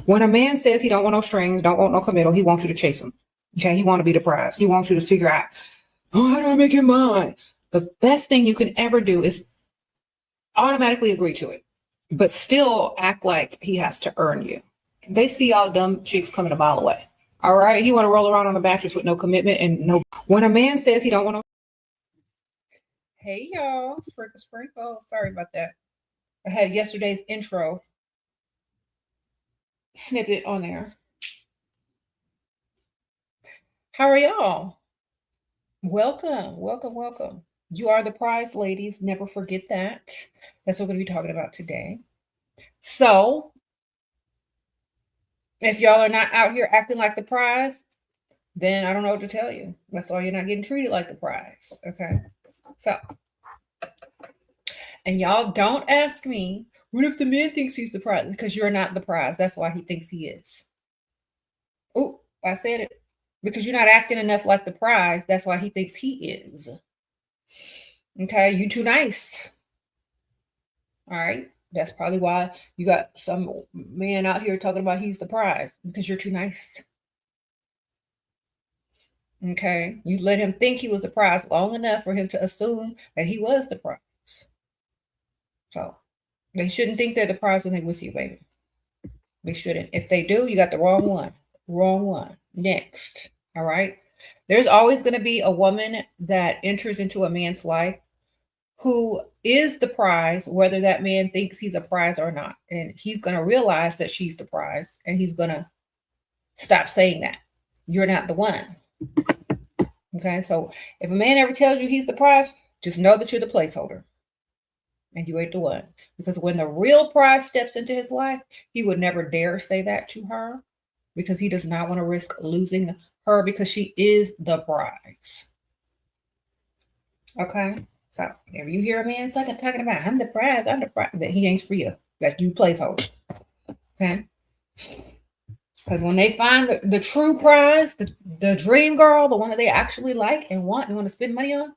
When a man says he don't want no strings, don't want no committal, he wants you to chase him. Okay, he want to be the prize. He wants you to figure out, oh, how do I make him mine? The best thing you can ever do is automatically agree to it, but still act like he has to earn you. They see all dumb chicks coming a mile away. All right, you want to roll around on a mattress with no commitment and no. When a man says he don't want to. Hey y'all, sprinkle. Sorry about that. I had yesterday's intro snippet on there. How are y'all? Welcome. You are the prize, ladies. Never forget that. That's what we're going to be talking about today. So, if y'all are not out here acting like the prize, then I don't know what to tell you. That's why you're not getting treated like the prize. Okay. So, and y'all don't ask me, what if the man thinks he's the prize? Because you're not the prize. That's why he thinks he is. Oh, I said it. Because you're not acting enough like the prize. That's why he thinks he is. Okay, you too nice. All right. That's probably why you got some man out here talking about he's the prize, because you're too nice. Okay. You let him think he was the prize long enough for him to assume that he was the prize. So they shouldn't think they're the prize when they're with you, baby. They shouldn't. If they do, you got the wrong one. Wrong one. Next. All right. There's always going to be a woman that enters into a man's life who is the prize, whether that man thinks he's a prize or not. And he's going to realize that she's the prize, and he's going to stop saying that. You're not the one. Okay, so if a man ever tells you he's the prize, just know that you're the placeholder. And you ain't the one. Because when the real prize steps into his life, he would never dare say that to her, because he does not want to risk losing her, because she is the prize. Okay? So if you hear a man talking about, I'm the prize, that he ain't for you. That's you placeholder. Okay? Because when they find the true prize, the dream girl, the one that they actually like and want to spend money on,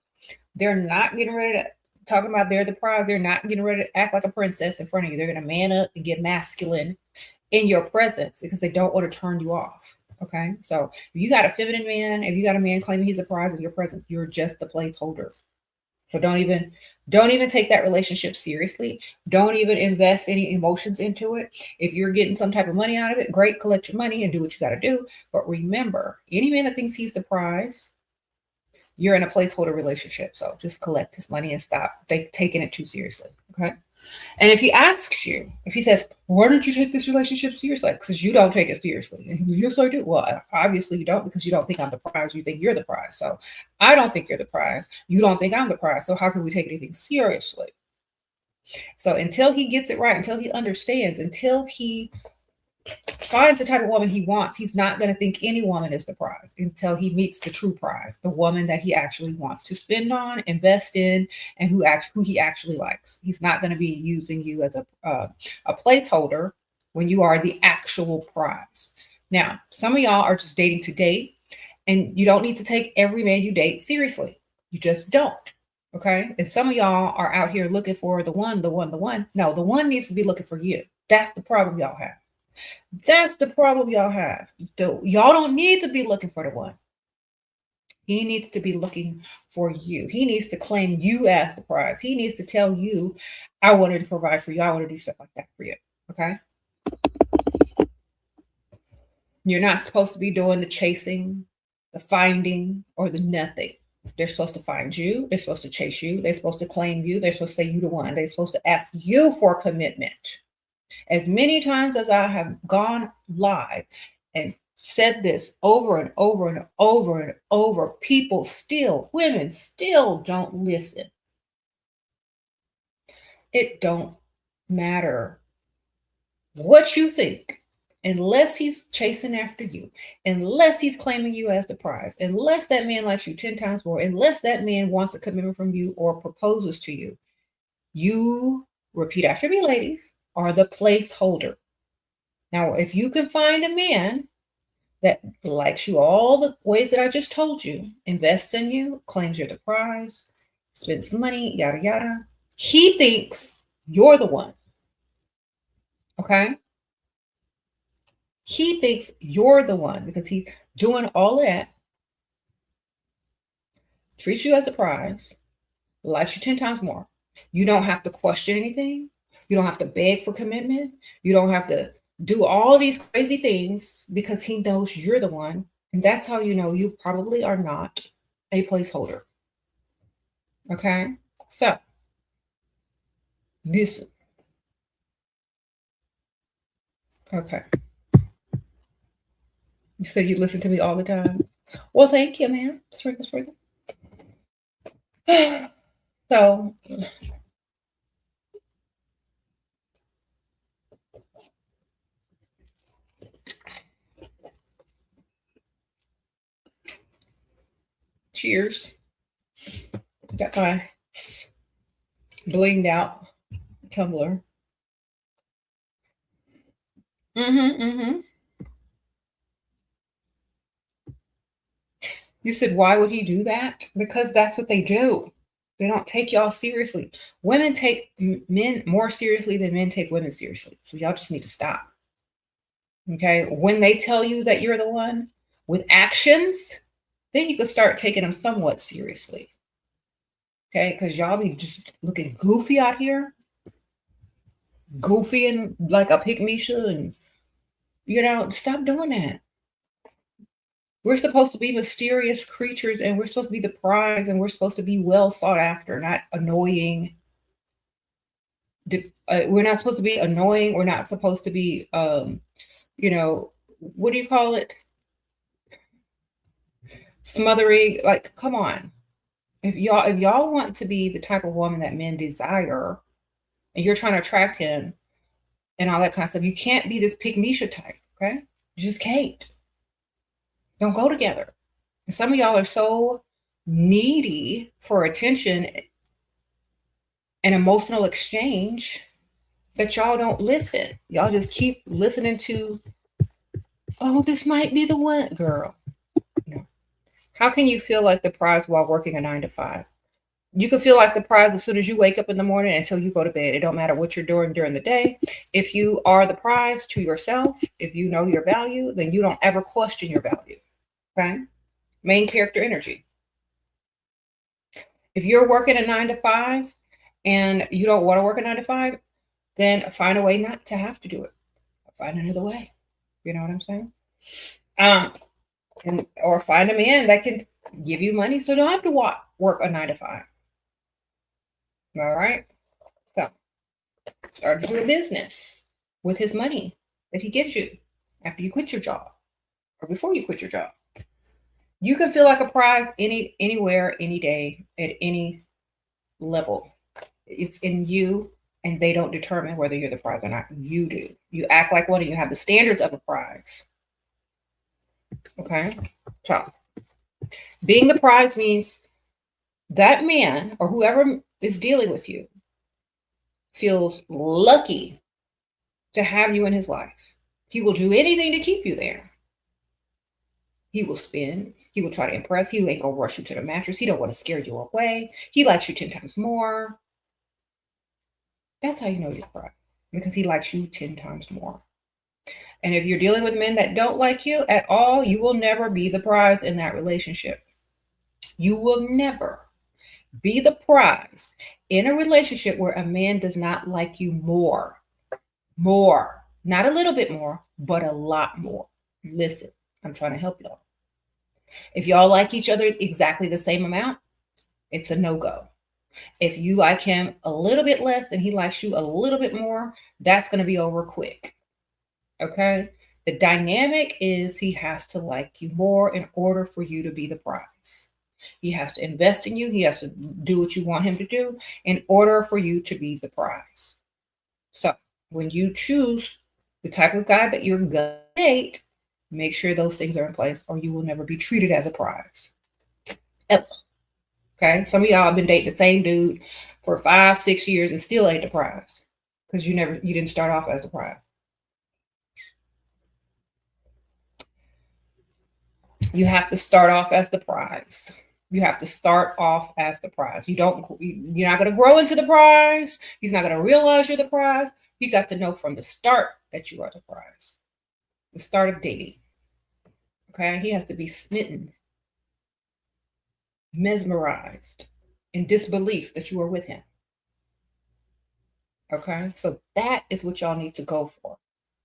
they're not getting ready to talking about they're the prize. They're not getting ready to act like a princess in front of you. They're going to man up and get masculine in your presence, because they don't want to turn you off. Okay? So if you got a feminine man, if you got a man claiming he's a prize in your presence, you're just the placeholder. So don't even take that relationship seriously. Don't even invest any emotions into it. If you're getting some type of money out of it, great, collect your money and do what you got to do. But remember, any man that thinks he's the prize, you're in a placeholder relationship. So just collect his money and stop taking it too seriously. Okay. And if he asks you, if he says, why don't you take this relationship seriously? Because you don't take it seriously. And he goes, yes, I do. Well, obviously you don't, because you don't think I'm the prize. You think you're the prize. So I don't think you're the prize. You don't think I'm the prize. So how can we take anything seriously? So until he gets it right, until he understands, until he finds the type of woman he wants, he's not going to think any woman is the prize until he meets the true prize, the woman that he actually wants to spend on, invest in, and who he actually likes. He's not going to be using you as a placeholder when you are the actual prize. Now, some of y'all are just dating to date, and you don't need to take every man you date seriously. You just don't. Okay. And some of y'all are out here looking for the one. No, the one needs to be looking for you. That's the problem y'all have. That's the problem y'all have. Y'all don't need to be looking for the one. He needs to be looking for you. He needs to claim you as the prize. He needs to tell you, I wanted to provide for you. I want to do stuff like that for you. Okay? You're not supposed to be doing the chasing, the finding, or the nothing. They're supposed to find you. They're supposed to chase you. They're supposed to claim you. They're supposed to say you the one. They're supposed to ask you for commitment. As many times as I have gone live and said this over and over and over and over, women still don't listen. It don't matter what you think, unless he's chasing after you, unless he's claiming you as the prize, unless that man likes you 10 times more, unless that man wants a commitment from you or proposes to you. You, repeat after me, ladies, are the placeholder. Now, if you can find a man that likes you all the ways that I just told you, invests in you, claims you're the prize, spends money, yada, yada, he thinks you're the one. Okay? He thinks you're the one because he's doing all of that, treats you as a prize, likes you 10 times more. You don't have to question anything. You don't have to beg for commitment. You don't have to do all these crazy things because he knows you're the one. And that's how you know you probably are not a placeholder. Okay? So, listen. Okay. You said you listen to me all the time. Well, thank you, man. Sprinkle, sprinkle. So, cheers. Got my blinged out tumbler. You said, why would he do that? Because that's what they do. They don't take y'all seriously. Women take men more seriously than men take women seriously. So y'all just need to stop. Okay? When they tell you that you're the one with actions, then you can start taking them somewhat seriously. Okay? Because y'all be just looking goofy out here. Goofy and like a Pikmisha, and stop doing that. We're supposed to be mysterious creatures, and we're supposed to be the prize, and we're supposed to be well sought after, not annoying. We're not supposed to be annoying. We're not supposed to be, what do you call it? Smothering. Like, come on. If y'all want to be the type of woman that men desire, and you're trying to attract him and all that kind of stuff, you can't be this Pikmisha type, okay? You just can't. Don't go together. And some of y'all are so needy for attention and emotional exchange that y'all don't listen. Y'all just keep listening to, oh, this might be the one. Girl, no. How can you feel like the prize while working a 9 to 5? You can feel like the prize as soon as you wake up in the morning until you go to bed. It don't matter what you're doing during the day. If you are the prize to yourself, if you know your value, then you don't ever question your value. Okay? Main character energy. If you're working a 9 to 5 and you don't want to work a 9 to 5, then find a way not to have to do it. Find another way. You know what I'm saying? Or find a man that can give you money so you don't have to work a 9 to 5. All right? So, start doing a business with his money that he gives you after you quit your job or before you quit your job. You can feel like a prize anywhere, any day, at any level. It's in you, and they don't determine whether you're the prize or not. You do. You act like one, and you have the standards of a prize. Okay? So, being the prize means that man or whoever is dealing with you feels lucky to have you in his life. He will do anything to keep you there. He will spend. He will try to impress. He ain't gonna rush you to the mattress. He don't want to scare you away. He likes you 10 times more. That's how you know you're prize, because he likes you 10 times more. And if you're dealing with men that don't like you at all, you will never be the prize in that relationship. You will never be the prize in a relationship where a man does not like you more. More. Not a little bit more, but a lot more. Listen, I'm trying to help y'all. If y'all like each other exactly the same amount, it's a no-go. If you like him a little bit less and he likes you a little bit more, that's going to be over quick. Okay? The dynamic is he has to like you more in order for you to be the prize. He has to invest in you. He has to do what you want him to do in order for you to be the prize. So when you choose the type of guy that you're going to date, make sure those things are in place, or you will never be treated as a prize. Ever. Okay? Some of y'all have been dating the same dude for 5-6 years and still ain't the prize because you didn't start off as a prize. You have to start off as the prize. You have to start off as the prize. You're not going to grow into the prize. He's not going to realize you're the prize. You got to know from the start that you are the prize. the start of dating. Okay, he has to be smitten, mesmerized, in disbelief that you are with him. Okay, so that is what y'all need to go for.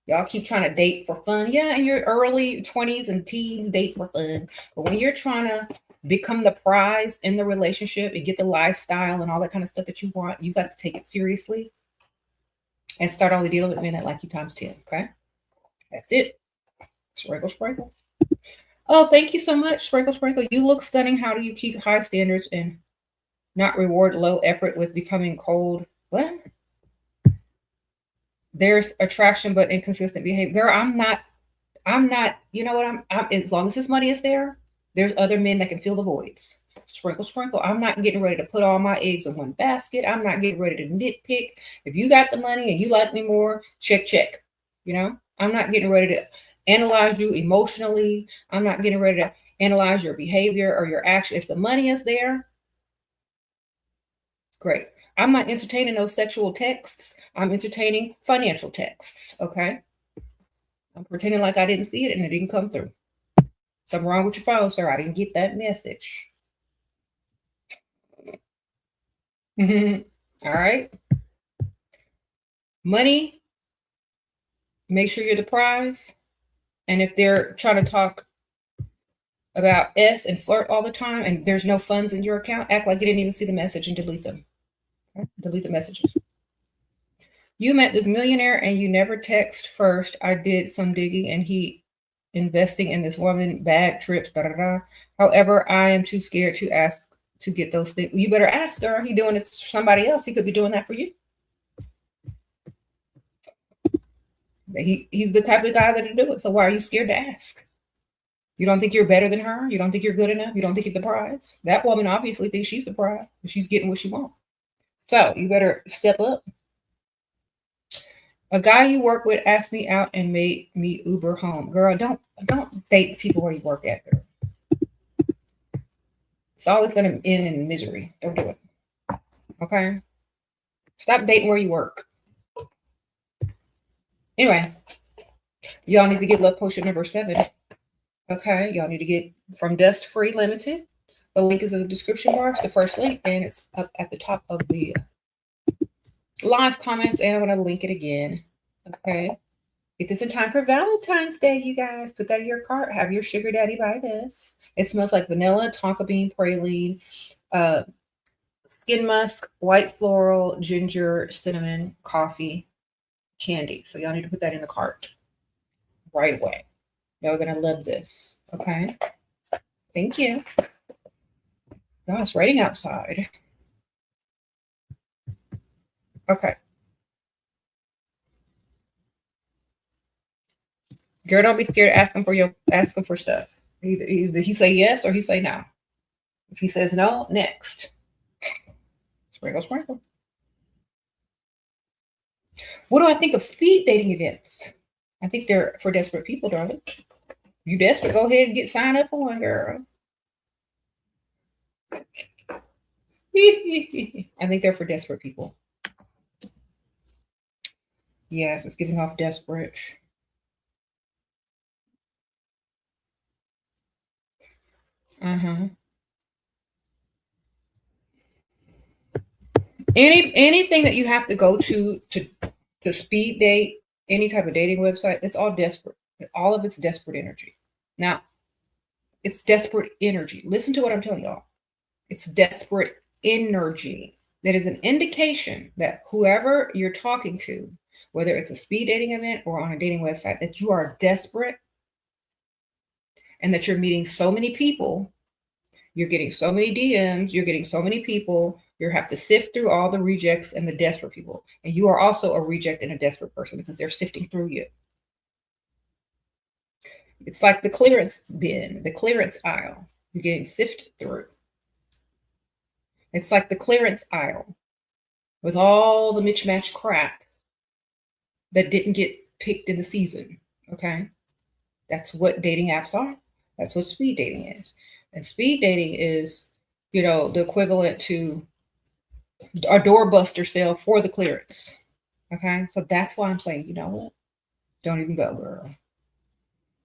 Y'all keep trying to date for fun. Yeah, in your early 20s and teens, date for fun. But when you're trying to become the prize in the relationship and get the lifestyle and all that kind of stuff that you want, you got to take it seriously and start only dealing with men that like you times 10. Okay, that's it. Sprinkle, sprinkle. Oh, thank you so much, Sprinkle, sprinkle. You look stunning. How do you keep high standards and not reward low effort with becoming cold? What? There's attraction but inconsistent behavior. Girl, I'm not, you know what, I'm as long as his money is there's other men that can fill the voids. Sprinkle, sprinkle. I'm not getting ready to put all my eggs in one basket. I'm not getting ready to nitpick. If you got the money and you like me more, check, check. You know, I'm not getting ready to analyze you emotionally. I'm not getting ready to analyze your behavior or your action. If the money is there, great. I'm not entertaining those sexual texts. I'm entertaining financial texts. Okay. I'm pretending like I didn't see it and it didn't come through. Something wrong with your phone, sir. I didn't get that message. All right. Money, make sure you're the prize. And if they're trying to talk about S and flirt all the time and there's no funds in your account, act like you didn't even see the message and delete them. Okay? Delete the messages. You met this millionaire and you never text first. I did some digging and he investing in this woman, bag trips, da da da. However, I am too scared to ask to get those things. You better ask her. He doing it for somebody else. He could be doing that for you. He's the type of guy that'll do it. So why are you scared to ask? You don't think you're better than her? You don't think you're good enough? You don't think you're the prize? That woman obviously thinks she's the prize. She's getting what she wants. So you better step up. A guy you work with asked me out and made me Uber home. Girl, don't date people where you work at, girl. It's always going to end in misery. Don't do it. Okay? Stop dating where you work. Anyway, y'all need to get love potion number 7. Okay? Y'all need to get from Dust Free Limited. The link is in the description bar. It's the first link, and it's up at the top of the live comments, and I'm going to link it again. Okay? Get this in time for Valentine's Day, you guys. Put that in your cart. Have your sugar daddy buy this. It smells like vanilla, tonka bean, praline, skin musk, white floral, ginger, cinnamon, coffee, candy. So y'all need to put that in the cart right away. Y'all are going to love this. Okay? Thank you. God, it's raining outside. Okay. Girl, don't be scared to ask him for stuff. Either he say yes or he say no. If he says no, next. Sprinkle, sprinkle. What do I think of speed dating events? I think they're for desperate people, darling. You desperate, go ahead and get signed up for one, girl. I think they're for desperate people. Yes, it's giving off desperate. Anything that you have to go to speed date, any type of dating website, it's all desperate. All of it's desperate energy. Now, it's desperate energy. Listen to what I'm telling y'all. It's desperate energy. That is an indication that whoever you're talking to, whether it's a speed dating event or on a dating website, that you are desperate and that you're meeting so many people. You're getting so many DMs, you're getting so many people, you have to sift through all the rejects and the desperate people. And you are also a reject and a desperate person because they're sifting through you. It's like the clearance bin, the clearance aisle. You're getting sifted through. It's like the clearance aisle with all the mismatched crap that didn't get picked in the season. Okay? That's what dating apps are. That's what speed dating is. And speed dating is, the equivalent to a doorbuster sale for the clearance. Okay. So that's why I'm saying, you know what? Don't even go, girl.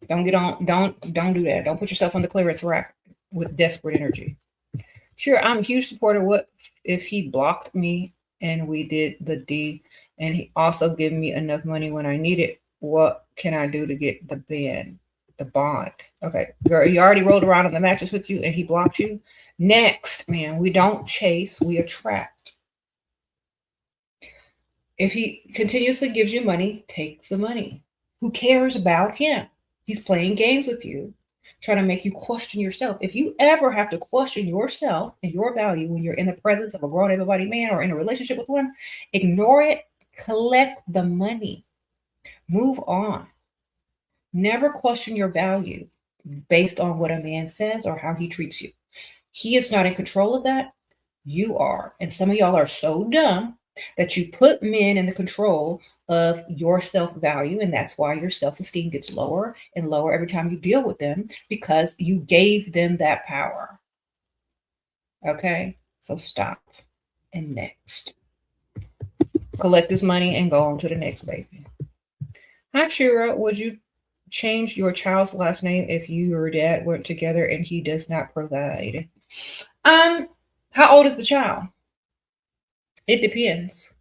Don't get on. Don't do that. Don't put yourself on the clearance rack with desperate energy. Sure, I'm a huge supporter. What if he blocked me and we did the D, and he also gave me enough money when I need it? What can I do to get the bond? Okay, girl, he already rolled around on the mattress with you and he blocked you. Next, man, we don't chase, we attract. If he continuously gives you money, take the money. Who cares about him? He's playing games with you, trying to make you question yourself. If you ever have to question yourself and your value when you're in the presence of a grown able-bodied man or in a relationship with one, ignore it, collect the money, move on. Never question your value based on what a man says or how he treats you. He is not in control of that. You are. And some of y'all are so dumb that you put men in the control of your self-value, and that's why your self-esteem gets lower and lower every time you deal with them, because you gave them that power. Okay, so stop. And next, collect this money and go on to the next baby. Hi, Shera. Would you change your child's last name if you or dad weren't together and he does not provide? How old is the child? It depends.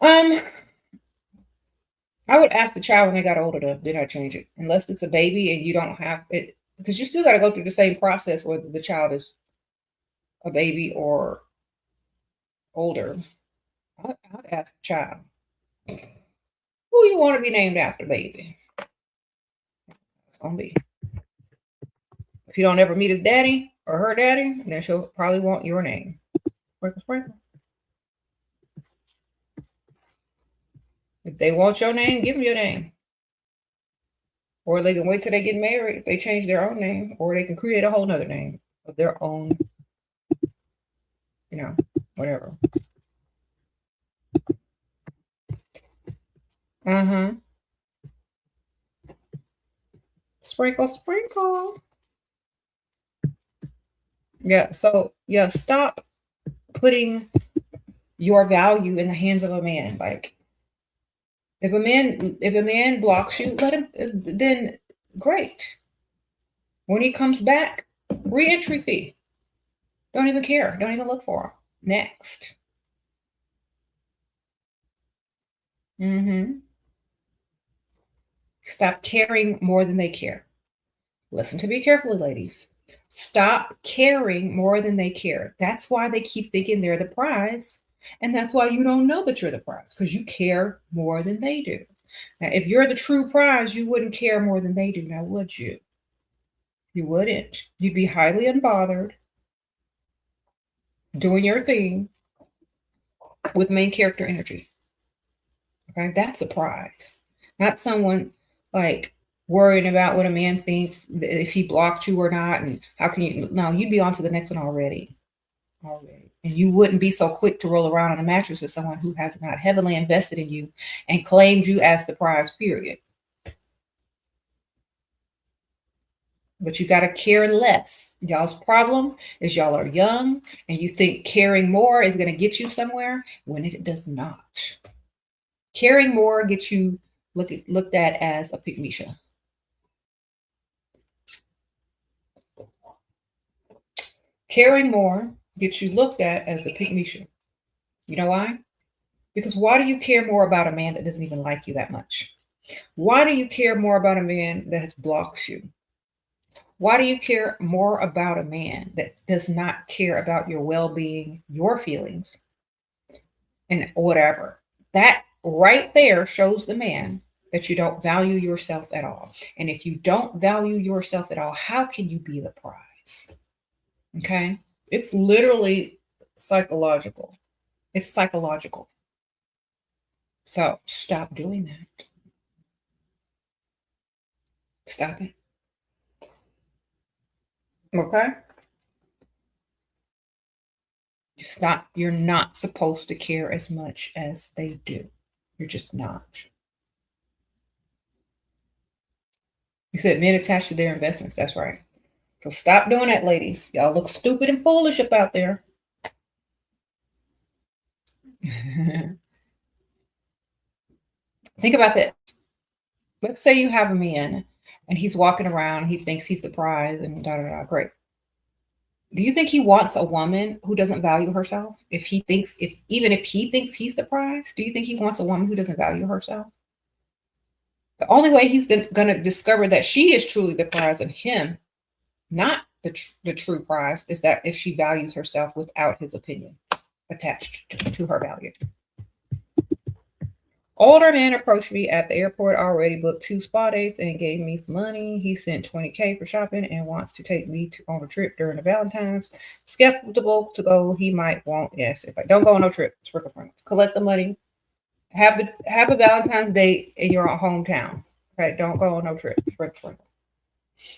I would ask the child when they got older, did I change it? Unless it's a baby and you don't have it, because you still got to go through the same process whether the child is a baby or older. I'd ask the child, who you want to be named after, baby? It's going to be. If you don't ever meet his daddy or her daddy, then she'll probably want your name. Sprinkle, sprinkle. If they want your name, give them your name. Or they can wait till they get married if they change their own name, or they can create a whole nother name of their own, whatever. Sprinkle, sprinkle. Yeah, so yeah, stop putting your value in the hands of a man. Like, if a man blocks you, let him, then great. When he comes back, re-entry fee. Don't even care. Don't even look for him. Next. Stop caring more than they care. Listen to me carefully, ladies. Stop caring more than they care. That's why they keep thinking they're the prize. And that's why you don't know that you're the prize, because you care more than they do. Now, if you're the true prize, you wouldn't care more than they do, now would you? You wouldn't. You'd be highly unbothered, doing your thing with main character energy. Okay, that's a prize. Not someone like worrying about what a man thinks, if he blocked you or not, and how can you. No, you'd be on to the next one already. And you wouldn't be so quick to roll around on a mattress with someone who has not heavily invested in you and claimed you as the prize, period. But you got to care less. Y'all's problem is y'all are young and you think caring more is going to get you somewhere when it does not. Caring more gets you looked at as a Pikmisha. Caring more gets you looked at as the Pikmisha. You know why? Because why do you care more about a man that doesn't even like you that much? Why do you care more about a man that has blocked you? Why do you care more about a man that does not care about your well-being, your feelings, and whatever? That right there shows the man that you don't value yourself at all. And if you don't value yourself at all, how can you be the prize? Okay? It's literally psychological. It's psychological. So stop doing that. Stop it. Okay? You're not supposed to care as much as they do. You're just not. You said men attached to their investments. That's right. So stop doing that, ladies. Y'all look stupid and foolish up out there. Think about that. let's say you have a man and he's walking around, he thinks he's the prize and da da da. Great. Do you think he wants a woman who doesn't value herself? If he thinks, if even if he thinks he's the prize, do you think he wants a woman who doesn't value herself? The only way he's going to discover that she is truly the prize and him, not the true prize, is that if she values herself without his opinion attached to her value. Older man approached me at the airport, already booked 2 spa dates and gave me some money. He sent $20K for shopping and wants to take me on a trip during the Valentine's. Skeptical to go. He might want, yes, if I don't go on no trip, collect the money. Have a Valentine's date in your hometown. Okay, don't go on no trip.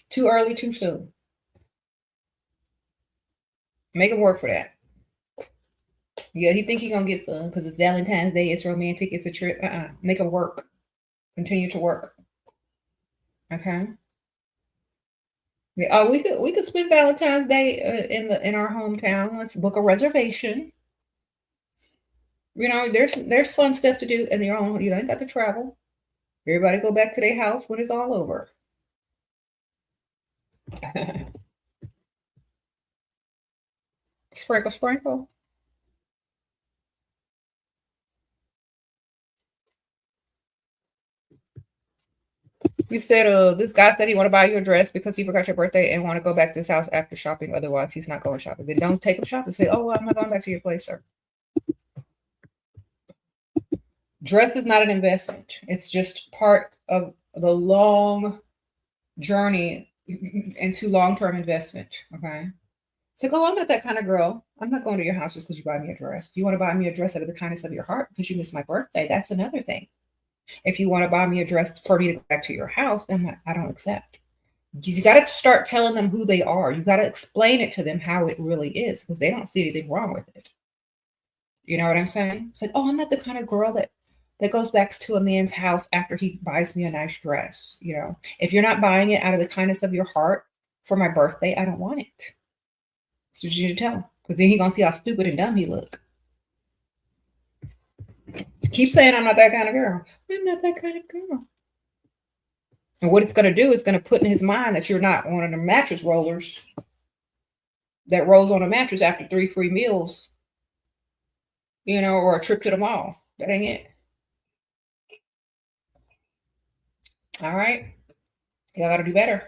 Too early, too soon. Make him work for that. Yeah, he think he gonna get some because it's Valentine's Day, it's romantic, it's a trip. Make him work. Continue to work. Okay. Yeah, we could spend Valentine's Day in our hometown. Let's book a reservation. You know, there's fun stuff to do in your own. You ain't got to travel. Everybody go back to their house when it's all over. Sprinkle, sprinkle. You said, this guy said he want to buy you a dress because he forgot your birthday and want to go back to his house after shopping. Otherwise, he's not going shopping. Then don't take him shopping. Say, oh, well, I'm not going back to your place, sir. Dress is not an investment. It's just part of the long journey into long-term investment. Okay. It's like, oh, I'm not that kind of girl. I'm not going to your house just because you buy me a dress. If you want to buy me a dress out of the kindness of your heart because you missed my birthday, that's another thing. If you want to buy me a dress for me to go back to your house, then I don't accept. You got to start telling them who they are. You got to explain it to them how it really is because they don't see anything wrong with it. You know what I'm saying? It's like, oh, I'm not the kind of girl that goes back to a man's house after he buys me a nice dress. You know, if you're not buying it out of the kindness of your heart for my birthday, I don't want it. So you need to tell him because then he's gonna see how stupid and dumb he look. Keep saying I'm not that kind of girl. I'm not that kind of girl. And what it's gonna do is gonna put in his mind that you're not one of the mattress rollers that rolls on a mattress after 3 free meals, you know, or a trip to the mall. That ain't it. All right. Y'all gotta do better.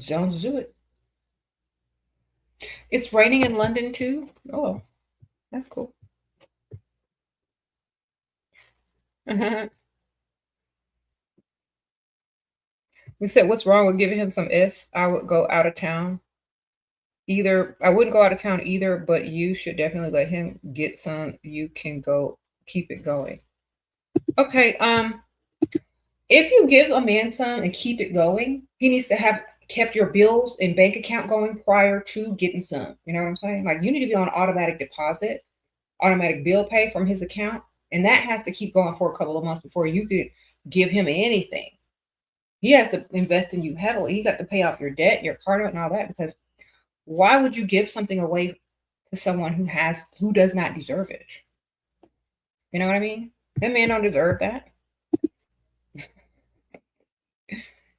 Don't do it. It's raining in London too. Oh, that's cool. We said, what's wrong with giving him some S? I would go out of town. Either I wouldn't go out of town either, but you should definitely let him get some. You can go keep it going. Okay. If you give a man some and keep it going, he needs to have kept your bills and bank account going prior to getting some. You know what I'm saying? Like you need to be on automatic deposit, automatic bill pay from his account, and that has to keep going for a couple of months before you could give him anything. He has to invest in you heavily. You got to pay off your debt, your car note, and all that. Because why would you give something away to someone who does not deserve it? You know what I mean? That man don't deserve that.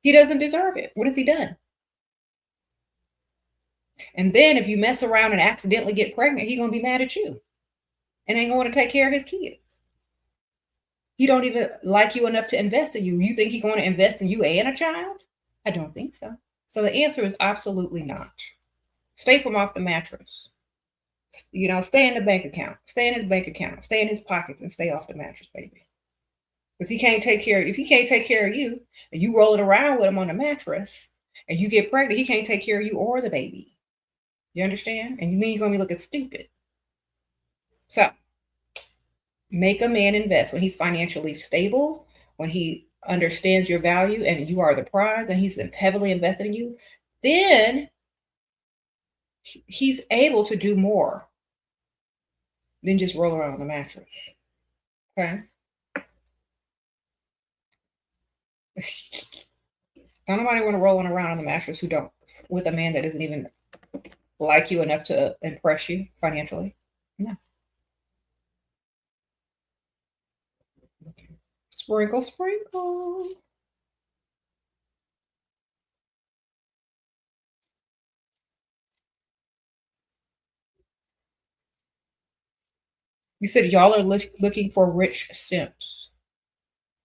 He doesn't deserve it. What has he done? And then if you mess around and accidentally get pregnant, he's gonna be mad at you and ain't gonna take care of his kids. He don't even like you enough to invest in you. You think he's gonna invest in you and a child? I don't think so. So the answer is absolutely not. Stay from off the mattress. You know, stay in the bank account. Stay in his bank account. Stay in his pockets and stay off the mattress, baby. Because he can't take care. If he can't take care of you, and you rolling around with him on the mattress, and you get pregnant, he can't take care of you or the baby. You understand? And then you're gonna be looking stupid. So make a man invest when he's financially stable, when he understands your value and you are the prize and he's heavily invested in you, then he's able to do more than just roll around on the mattress. Okay. Don't nobody want to roll around on the mattress with a man that isn't even like you enough to impress you financially. No. Sprinkle, sprinkle. You said y'all are looking for rich simps.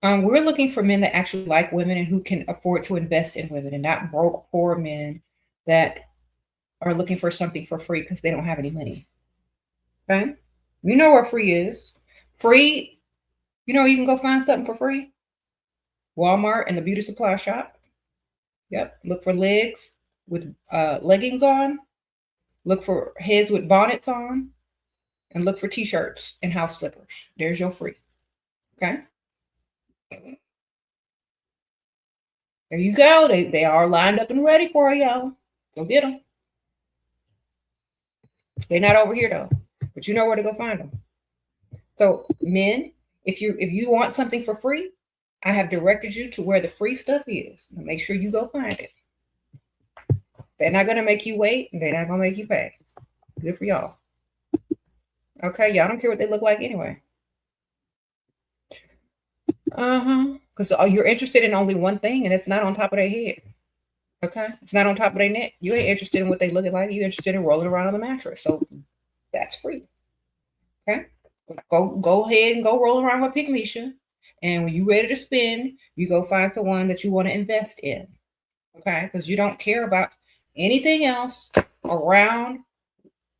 We're looking for men that actually like women and who can afford to invest in women and not broke, poor men that are looking for something for free because they don't have any money. Okay? You know where free is. Free, you can go find something for free. Walmart and the beauty supply shop. Yep. Look for legs with leggings on. Look for heads with bonnets on. And look for t-shirts and house slippers. There's your free. Okay? There you go. They are lined up and ready for y'all. Go get them. They're not over here though, but you know where to go find them. So men, if you want something for free, I have directed you to where the free stuff is. Make sure you go find it. They're not gonna make you wait. They're not gonna make you pay. Good for y'all. Okay, y'all don't care what they look like anyway. Because you're interested in only one thing, and it's not on top of their head. Okay, it's not on top of their neck. You ain't interested in what they looking like. You're interested in rolling around on the mattress. So that's free. Okay, go ahead and go roll around with Pikmisha, and when you're ready to spend, you go find someone that you want to invest in. Okay, because you don't care about anything else around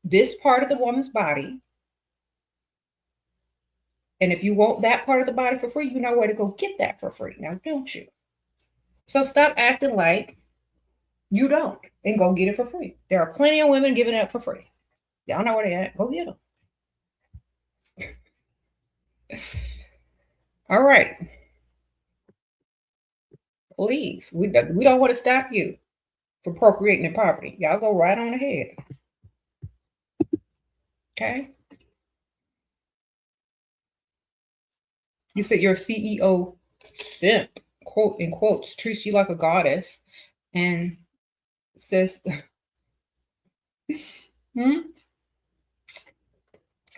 this part of the woman's body. And if you want that part of the body for free, you know where to go get that for free. Now, don't you? So stop acting like you don't and go get it for free. There are plenty of women giving it for free. Y'all know where they at. Go get them. All right. Please. We don't want to stop you from procreating in poverty. Y'all go right on ahead. Okay. You said your CEO simp, quote in quotes, treats you like a goddess and says,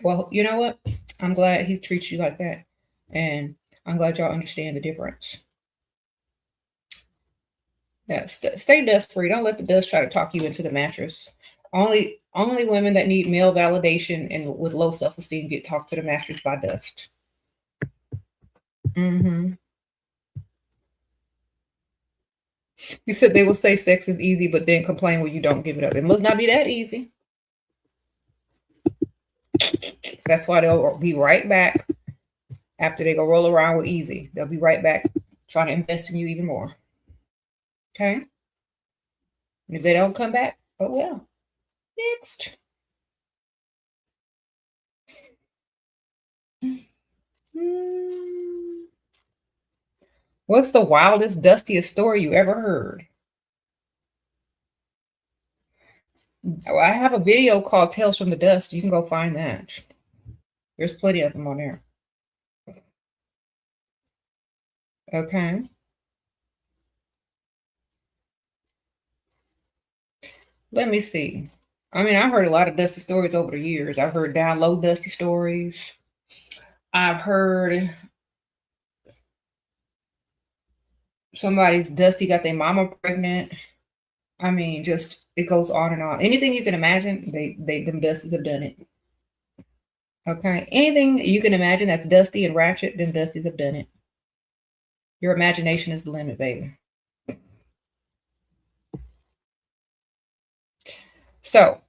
well, you know what? I'm glad he treats you like that. And I'm glad y'all understand the difference. Yeah, stay dust free. Don't let the dust try to talk you into the mattress. Only women that need male validation and with low self-esteem get talked to the mattress by dust. You said they will say sex is easy, but then complain when you don't give it up. It must not be that easy. That's why they'll be right back after they go roll around with easy. They'll be right back trying to invest in you even more. Okay? And if they don't come back, oh well. Next. What's the wildest, dustiest story you ever heard? Well, I have a video called Tales from the Dust. You can go find that. There's plenty of them on there. Okay. Let me see. I mean, I've heard a lot of dusty stories over the years. I've heard down low dusty stories. I've heard somebody's dusty got their mama pregnant. I mean, just it goes on and on. Anything you can imagine, them dusties have done it. Okay. Anything you can imagine that's dusty and ratchet, them dusties have done it. Your imagination is the limit, baby. So,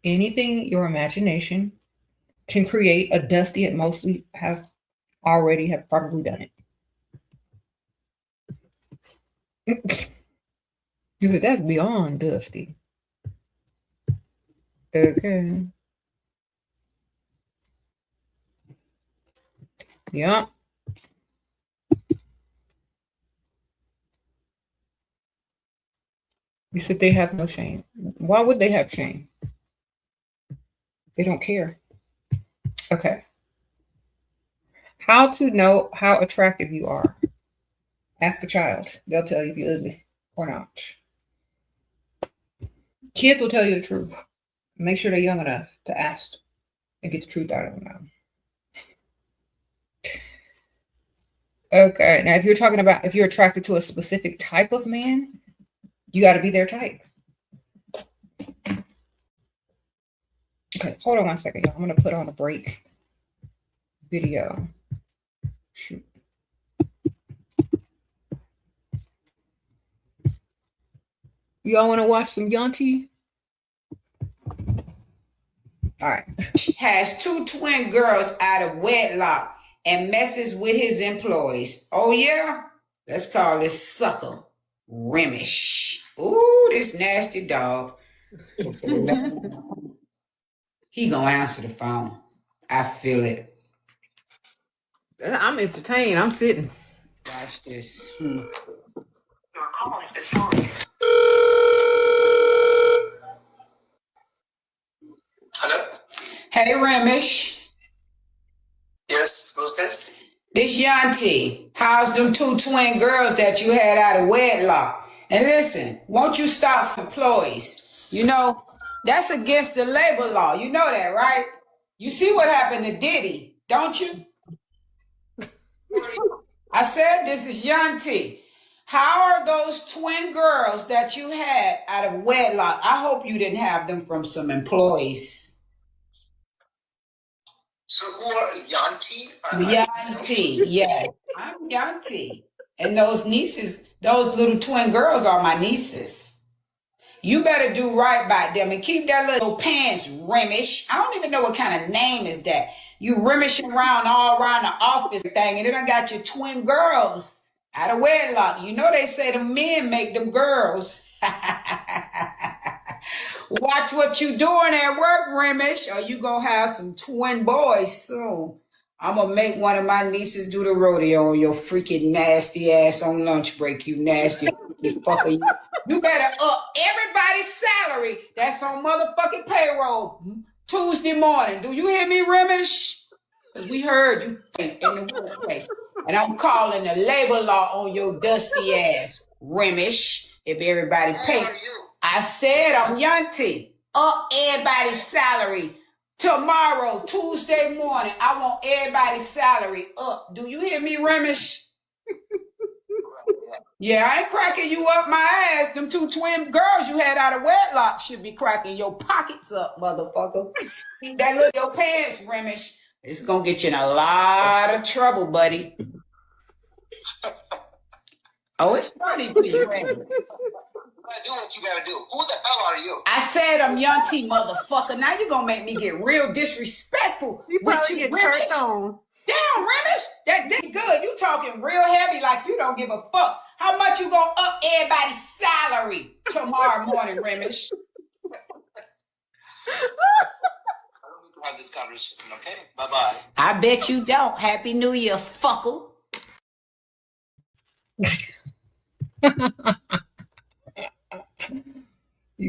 anything your imagination can create, a dusty it mostly have probably done it. You said that's beyond dusty. Okay. Yeah. You said they have no shame. Why would they have shame? They don't care. Okay. How to know how attractive you are? Ask a child. They'll tell you if you're ugly or not. Kids will tell you the truth. Make sure they're young enough to ask and get the truth out of them now. Okay, now if you're talking about if you're attracted to a specific type of man, you got to be their type. Okay, hold on 1 second, y'all. I'm going to put on a break video. Shoot. Y'all want to watch some Yanti? All right. Has 2 twin girls out of wedlock and messes with his employees. Oh, yeah? Let's call this sucker Remish. Ooh, this nasty dog. He gonna answer the phone. I feel it. I'm entertained. I'm sitting. Watch this. Hello? Hey, Remish. Yes, who's this? This Yanti. How's them 2 twin girls that you had out of wedlock? And listen, won't you stop for employees? You know, that's against the labor law. You know that, right? You see what happened to Diddy, don't you? I said this is Yanti. How are those twin girls that you had out of wedlock? I hope you didn't have them from some employees. So who are Yanti? Yanti, yeah. I'm Yanti. And those nieces, those little twin girls are my nieces. You better do right by them and keep that little pants Remish. I don't even know what kind of name is that. You remishing around all around the office thing, and then I got your twin girls out of wedlock. You know they say the men make them girls. Watch what you doing at work, Remish, or you gonna have some twin boys soon. I'm gonna make one of my nieces do the rodeo on your freaking nasty ass on lunch break, you nasty fucker. You better up everybody's salary that's on motherfucking payroll Tuesday morning. Do you hear me, Remish? Because we heard you in the workplace. And I'm calling the labor law on your dusty ass, Remish, if everybody pay. I said I'm Yanti. Up everybody's salary tomorrow, Tuesday morning. I want everybody's salary up. Do you hear me, Remish? Yeah, I ain't cracking you up my ass. Them 2 twin girls you had out of wedlock should be cracking your pockets up, motherfucker. That little your pants, Remish. It's gonna get you in a lot of trouble, buddy. Oh, it's funny for you, Remish. Do what you gotta do. Who the hell are you? I said I'm Yanti, motherfucker. Now you gonna make me get real disrespectful. You probably get turned on. Damn, Remish, that good. You talking real heavy like you don't give a fuck. How much you gonna up everybody's salary tomorrow morning, Remish? I don't need to have this conversation, okay? Bye-bye. I bet you don't. Happy New Year, fucker.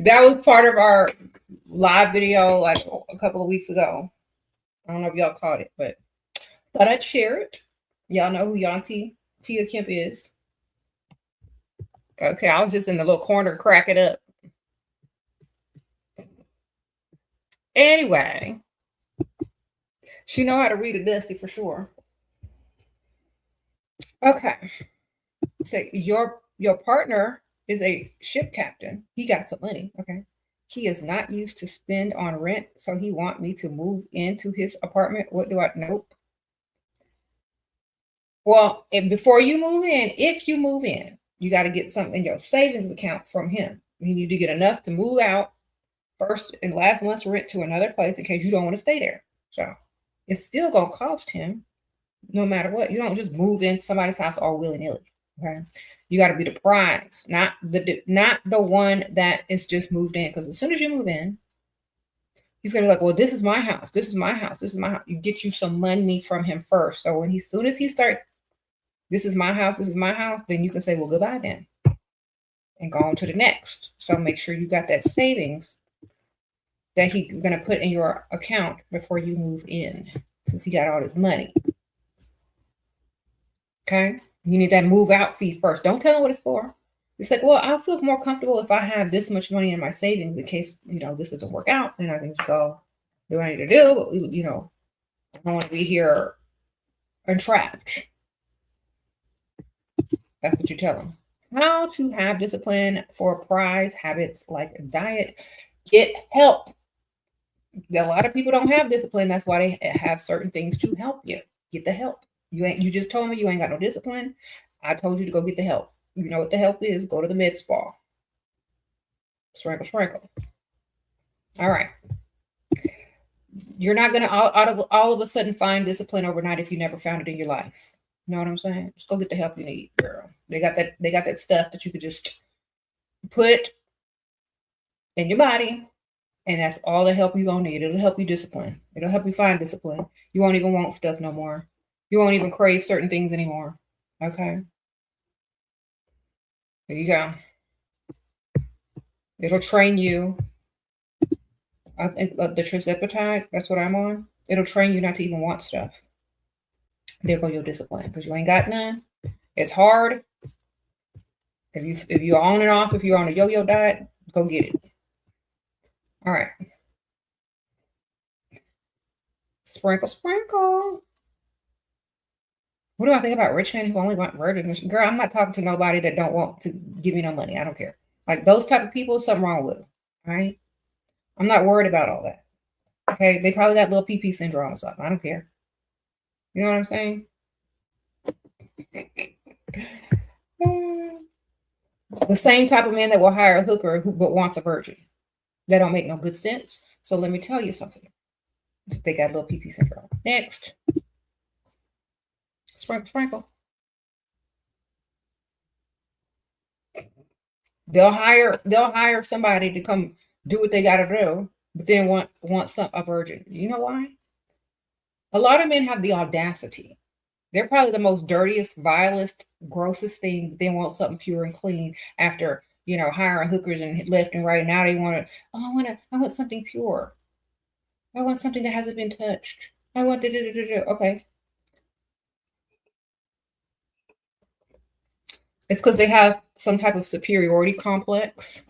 That was part of our live video like a couple of weeks ago. I don't know if y'all caught it, but thought I'd share it. Y'all know who Yanti Tia Kemp is. Okay, I was just in the little corner cracking up. Anyway, she know how to read a dusty for sure. Okay, so your partner is a ship captain. He got some money. Okay, he is not used to spend on rent, so he want me to move into his apartment. What do I? Nope. Well, and before you move in, if you move in, you got to get something in your savings account from him. You need to get enough to move out first and last month's rent to another place in case you don't want to stay there. So it's still going to cost him no matter what. You don't just move in somebody's house all willy-nilly. Okay. You got to be the prize, not the one that is just moved in. Because as soon as you move in, he's going to be like, well, this is my house. This is my house. This is my house. You get you some money from him first. So when soon as he starts, this is my house, this is my house, then you can say, well, goodbye then. And go on to the next. So make sure you got that savings that he's going to put in your account before you move in, since he got all this money. Okay? You need that move out fee first. Don't tell him what it's for. It's like, well, I'll feel more comfortable if I have this much money in my savings in case, this doesn't work out, and I can just go do what I need to do. I don't want to be here entrapped. That's what you tell them. How to have discipline for prize habits like diet. Get help. A lot of people don't have discipline. That's why they have certain things to help you. Get the help. You just told me you ain't got no discipline. I told you to go get the help. You know what the help is? Go to the med spa. Sprinkle, sprinkle. All right. You're not gonna all of a sudden find discipline overnight if you never found it in your life. You know what I'm saying? Just go get the help you need, girl. They got that stuff that you could just put in your body, and that's all the help you're gonna need. It'll help you discipline. It'll help you find discipline. You won't even want stuff no more. You won't even crave certain things anymore. Okay. There you go. It'll train you. I think the trizepatide, that's what I'm on. It'll train you not to even want stuff. There go your discipline, because you ain't got none. It's hard. If you're on and off, if you're on a yo-yo diet, go get it. All right. Sprinkle, sprinkle. What do I think about rich men who only want virgins? Girl, I'm not talking to nobody that don't want to give me no money. I don't care. Like those type of people, something wrong with them. All right. I'm not worried about all that. Okay. They probably got little PP syndrome or something. I don't care. You know what I'm saying? The same type of man that will hire a hooker but wants a virgin. That don't make no good sense. So let me tell you something. They got a little PP syndrome. Next. Sprinkle, sprinkle. They'll hire somebody to come do what they got to do, but then want a virgin. You know why? A lot of men have the audacity. They're probably the most dirtiest, vilest, grossest thing. They want something pure and clean after, hiring hookers and left and right. Now they want to, I want something pure. I want something that hasn't been touched. I want okay. It's because they have some type of superiority complex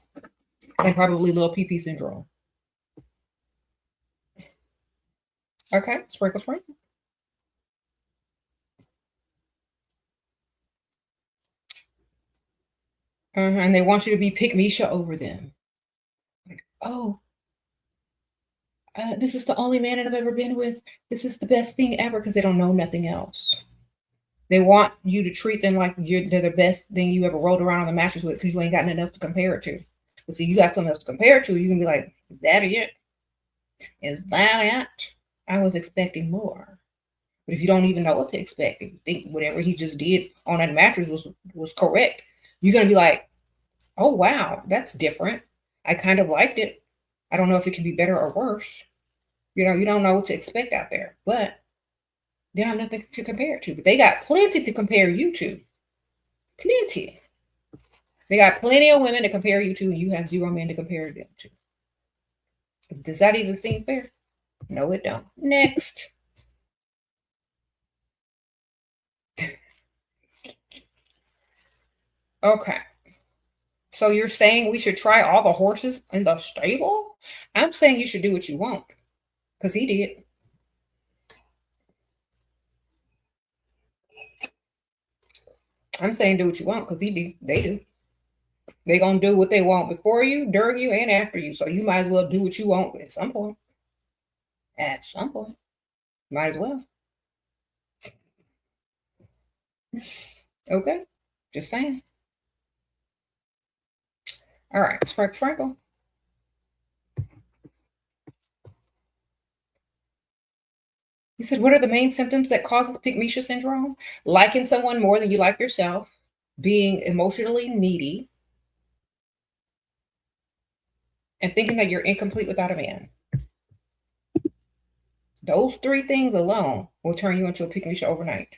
and probably little PP syndrome. Okay, sprinkle, sprinkle. And they want you to be Pikmisha over them. Like, oh, this is the only man that I've ever been with. This is the best thing ever, because they don't know nothing else. They want you to treat them like they're the best thing you ever rolled around on the mattress with, because you ain't got nothing else to compare it to. But see, you got something else to compare it to. You can be like, is that it? Is that it? I was expecting more. But if you don't even know what to expect, if you think whatever he just did on that mattress was correct, you're going to be like, oh, wow, that's different. I kind of liked it. I don't know if it can be better or worse. You don't know what to expect out there, but they have nothing to compare it to. But they got plenty to compare you to. Plenty. They got plenty of women to compare you to, and you have zero men to compare them to. Does that even seem fair? No, it don't. Next. Okay. So you're saying we should try all the horses in the stable? I'm saying you should do what you want, because he did. I'm saying do what you want, because he did. They do. They're going to do what they want before you, during you, and after you. So you might as well do what you want at some point. At some point. Might as well. Okay. Just saying. All right. Sprinkle, sprinkle. He said, what are the main symptoms that causes Pikmisha syndrome? Liking someone more than you like yourself, being emotionally needy, and thinking that you're incomplete without a man. Those three things alone will turn you into a Pikmisha overnight.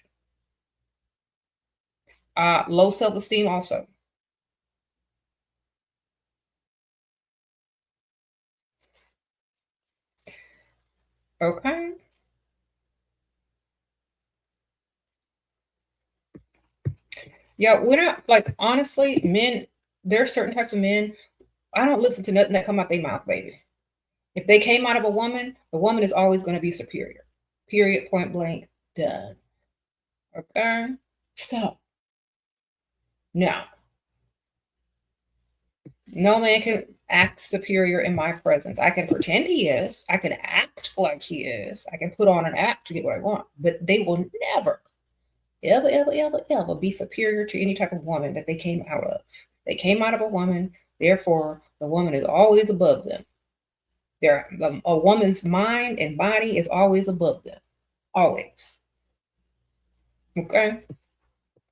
Low self-esteem also. Okay. Yeah, we're not, like, honestly, men there are certain types of men, I don't listen to nothing that come out their mouth, baby. If they came out of a woman, the woman is always going to be superior. Period, point blank, done. Okay? So, now, no man can act superior in my presence. I can pretend he is. I can act like he is. I can put on an act to get what I want. But they will never, ever, ever, ever, ever be superior to any type of woman that they came out of. They came out of a woman, therefore, the woman is always above them. A woman's mind and body is always above them. Always. Okay?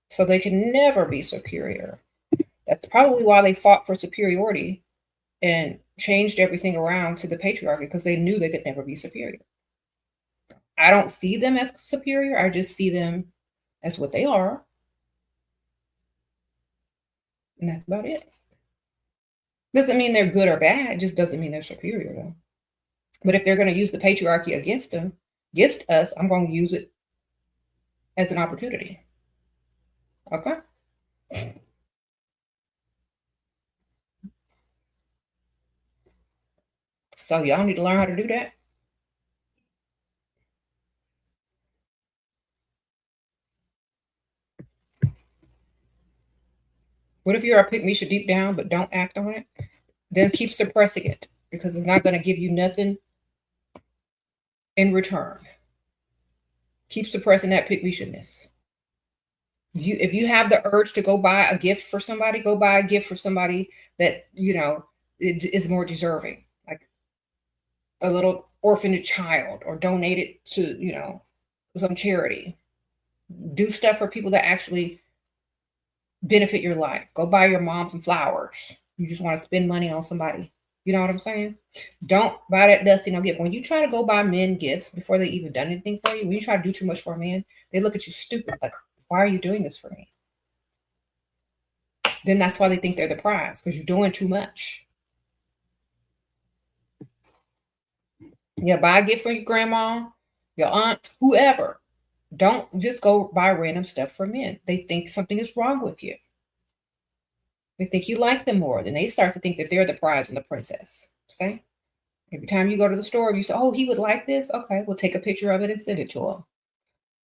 So they can never be superior. That's probably why they fought for superiority and changed everything around to the patriarchy, because they knew they could never be superior. I don't see them as superior. I just see them as what they are. And that's about it. Doesn't mean they're good or bad. It just doesn't mean they're superior, though. But if they're going to use the patriarchy against us, I'm going to use it as an opportunity. Okay? So y'all need to learn how to do that. What if you're a Pikmisha deep down but don't act on it? Then keep suppressing it, because it's not going to give you nothing in return. Keep suppressing that Pikmisha-ness. If you have the urge to go buy a gift for somebody, go buy a gift for somebody that, is more deserving. Like a little orphaned child, or donate it to, some charity. Do stuff for people that actually benefit your life. Go buy your mom some flowers. You just want to spend money on somebody. You know what I'm saying? Don't buy that dusty no gift. When you try to go buy men gifts before they even done anything for you, when you try to do too much for a man, they look at you stupid. Like, why are you doing this for me? Then that's why they think they're the prize, because you're doing too much. Yeah, buy a gift for your grandma, your aunt, whoever. Don't just go buy random stuff for men. They think something is wrong with you. They think you like them more. Then they start to think that they're the prize and the princess. Okay? Every time you go to the store, you say, oh, he would like this? Okay, we'll take a picture of it and send it to him.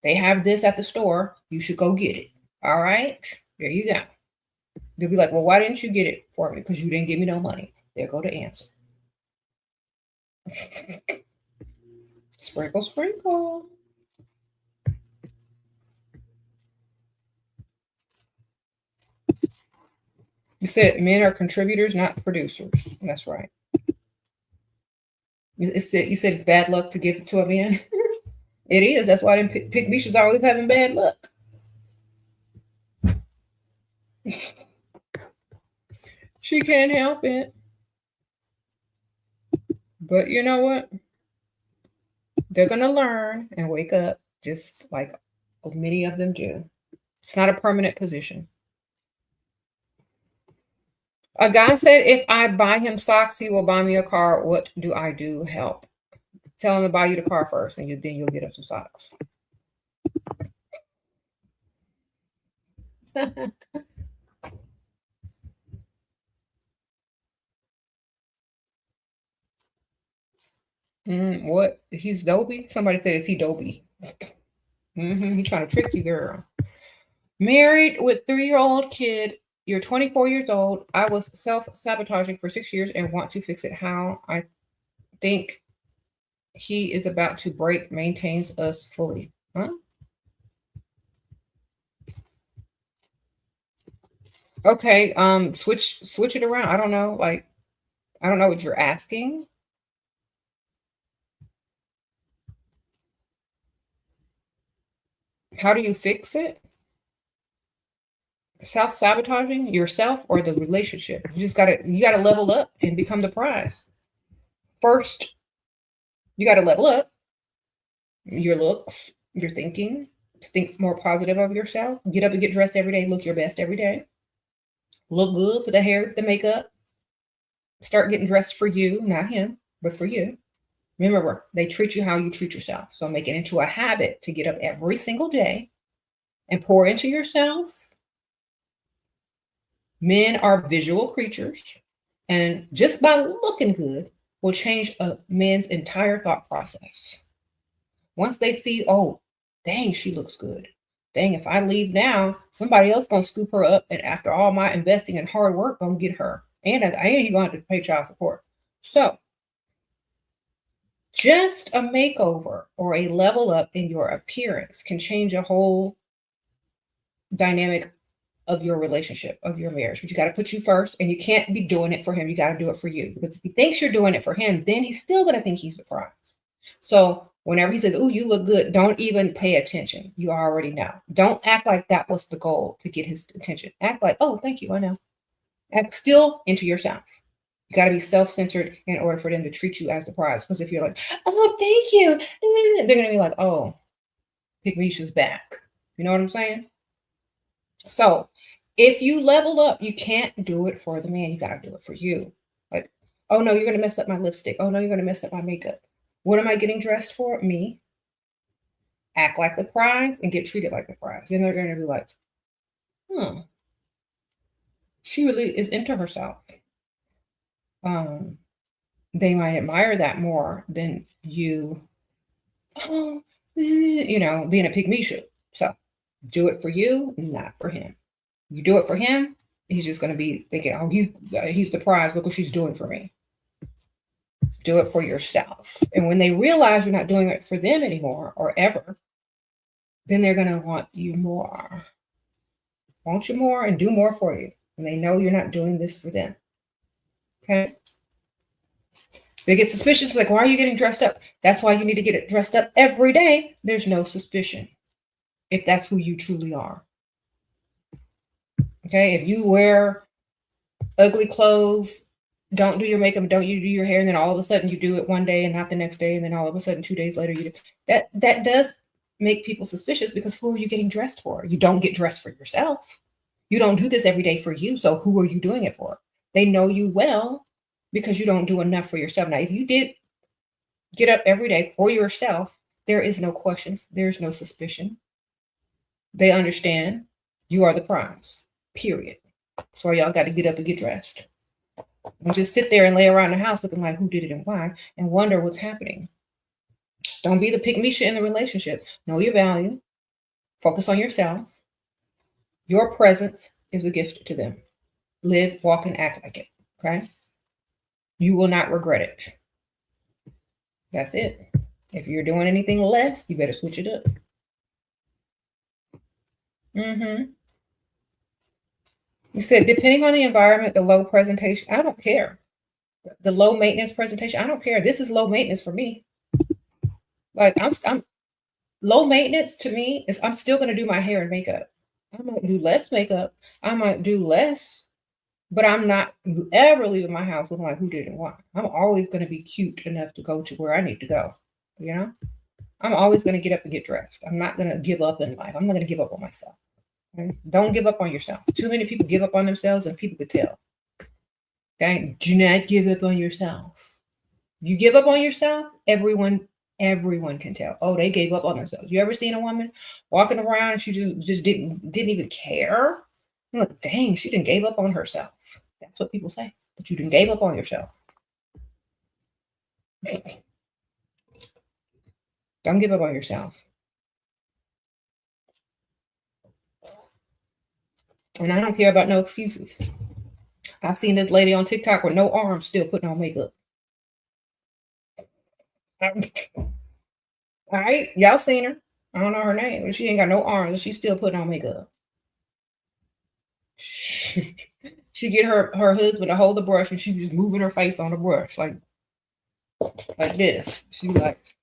They have this at the store. You should go get it. All right? There you go. They'll be like, well, why didn't you get it for me? Because you didn't give me no money. There go the answer. Sprinkle, sprinkle. You said men are contributors, not producers. That's right. You said it's bad luck to give it to a man. It is. That's why them Pikmisha's always having bad luck. She can't help it. But you know what? They're going to learn and wake up, just like many of them do. It's not a permanent position. A guy said, if I buy him socks, he will buy me a car. What do I do? Help. Tell him to buy you the car first, and then you'll get him some socks. What? He's dopey? Somebody said, is he dopey? He's trying to trick you, girl. Married with 3-year-old kid. You're 24 years old. I was self-sabotaging for 6 years and want to fix it. How? I think he is about to break, maintains us fully. Huh? Okay, switch it around. I don't know. Like, I don't know what you're asking. How do you fix it? Self-sabotaging yourself or the relationship? You gotta level up and become the prize. First, you gotta level up your looks, your thinking. Think more positive of yourself. Get up and get dressed every day. Look your best every day. Look good, put the hair, the makeup. Start getting dressed for you, not him, but for you. Remember, they treat you how you treat yourself. So make it into a habit to get up every single day and pour into yourself. Men are visual creatures, and just by looking good will change a man's entire thought process. Once they see, oh, dang, she looks good. Dang, if I leave now, somebody else gonna scoop her up, and after all my investing and hard work, gonna get her, and he gonna have to pay child support. So, just a makeover or a level up in your appearance can change a whole dynamic of your relationship, of your marriage. But you got to put you first, and you can't be doing it for him. You got to do it for you, because if he thinks you're doing it for him, then he's still going to think he's the prize. So whenever he says, oh, you look good, don't even pay attention. You already know. Don't act like that was the goal to get his attention. Act like, oh, thank you, I know. Act still into yourself. You got to be self-centered in order for them to treat you as the prize. Because if you're like, oh, thank you, they're going to be like, oh, Pikmisha's back. You know what I'm saying? So if you level up, you can't do it for the man. You got to do it for you. Like, oh, no, you're going to mess up my lipstick. Oh, no, you're going to mess up my makeup. What am I getting dressed for? Me. Act like the prize and get treated like the prize. Then they're going to be like, she really is into herself. They might admire that more than you, being a Pikmisha. So do it for you, not for him. You do it for him, he's just going to be thinking, oh, he's the prize. Look what she's doing for me. Do it for yourself. And when they realize you're not doing it for them anymore or ever, then they're going to want you more. Want you more and do more for you. And they know you're not doing this for them. Okay? They get suspicious, like, why are you getting dressed up? That's why you need to get it dressed up every day. There's no suspicion if that's who you truly are. Okay? If you wear ugly clothes, don't do your makeup, don't you do your hair, and then all of a sudden you do it one day and not the next day, and then all of a sudden 2 days later you do that does make people suspicious, because who are you getting dressed for? You don't get dressed for yourself. You don't do this every day for you. So who are you doing it for? They know you well because you don't do enough for yourself. Now, if you did get up every day for yourself, there is no questions. There's no suspicion. They understand you are the prize, period. So y'all got to get up and get dressed. And just sit there and lay around the house looking like who did it and why, and wonder what's happening. Don't be the Pikmisha in the relationship. Know your value. Focus on yourself. Your presence is a gift to them. Live, walk, and act like it. Okay? You will not regret it. That's it. If you're doing anything less, you better switch it up. You said, depending on the environment, the low presentation, I don't care. The low maintenance presentation, I don't care. This is low maintenance for me. Like, I'm low maintenance to me is I'm still going to do my hair and makeup. I might do less makeup. I might do less, but I'm not ever leaving my house looking like who did it and why. I'm always going to be cute enough to go to where I need to go. I'm always going to get up and get dressed. I'm not going to give up in life. I'm not going to give up on myself. Okay? Don't give up on yourself. Too many people give up on themselves, and people could tell. Okay? Do not give up on yourself. You give up on yourself, everyone can tell. Oh, they gave up on themselves. You ever seen a woman walking around and she just didn't even care? You're like, dang, she didn't gave up on herself. That's what people say. But you didn't gave up on yourself. Don't give up on yourself. And I don't care about no excuses. I've seen this lady on TikTok with no arms still putting on makeup. All right, y'all seen her. I don't know her name, but she ain't got no arms and she's still putting on makeup. She get her husband to hold the brush, and she just moving her face on the brush like this. She be like,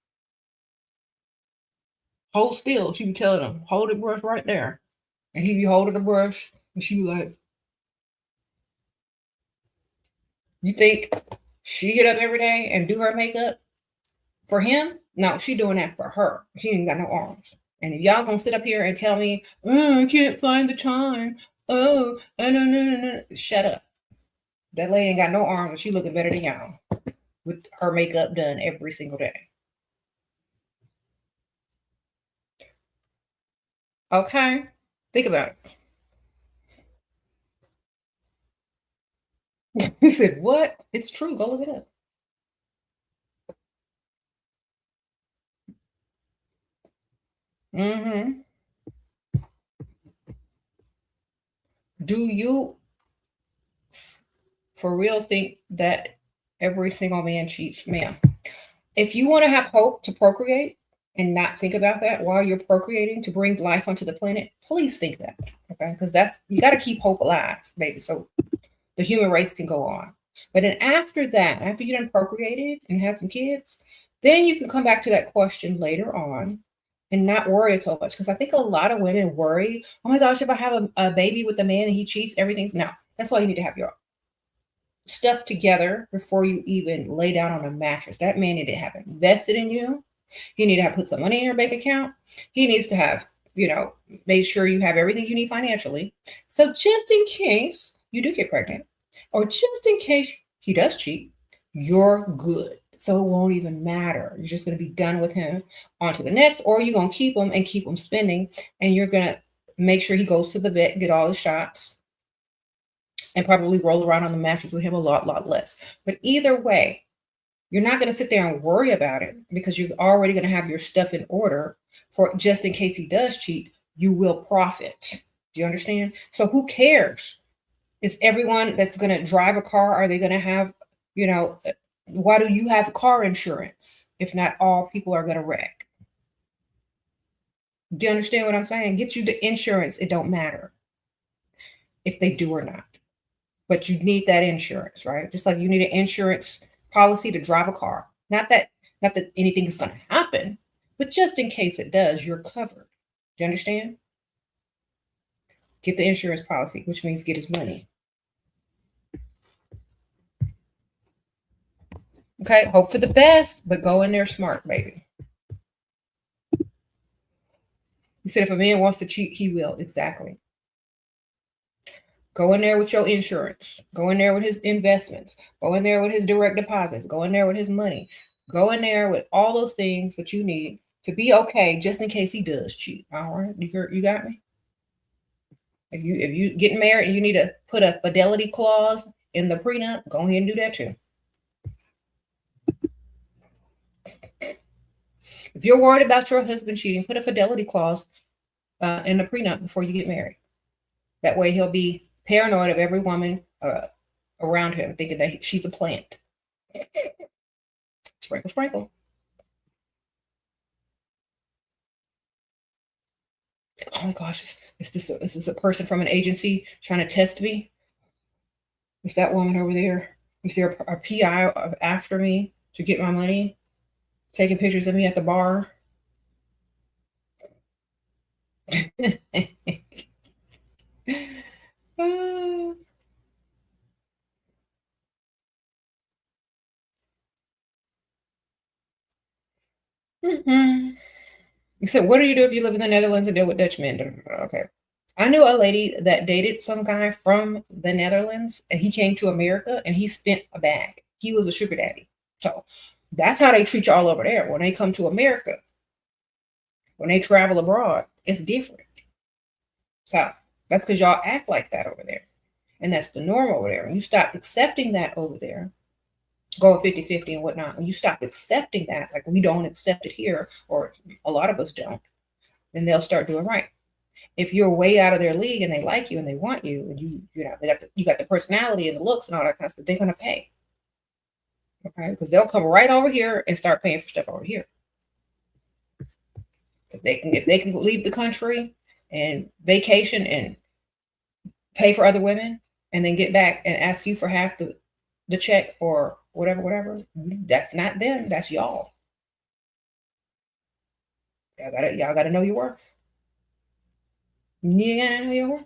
hold still. She be telling him, hold the brush right there. And he be holding the brush, and she be like, you think she get up every day and do her makeup for him? No, she doing that for her. She ain't got no arms. And if y'all gonna sit up here and tell me, oh, I can't find the time. Oh, no. Shut up. That lady ain't got no arms, and she looking better than y'all with her makeup done every single day. Okay? Think about it. He said, what? It's true. Go look it up. Mm-hmm. Do you for real think that every single man cheats? Ma'am, if you want to have hope to procreate and not think about that while you're procreating to bring life onto the planet, please think that. Okay. Because that's, you got to keep hope alive, baby. So the human race can go on. But then after that, after you done procreated and have some kids, then you can come back to that question later on and not worry so much. Because I think a lot of women worry, oh my gosh, if I have a baby with a man and he cheats, everything's no. That's why you need to have your stuff together before you even lay down on a mattress. That man need to have invested in you. He need to have put some money in your bank account. He needs to have, made sure you have everything you need financially. So just in case you do get pregnant, or just in case he does cheat, you're good. So it won't even matter. You're just going to be done with him, on to the next, or you're going to keep him and keep him spending, and you're going to make sure he goes to the vet, get all his shots, and probably roll around on the mattress with him a lot less. But either way, you're not going to sit there and worry about it because you're already going to have your stuff in order for just in case he does cheat, you will profit. Do you understand? So who cares? Is everyone that's going to drive a car, are they going to have, why do you have car insurance if not all people are going to wreck? Do you understand what I'm saying? Get you the insurance. It don't matter if they do or not. But you need that insurance, right? Just like you need an insurance policy to drive a car. Not that anything is going to happen, but just in case it does, you're covered. Do you understand? Get the insurance policy, which means get his money. Okay, hope for the best, but go in there smart, baby. You said if a man wants to cheat, he will. Exactly. Go in there with your insurance. Go in there with his investments. Go in there with his direct deposits. Go in there with his money. Go in there with all those things that you need to be okay, just in case he does cheat. All right, you got me. If you getting married and you need to put a fidelity clause in the prenup, go ahead and do that too. If you're worried about your husband cheating, put a fidelity clause in the prenup before you get married. That way he'll be paranoid of every woman around him, thinking that she's a plant. Sprinkle, sprinkle. Oh my gosh, is this a person from an agency trying to test me? Is that woman over there? Is there a PI after me to get my money? Taking pictures of me at the bar? He said, what do you do if you live in the Netherlands and deal with Dutch men? Okay. I knew a lady that dated some guy from the Netherlands, and he came to America and he spent a bag. He was a sugar daddy. So that's how they treat you all over there. When they come to America, when they travel abroad, it's different. So that's because y'all act like that over there. And that's the norm over there. When you stop accepting that over there, going 50-50 and whatnot, when you stop accepting that, like we don't accept it here, or a lot of us don't, then they'll start doing right. If you're way out of their league and they like you and they want you, and you got the personality and the looks and all that kind of stuff, they're gonna pay. Okay, because they'll come right over here and start paying for stuff over here. If they can leave the country and vacation and pay for other women and then get back and ask you for half the check or whatever, that's not them, that's y'all. Y'all gotta know your worth. You gotta know your worth.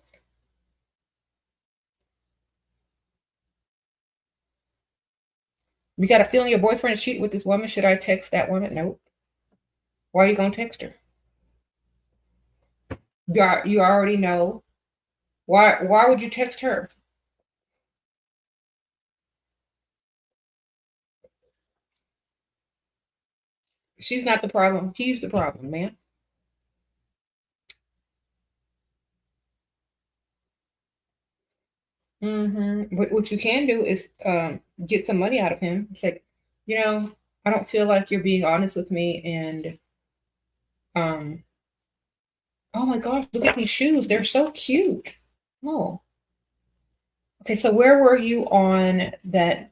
You got a feeling your boyfriend is cheating with this woman. Should I text that woman? Nope. Why are you gonna text her? You already know. Why would you text her? She's not the problem. He's the problem, man. What you can do is get some money out of him. It's like, I don't feel like you're being honest with me, and um, oh my gosh, look at these shoes. They're so cute. Oh, okay. So where were you on that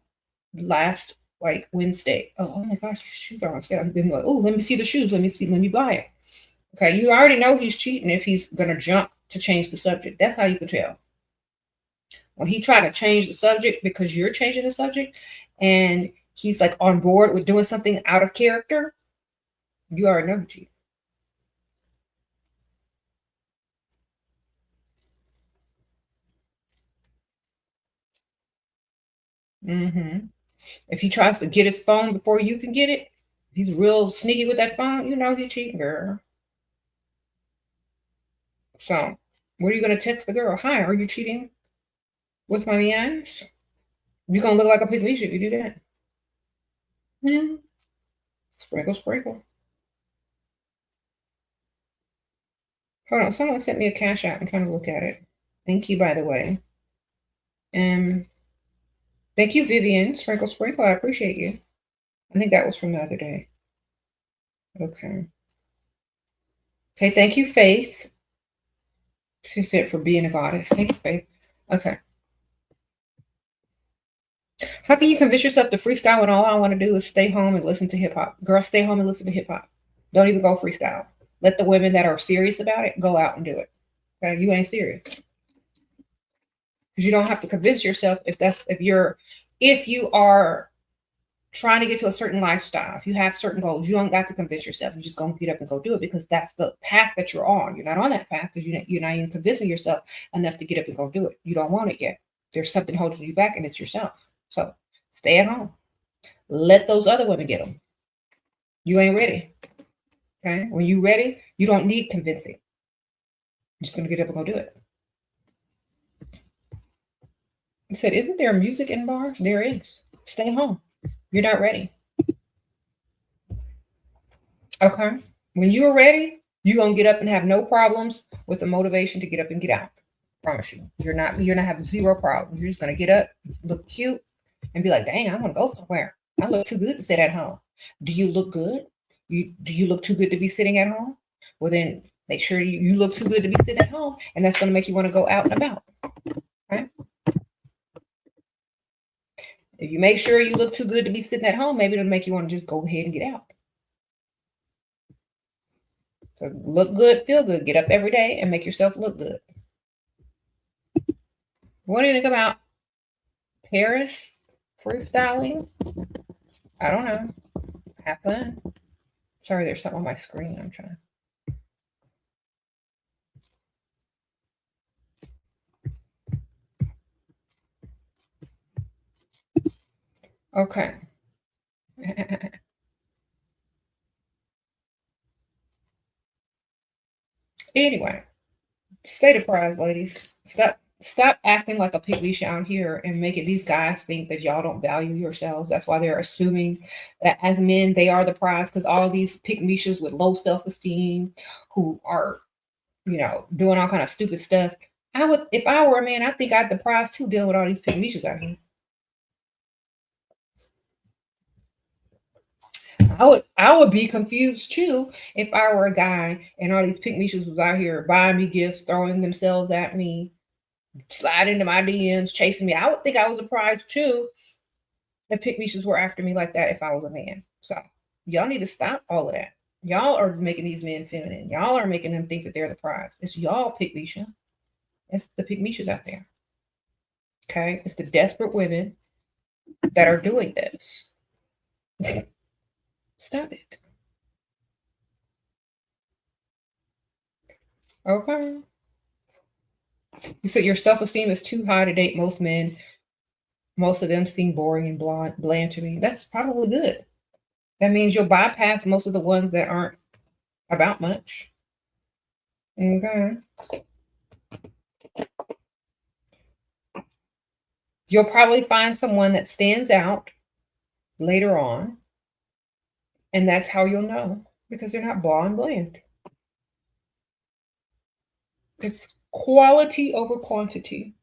last like Wednesday? Oh my gosh, these shoes are on sale. Then like, oh, let me see the shoes. Let me see. Let me buy it. Okay, you already know he's cheating if he's gonna jump to change the subject. That's how you can tell. When he tried to change the subject because you're changing the subject, and he's like on board with doing something out of character, you already know he cheated. If he tries to get his phone before you can get it, he's real sneaky with that phone, you know he's cheating, girl. So, what are you going to text the girl? Hi, are you cheating with my mans? You're going to look like a Pikmisha if you do that. Sprinkle, sprinkle. Hold on, someone sent me a cash app. I'm trying to look at it. Thank you, by the way. Thank you, Vivian. Sprinkle, sprinkle. I appreciate you. I think that was from the other day. Okay. Okay, thank you, Faith. She said for being a goddess. Thank you, Faith. Okay. How can you convince yourself to freestyle when all I want to do is stay home and listen to hip hop? Girl, stay home and listen to hip hop. Don't even go freestyle. Let the women that are serious about it go out and do it. Okay, you ain't serious. Because you don't have to convince yourself if you are trying to get to a certain lifestyle, if you have certain goals, you don't got to convince yourself. You're just gonna get up and go do it because that's the path that you're on. You're not on that path because you're not even convincing yourself enough to get up and go do it. You don't want it yet. There's something holding you back, and it's yourself. So stay at home. Let those other women get them. You ain't ready. Okay. When you ready, you don't need convincing. You're just gonna get up and go do it. I said, isn't there music in bars? There is. Stay home. You're not ready. Okay. When you're ready, you're gonna get up and have no problems with the motivation to get up and get out. I promise you. You're gonna have zero problems. You're just gonna get up, look cute, and be like, dang, I want to go somewhere. I look too good to sit at home. Do you look good? Do you look too good to be sitting at home? Well, then make sure you look too good to be sitting at home, and that's gonna make you want to go out and about. Okay. If you make sure you look too good to be sitting at home, maybe it'll make you want to just go ahead and get out. So look good, feel good, get up every day and make yourself look good. What do you think about Paris freestyling? I don't know. Have fun. Sorry, there's something on my screen. I'm trying. Okay. Anyway, stay deprived, ladies. Stop acting like a Pikmisha out here and making these guys think that y'all don't value yourselves. That's why they're assuming that as men they are the prize, because all these Pikmishas with low self-esteem who are, doing all kind of stupid stuff. If I were a man, I think I'd the prize too, dealing with all these Pikmishas out here. I would be confused too if I were a guy and all these Pikmishas was out here buying me gifts, throwing themselves at me, sliding into my DMs, chasing me. I would think I was a prize too if Pikmishas were after me like that if I was a man. So y'all need to stop all of that. Y'all are making these men feminine. Y'all are making them think that they're the prize. It's y'all, Pikmisha. It's the Pikmishas out there. Okay? It's the desperate women that are doing this. Stop it. Okay. You said your self-esteem is too high to date most men. Most of them seem boring and bland to me. That's probably good. That means you'll bypass most of the ones that aren't about much. Okay. You'll probably find someone that stands out later on. And that's how you'll know, because they're not blah and bland. It's quality over quantity.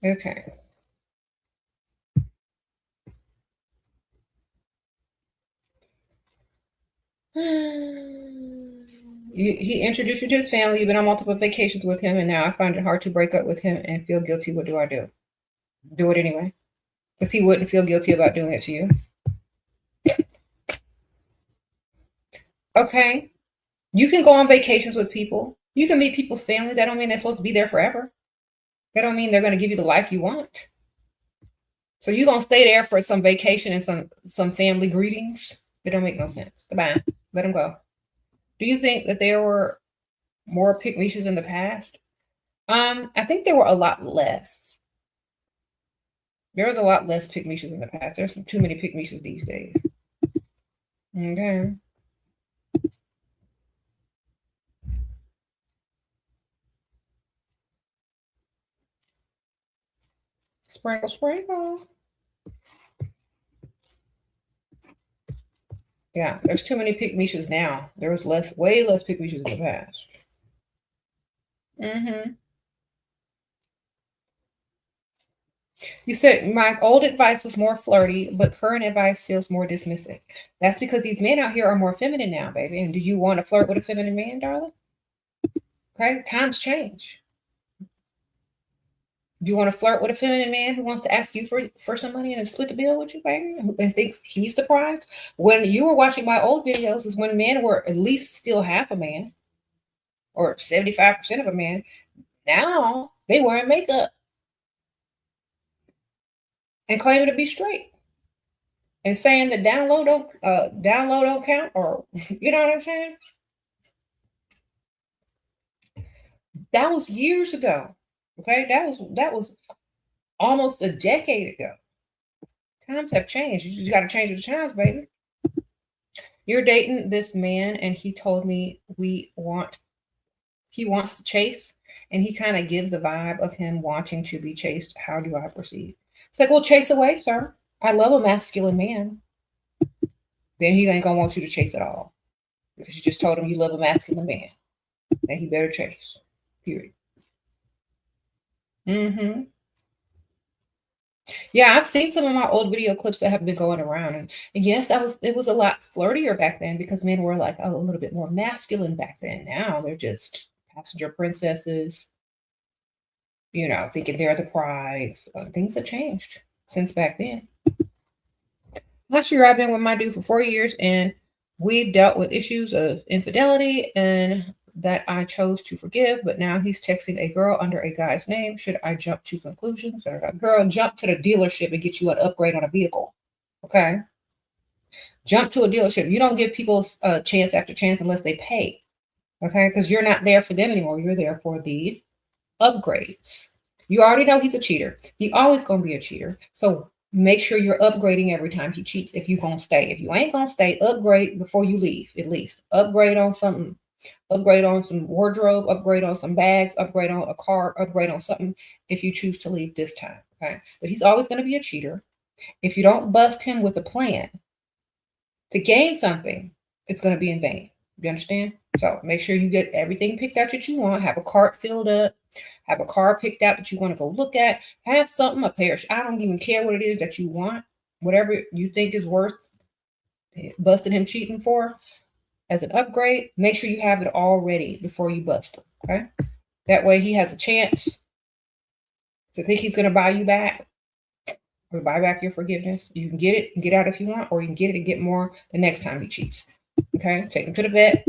Okay. He introduced you to his family. You've been on multiple vacations with him, and now I find it hard to break up with him and feel guilty. What do I do? Do it anyway, because he wouldn't feel guilty about doing it to you. Okay. You can go on vacations with people. You can meet people's family. That don't mean they're supposed to be there forever. That don't mean they're going to give you the life you want. So you're going to stay there for some vacation and some family greetings? It don't make no sense. Goodbye. Let them go. Do you think that there were more Pikmishas in the past? I think there were a lot less. There was a lot less Pikmishas in the past. There's too many Pikmishas these days. Okay. Sprinkle, sprinkle. Yeah, there's too many Pikmishas now. There was way less Pikmishas in the past. You said my old advice was more flirty, but current advice feels more dismissive. That's because these men out here are more feminine now, baby. And do you want to flirt with a feminine man, darling? Okay, times change. Do you want to flirt with a feminine man who wants to ask you for some money and split the bill with you, baby, and thinks he's the prize? When you were watching my old videos is when men were at least still half a man or 75% of a man. Now they wearing makeup and claiming to be straight and saying that download don't count, or you know what I'm saying? That was years ago. Okay, that was almost a decade ago. Times have changed. You just got to change with the times, baby. You're dating this man, and he told me he wants to chase, and he kind of gives the vibe of him wanting to be chased. How do I proceed? It's like, well, chase away, sir. I love a masculine man. Then he ain't gonna want you to chase at all because you just told him you love a masculine man. Then he better chase. Period. Yeah, I've seen some of my old video clips that have been going around, and yes, it was a lot flirtier back then because men were like a little bit more masculine back then. Now they're just passenger princesses, thinking they're the prize. Things have changed since back then. Last year, I've been with my dude for 4 years, and we've dealt with issues of infidelity and that I chose to forgive, but now he's texting a girl under a guy's name. Should I jump to conclusions? Girl, jump to the dealership and get you an upgrade on a vehicle. Okay? Jump to a dealership. You don't give people chance after chance unless they pay. Okay? Because you're not there for them anymore. You're there for the upgrades. You already know he's a cheater. He always going to be a cheater. So make sure you're upgrading every time he cheats if you're going to stay. If you ain't going to stay, upgrade before you leave, at least. Upgrade on something. Upgrade on some wardrobe, upgrade on some bags, upgrade on a car, upgrade on something if you choose to leave this time. Okay. But he's always going to be a cheater. If you don't bust him with a plan to gain something, it's going to be in vain. You understand? So make sure you get everything picked out that you want. Have a cart filled up. Have a car picked out that you want to go look at. Have something, a pair. I don't even care what it is that you want. Whatever you think is worth busting him cheating for. As an upgrade, make sure you have it all ready before you bust him. Okay. That way he has a chance to think he's going to buy you back or buy back your forgiveness. You can get it and get out if you want, or you can get it and get more the next time he cheats. Okay. Take him to the vet,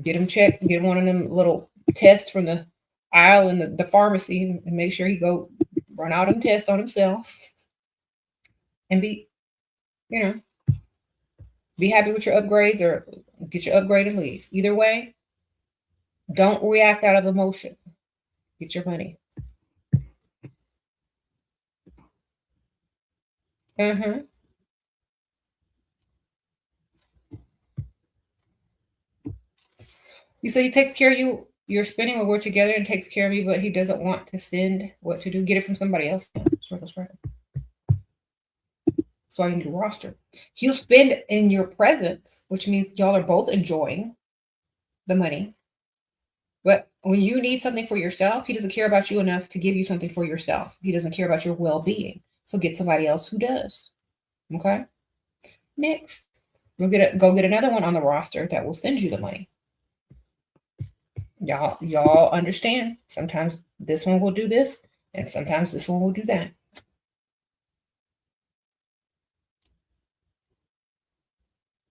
get him checked, get him one of them little tests from the aisle in the pharmacy, and make sure he go run out and test on himself and be happy with your upgrades or get your upgrade and leave. Either way, don't react out of emotion. Get your money. You say he takes care of you. You're spending when we're together and takes care of you, but he doesn't want to send what to do. Get it from somebody else. Sprinkle, sprinkle. That's why you need a roster. He'll spend in your presence, which means y'all are both enjoying the money. But when you need something for yourself, he doesn't care about you enough to give you something for yourself. He doesn't care about your well-being. So get somebody else who does. Okay. Next, go get another one on the roster that will send you the money. Y'all understand. Sometimes this one will do this, and sometimes this one will do that.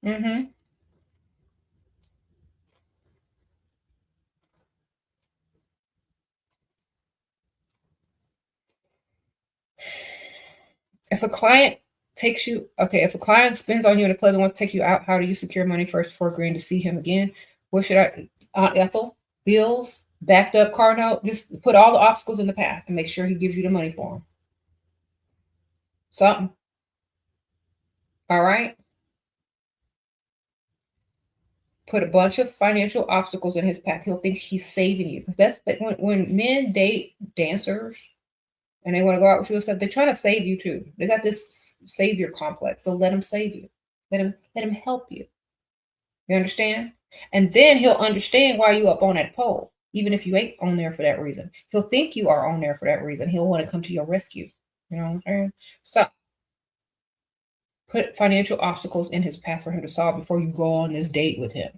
Mm-hmm. If a client if a client spends on you in a club and wants to take you out, how do you secure money first before agreeing to see him again? What should Aunt Ethel, bills, backed up car note, just put all the obstacles in the path and make sure he gives you the money for them. Something. All right. Put a bunch of financial obstacles in his path. He'll think he's saving you. Because that's when men date dancers and they want to go out with you and stuff, they're trying to save you too. They got this savior complex. So let him save you. Let him help you. You understand? And then he'll understand why you up on that pole, even if you ain't on there for that reason. He'll think you are on there for that reason. He'll want to come to your rescue. You know what I'm saying? So put financial obstacles in his path for him to solve before you go on this date with him.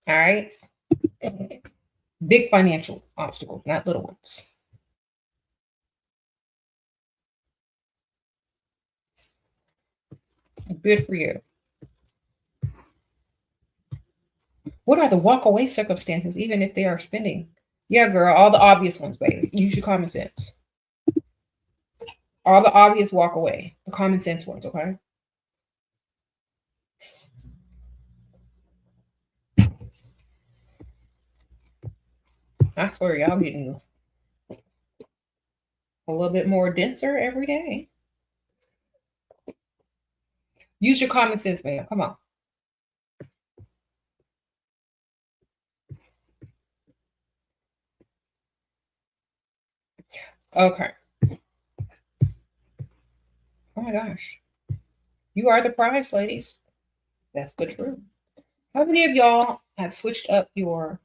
All right? Big financial obstacles, not little ones. Good for you. What are the walk away circumstances, even if they are spending? Yeah, girl, all the obvious ones, baby. Use your common sense. All the obvious walk away, the common sense ones, okay? I swear, y'all getting a little bit more denser every day. Use your common sense, man. Come on. Okay. Oh my gosh. You are the prize, ladies. That's the truth. How many of y'all have switched up your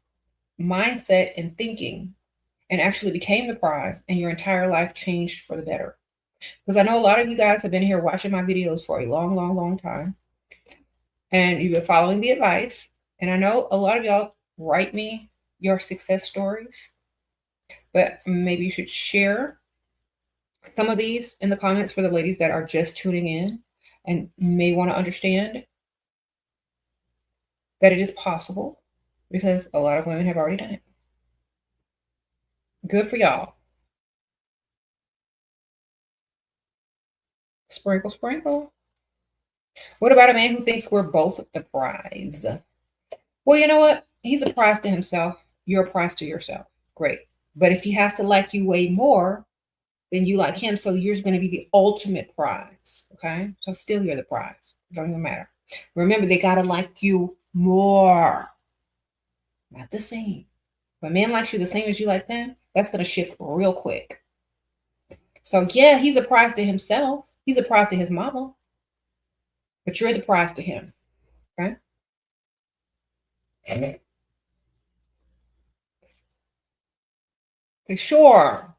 mindset and thinking and actually became the prize and your entire life changed for the better? Because I know a lot of you guys have been here watching my videos for a long, long, long time. And you've been following the advice. And I know a lot of y'all write me your success stories. But maybe you should share some of these in the comments for the ladies that are just tuning in and may want to understand that it is possible, because a lot of women have already done it. Good for y'all. Sprinkle, sprinkle. What about a man who thinks we're both the prize? Well, you know what? He's a prize to himself. You're a prize to yourself. Great. But if he has to like you way more than you like him, so yours going to be the ultimate prize. Okay? So still you're the prize. Don't even matter. Remember, they got to like you more. Not the same. If a man likes you the same as you like them, that's going to shift real quick. So yeah, he's a prize to himself. He's a prize to his mama. But you're the prize to him. Okay? Okay, sure.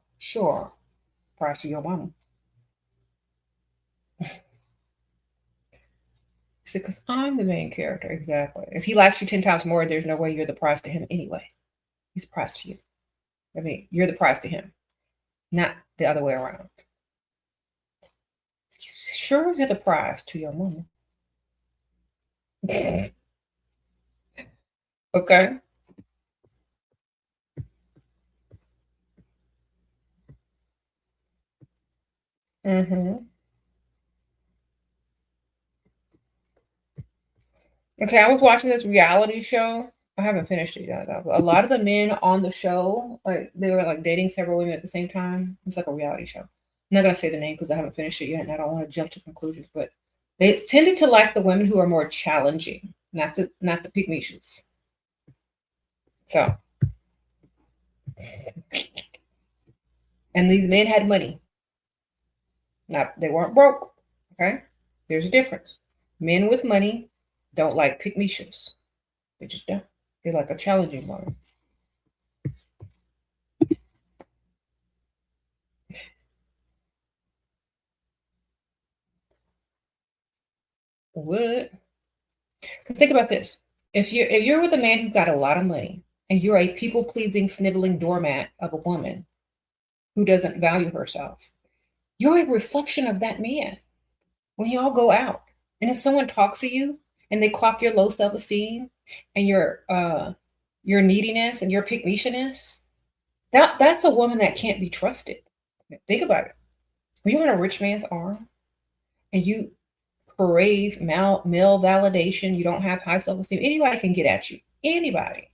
Prize to your mama. Because I'm the main character. Exactly. If he likes you 10 times more, there's no way you're the prize to him anyway. He's a prize to you. I mean, you're the prize to him, not the other way around. Sure, you're the prize to your mama. Okay. Mm-hmm. Okay, I was watching this reality show. I haven't finished it yet. A lot of the men on the show, like they were like dating several women at the same time. It's like a reality show. I'm not gonna say the name because I haven't finished it yet, and I don't want to jump to conclusions. But they tended to like the women who are more challenging, not the Pikmishas. So, and these men had money. Not they weren't broke. Okay, there's a difference. Men with money don't like Pikmishas. They just don't. They like a challenging woman. What? Because think about this. If you're with a man who got a lot of money and you're a people-pleasing, sniveling doormat of a woman who doesn't value herself, you're a reflection of that man when y'all go out. And if someone talks to you and they clock your low self-esteem and your neediness and your Pikmisha-ness, that's a woman that can't be trusted. Think about it. When you're on a rich man's arm and you crave male validation, you don't have high self-esteem, anybody can get at you. Anybody.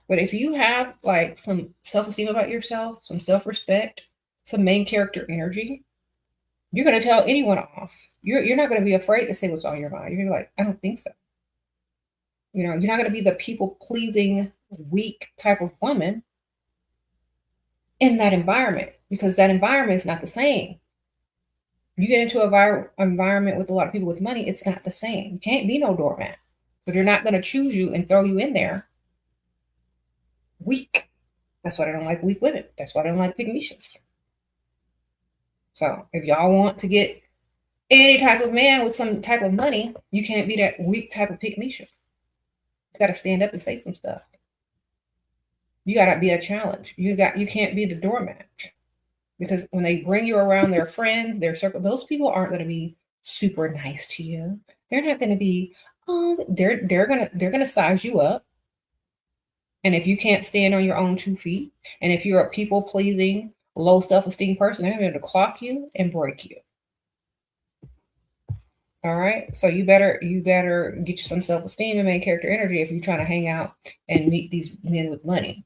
But if you have like some self-esteem about yourself, some self-respect, some main character energy, you're going to tell anyone off. You're not going to be afraid to say what's on your mind. You're going to be like, I don't think so. You know, you're not going to be the people-pleasing, weak type of woman in that environment, because that environment is not the same. You get into an environment with a lot of people with money, it's not the same. You can't be no doormat. But they're not going to choose you and throw you in there weak. That's why I don't like weak women. That's why I don't like Pikmishas. So if y'all want to get any type of man with some type of money, you can't be that weak type of Pikmisha. You got to stand up and say some stuff. You got to be a challenge. You can't be the doormat. Because when they bring you around their friends, their circle, those people aren't going to be super nice to you. They're not going to be, they're gonna size you up. And if you can't stand on your own 2 feet, and if you're a people-pleasing, low self-esteem person, they're going to be able to clock you and break you. All right. So you better get you some self-esteem and main character energy if you're trying to hang out and meet these men with money.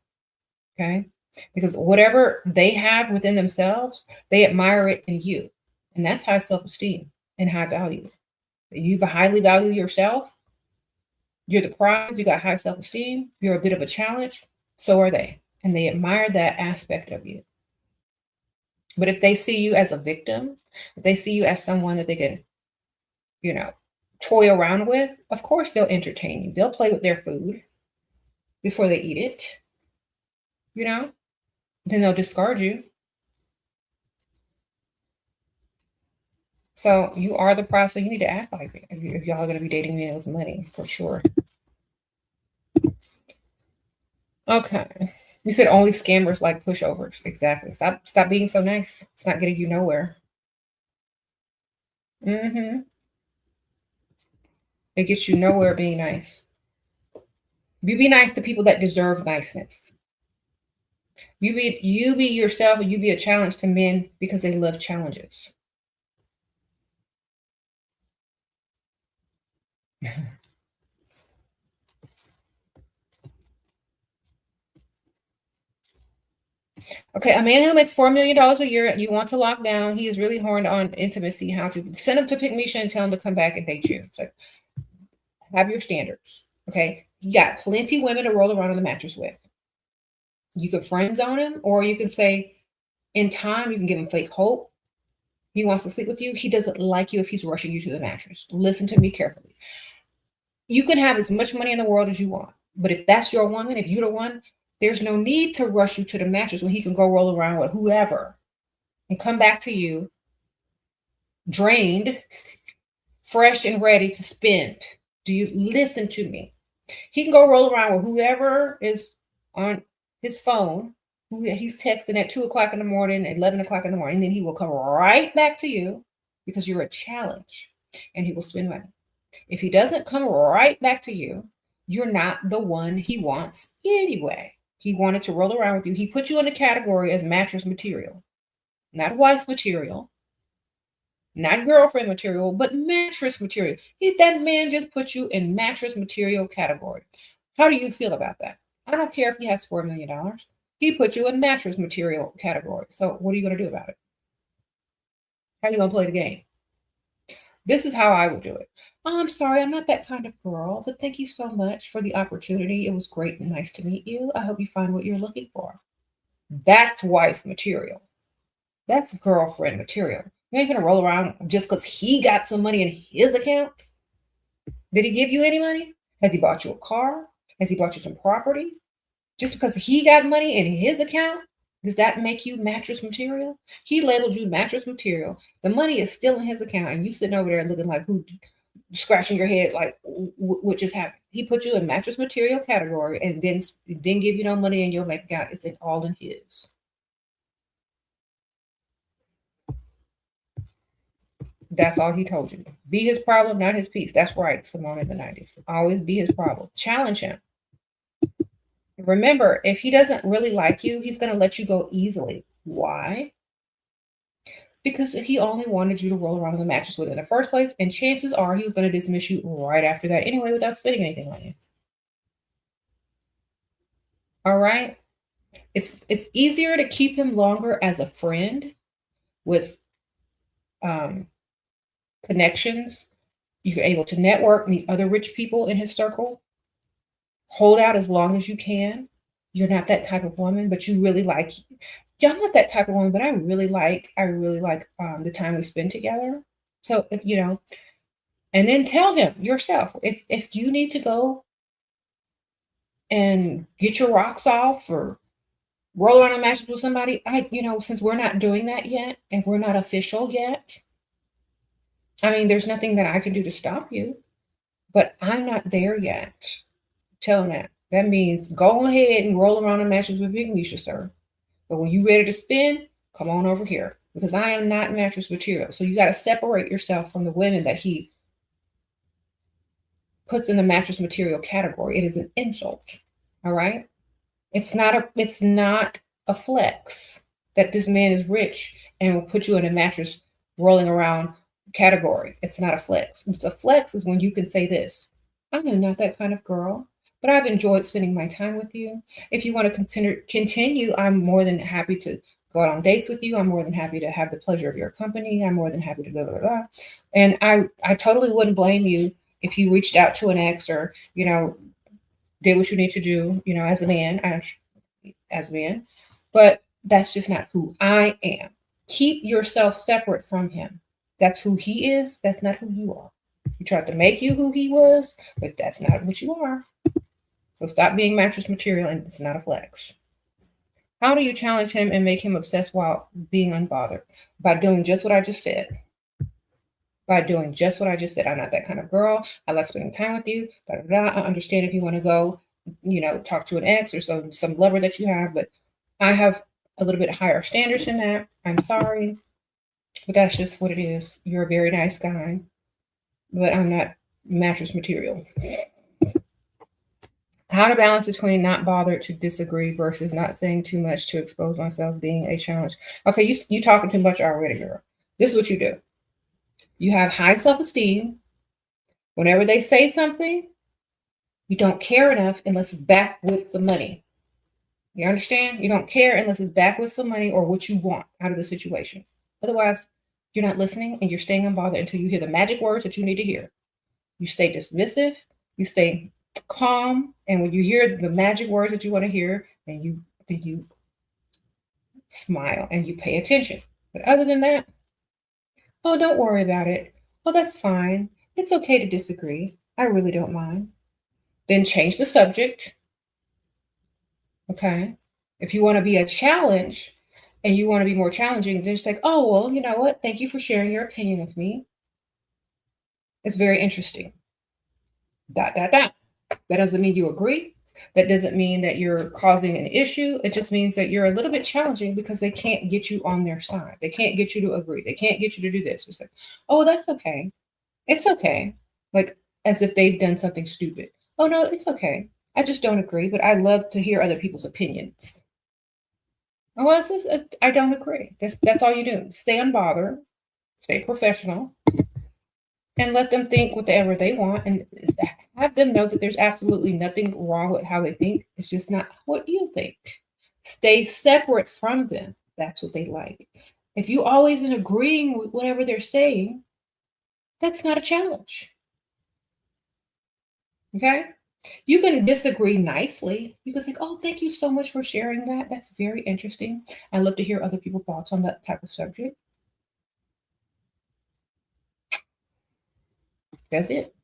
Okay. Because whatever they have within themselves, they admire it in you. And that's high self-esteem and high value. You highly value yourself. You're the prize. You got high self-esteem. You're a bit of a challenge. So are they. And they admire that aspect of you. But if they see you as a victim, if they see you as someone that they can, toy around with, of course they'll entertain you. They'll play with their food before they eat it. Then they'll discard you. So you are the prize, so you need to act like it if y'all are going to be dating men with money, for sure. Okay. You said only scammers like pushovers. Exactly. Stop being so nice. It's not getting you nowhere. It gets you nowhere being nice. You be nice to people that deserve niceness. You be yourself, and you be a challenge to men because they love challenges. Okay, a man who makes $4 million a year, you want to lock down. He is really horned on intimacy. How to send him to Pikmisha and tell him to come back and date you. So have your standards. Okay, you got plenty women to roll around on the mattress with. You could friend zone him, or you can say, in time, you can give him fake hope. He wants to sleep with you. He doesn't like you if he's rushing you to the mattress. Listen to me carefully. You can have as much money in the world as you want, but if that's your woman, if you're the one, there's no need to rush you to the mattress when he can go roll around with whoever and come back to you drained, fresh and ready to spend. Do you listen to me? He can go roll around with whoever is on his phone, who he's texting at 2 o'clock in the morning, 11 o'clock in the morning, and then he will come right back to you because you're a challenge, and he will spend money. If he doesn't come right back to you, you're not the one he wants anyway. He wanted to roll around with you. He put you in the category as mattress material, not wife material, not girlfriend material, but mattress material. That man just put you in mattress material category. How do you feel about that? I don't care if he has $4 million. He put you in mattress material category. So what are you going to do about it? How are you going to play the game? This is how I would do it. Oh, I'm sorry, I'm not that kind of girl, but thank you so much for the opportunity. It was great and nice to meet you. I hope you find what you're looking for. That's wife material. That's girlfriend material. You ain't gonna roll around just because he got some money in his account. Did he give you any money? Has he bought you a car? Has he bought you some property? Just because he got money in his account, Does that make you mattress material? He labeled you mattress material. The money is still in his account, and you sitting over there looking like who, scratching your head like what just happened. He put you in mattress material category, and then didn't give you no money in your bank account. It's all in his. That's all he told you. Be his problem, not his peace. That's right, Simone in the 90s. Always be his problem. Challenge him. Remember, if he doesn't really like you, he's going to let you go easily. Why? Because he only wanted you to roll around on the mattress with in the first place, and chances are he was going to dismiss you right after that anyway without spending anything on you. All right? It's easier to keep him longer as a friend with connections. You're able to network, meet other rich people in his circle. Hold out as long as you can. You're not that type of woman, but you really like, yeah, I'm not that type of woman, but I really like the time we spend together. So if you know, and then tell him yourself, if you need to go and get your rocks off or roll around a mattress with somebody, since we're not doing that yet and we're not official yet, I mean, there's nothing that I can do to stop you, but I'm not there yet. Tell him that. That means go ahead and roll around a mattress with Pikmisha, sir. But when you're ready to spin, come on over here because I am not mattress material. So you got to separate yourself from the women that he puts in the mattress material category. It is an insult. All right. It's not a flex that this man is rich and will put you in a mattress rolling around category. It's not a flex. It's a flex is when you can say this. I am not that kind of girl, but I've enjoyed spending my time with you. If you want to continue, I'm more than happy to go out on dates with you. I'm more than happy to have the pleasure of your company. I'm more than happy to blah, blah, blah. And I totally wouldn't blame you if you reached out to an ex or, did what you need to do, as a man, but that's just not who I am. Keep yourself separate from him. That's who he is. That's not who you are. He tried to make you who he was, but that's not what you are. So stop being mattress material, and it's not a flex. How do you challenge him and make him obsessed while being unbothered? By doing just what I just said. I'm not that kind of girl. I like spending time with you. Blah, blah, blah. I understand if you want to go, talk to an ex or some lover that you have, but I have a little bit higher standards than that. I'm sorry, but that's just what it is. You're a very nice guy, but I'm not mattress material. How to balance between not bothered to disagree versus not saying too much to expose myself being a challenge. Okay, you talking too much already, girl. This is what you do. You have high self-esteem. Whenever they say something, you don't care enough unless it's back with the money. You understand? You don't care unless it's back with some money or what you want out of the situation. Otherwise, you're not listening and you're staying unbothered until you hear the magic words that you need to hear. You stay dismissive. You stay calm. And when you hear the magic words that you want to hear, then you smile and you pay attention. But other than that, oh, don't worry about it. Oh, that's fine. It's okay to disagree. I really don't mind. Then change the subject. Okay. If you want to be a challenge and you want to be more challenging, then just like, oh, well, you know what? Thank you for sharing your opinion with me. It's very interesting. ... That doesn't mean you agree. That doesn't mean that you're causing an issue. It just means that you're a little bit challenging because they can't get you on their side. They can't get you to agree. They can't get you to do this. It's like, oh, that's okay. It's okay. Like as if they've done something stupid. Oh, no, it's okay. I just don't agree, but I love to hear other people's opinions. Oh, I don't agree. That's all you do. Stay unbothered. Stay professional. And let them think whatever they want and have them know that there's absolutely nothing wrong with how they think. It's just not what you think. Stay separate from them. That's what they like. If you always in agreeing with whatever they're saying, that's not a challenge. Okay? You can disagree nicely. You can say, oh, thank you so much for sharing that. That's very interesting. I love to hear other people's thoughts on that type of subject. That's it.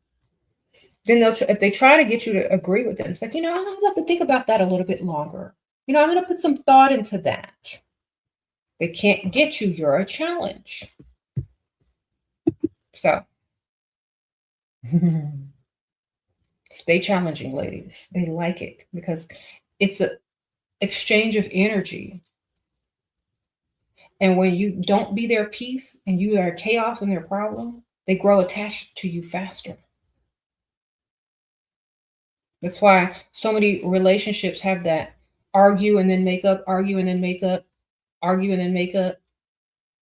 Then if they try to get you to agree with them, it's like, I'll have to think about that a little bit longer. I'm going to put some thought into that. They can't get you. You're a challenge. So stay challenging, ladies. They like it because it's an exchange of energy. And when you don't be their peace and you are chaos and their problem, they grow attached to you faster. That's why so many relationships have that argue and then make up, argue and then make up, argue and then make up.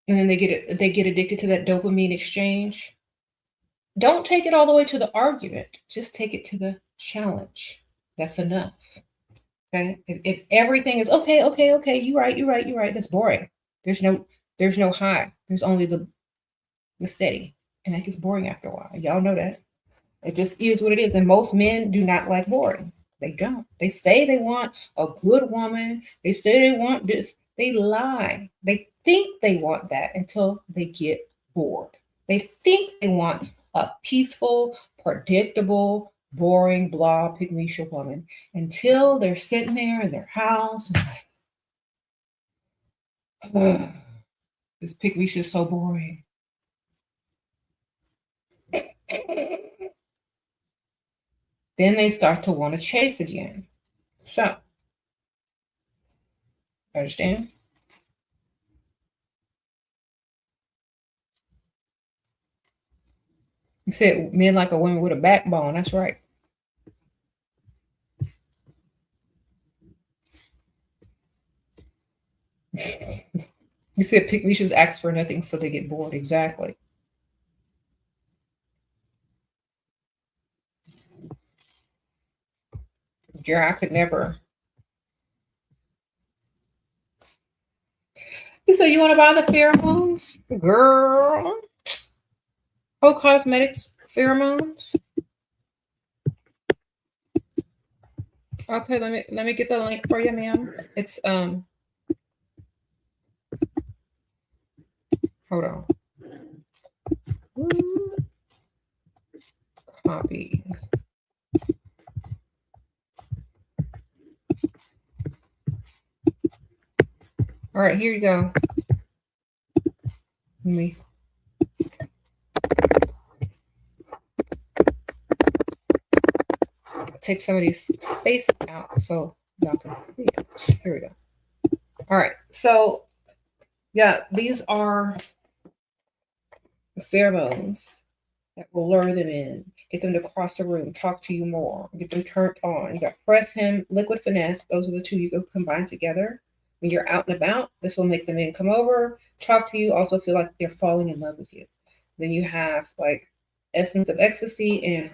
And then they get addicted to that dopamine exchange. Don't take it all the way to the argument. Just take it to the challenge. That's enough. Okay. If everything is okay, you're right. That's boring. There's no high. There's only the steady. And that gets boring after a while. Y'all know that. It just is what it is. And most men do not like boring. They don't. They say they want a good woman. They say they want this. They lie. They think they want that until they get bored. They think they want a peaceful, predictable, boring, blah, Pikmisha woman until they're sitting there in their house and like, this Pikmisha is so boring. Then they start to want to chase again. So, understand? You said men like a woman with a backbone. That's right. You said Pikmishas ask for nothing, so they get bored. Exactly. Gerard, I could never. You said you want to buy the pheromones? Girl. Oh, Cosmetics pheromones. Okay, let me get the link for you, ma'am. It's hold on. Copy. All right, here you go. Let me. Take some of these spaces out so y'all can see it. Here we go. All right, so yeah, these are the pheromones that will lure them in, get them to cross the room, talk to you more, get them turned on. You got press him, liquid finesse. Those are the two you can combine together. When you're out and about, this will make the men come over, talk to you, also feel like they're falling in love with you. Then you have like essence of ecstasy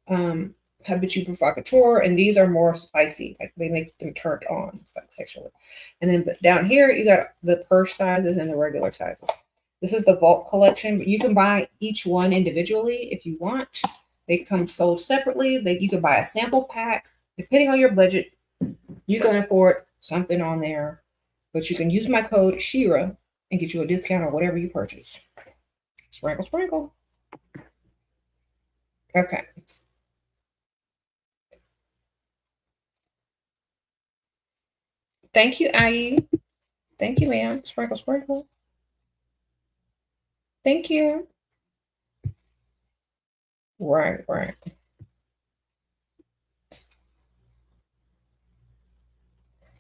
and habitude provocateur, and these are more spicy, like they make them turned on, it's like sexually. And then but down here you got the purse sizes and the regular sizes. This is the Vault collection, but you can buy each one individually if you want. They come sold separately. You can buy a sample pack. Depending on your budget, you can afford something on there, but you can use my code SHERA and get you a discount on whatever you purchase. Sprinkle, sprinkle. Okay. Thank you, Ai. Thank you, ma'am. Sprinkle, sprinkle. Thank you. Right.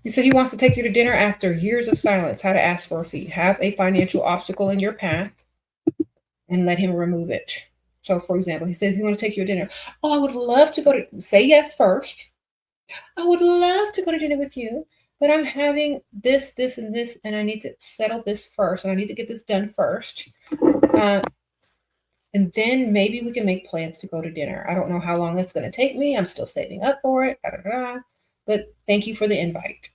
He said he wants to take you to dinner after years of silence. How to ask for a fee. Have a financial obstacle in your path and let him remove it. So, for example, he says he wants to take you to dinner. Oh, I would love to go to, say yes first. I would love to go to dinner with you, but I'm having this, and this, and I need to settle this first, and I need to get this done first. And then maybe we can make plans to go to dinner. I don't know how long it's going to take me. I'm still saving up for it. But thank you for the invite.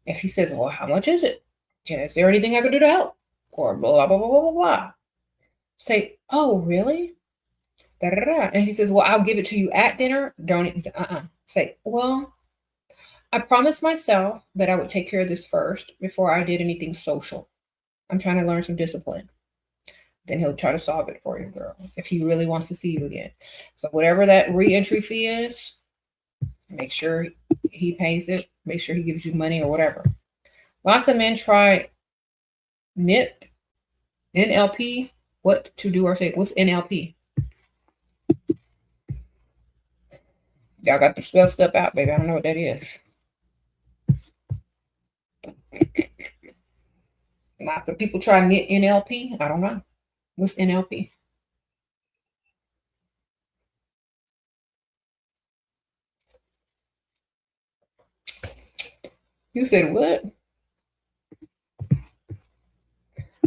If he says, well, how much is it? Is there anything I can do to help? Or blah, blah, blah, blah, blah, blah. Say, oh, really? And he says, well, I'll give it to you at dinner. Don't, Say, well, I promised myself that I would take care of this first before I did anything social. I'm trying to learn some discipline. Then he'll try to solve it for you, girl, if he really wants to see you again. So whatever that re-entry fee is, Make sure he pays it. Make sure he gives you money or whatever. Lots of men try NIP, NLP. What to do or say? What's NLP? Y'all got to spell stuff out, baby. I don't know what that is. Lots of people try NLP. I don't know. What's NLP? You said what?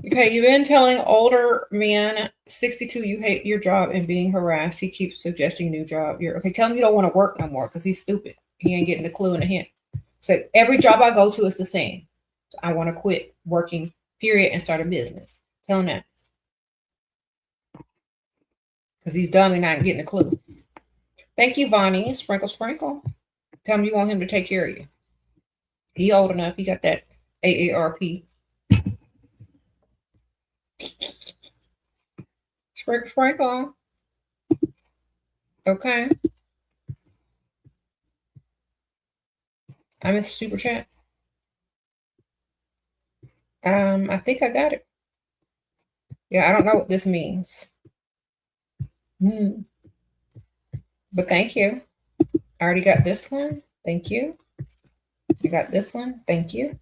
Okay, you've been telling older man, 62, you hate your job and being harassed. He keeps suggesting new job. You're okay. Tell him you don't want to work no more because he's stupid. He ain't getting the clue and the hint. So every job I go to is the same. So I want to quit working, period, and start a business. Tell him that. Because he's dumb and not getting a clue. Thank you, Vonnie. Sprinkle, sprinkle. Tell him you want him to take care of you. He old enough. He got that AARP. Sprinkle, sprinkle. Okay. I'm in super chat. I think I got it. Yeah, I don't know what this means. But thank you. I already got this one. Thank you. You got this one. Thank you.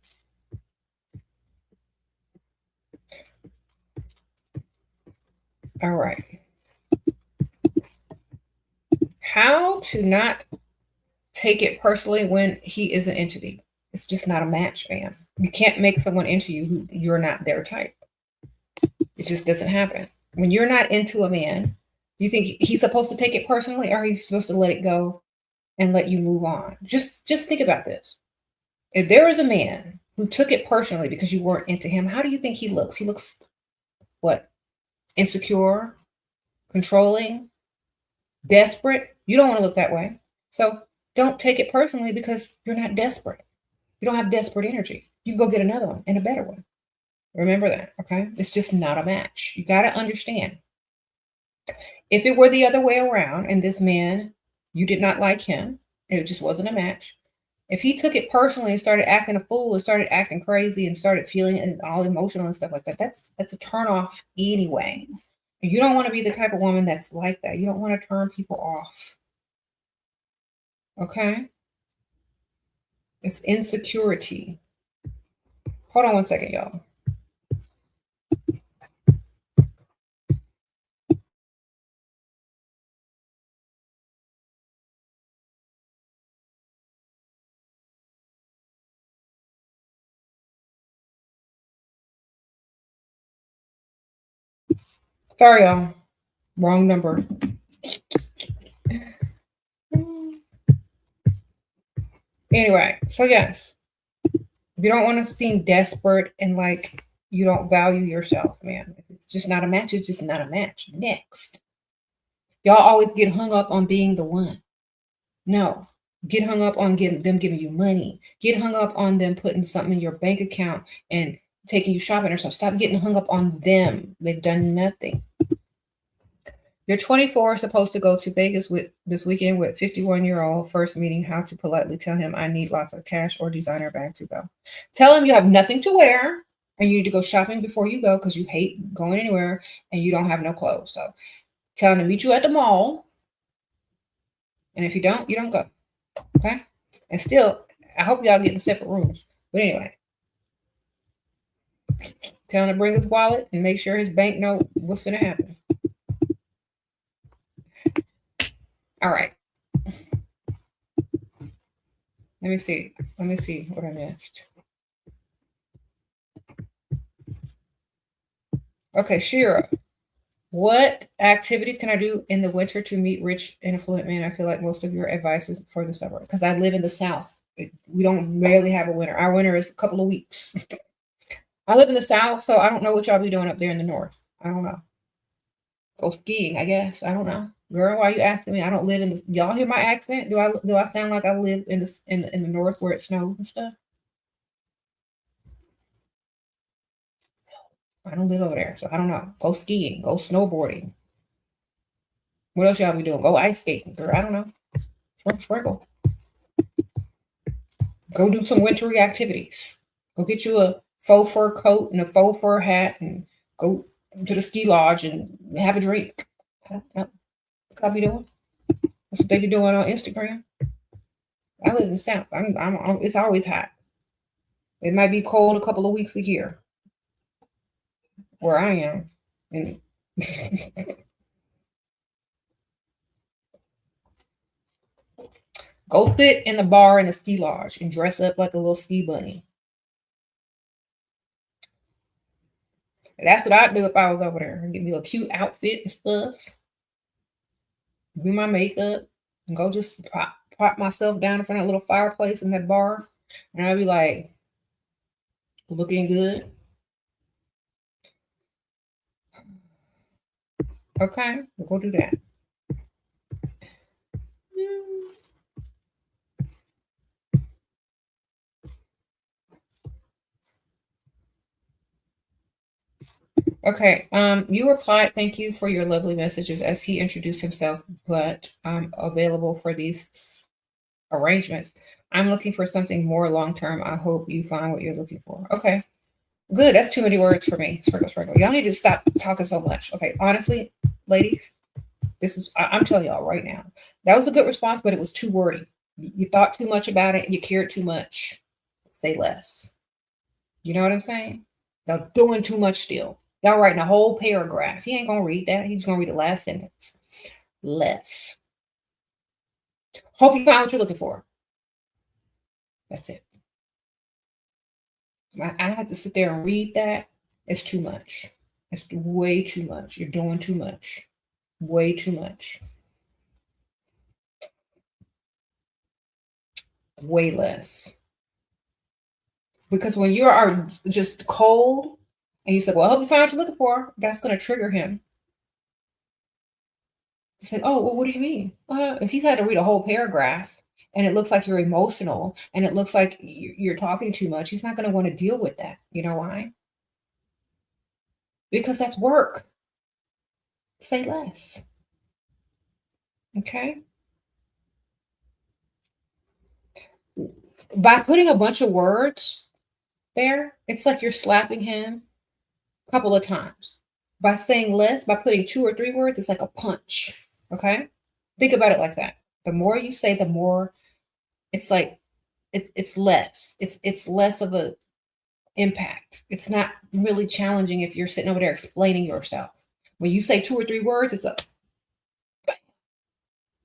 All right. How to not take it personally when he is an entity. It's just not a match, man. You can't make someone into you who you're not their type. It just doesn't happen. When you're not into a man, you think he's supposed to take it personally, or he's supposed to let it go and let you move on? Just think about this. If there is a man who took it personally because you weren't into him, how do you think he looks? He looks what? Insecure, controlling, desperate. You don't want to look that way. So don't take it personally because you're not desperate. You don't have desperate energy. You can go get another one and a better one. Remember that, okay? It's just not a match. You got to understand. If it were the other way around and this man, you did not like him, it just wasn't a match. If he took it personally and started acting a fool and started acting crazy and started feeling all emotional and stuff like that, that's a turn off anyway. You don't want to be the type of woman that's like that. You don't want to turn people off. Okay? It's insecurity. Hold on one second, y'all. Sorry, y'all. Wrong number. Anyway, so yes, you don't want to seem desperate and like you don't value yourself, man. If it's just not a match, it's just not a match. Next. Y'all always get hung up on being the one. No. Get hung up on them giving you money. Get hung up on them putting something in your bank account and taking you shopping or something. Stop getting hung up on them. They've done nothing. You're 24, supposed to go to Vegas with this weekend with 51-year-old. First meeting, how to politely tell him I need lots of cash or designer bag to go. Tell him you have nothing to wear and you need to go shopping before you go because you hate going anywhere and you don't have no clothes. So tell him to meet you at the mall. And if you don't, you don't go. Okay? And still, I hope y'all get in separate rooms. But anyway. Tell him to bring his wallet and make sure his bank know what's going to happen. All right. Let me see what I missed. Okay, SHERA. What activities can I do in the winter to meet rich and affluent men? I feel like most of your advice is for the summer because I live in the South. We don't barely have a winter. Our winter is a couple of weeks. I live in the South, so I don't know what y'all be doing up there in the North. I don't know. Go skiing, I guess. I don't know. Girl, why are you asking me? I don't live in the. Y'all hear my accent? Do I sound like I live in the North where it snows and stuff? I don't live over there, so I don't know. Go skiing, go snowboarding. What else y'all be doing? Go ice skating, girl. I don't know. Sprinkle. Go do some wintry activities. Go get you a faux fur coat and a faux fur hat and go to the ski lodge and have a drink. I don't know what I'll be doing. That's what they be doing on Instagram. I live in the South. It's always hot. It might be cold a couple of weeks a year where I am. And go sit in the bar in a ski lodge and dress up like a little ski bunny. That's what I'd do if I was over there. Get me a cute outfit and stuff. Do my makeup and go just prop myself down in front of that little fireplace in that bar. And I'd be like, looking good. Okay, we'll go do that. Okay, you replied, thank you for your lovely messages as he introduced himself, but I'm available for these arrangements. I'm looking for something more long-term. I hope you find what you're looking for. Okay, good. That's too many words for me. Sprinkle. Y'all need to stop talking so much. Okay, honestly, ladies, I'm telling y'all right now, that was a good response, but it was too wordy. You thought too much about it. You cared too much. Say less. You know what I'm saying? Y'all doing too much still. Y'all writing a whole paragraph. He ain't going to read that. He's going to read the last sentence. Less. Hope you found what you're looking for. That's it. I have to sit there and read that. It's too much. It's way too much. You're doing too much. Way too much. Way less. Because when you are just cold and you say, well, I hope you find what you're looking for, that's going to trigger him. He said, oh, well, what do you mean? If he's had to read a whole paragraph and it looks like you're emotional and it looks like you're talking too much, he's not going to want to deal with that. You know why? Because that's work. Say less. Okay? By putting a bunch of words there, it's like you're slapping him a couple of times. By saying less, by putting 2 or 3 words, it's like a punch. Okay? Think about it like that. The more you say, the more it's like it's less. It's less of a impact. It's not really challenging if you're sitting over there explaining yourself. When you say 2 or 3 words, it's a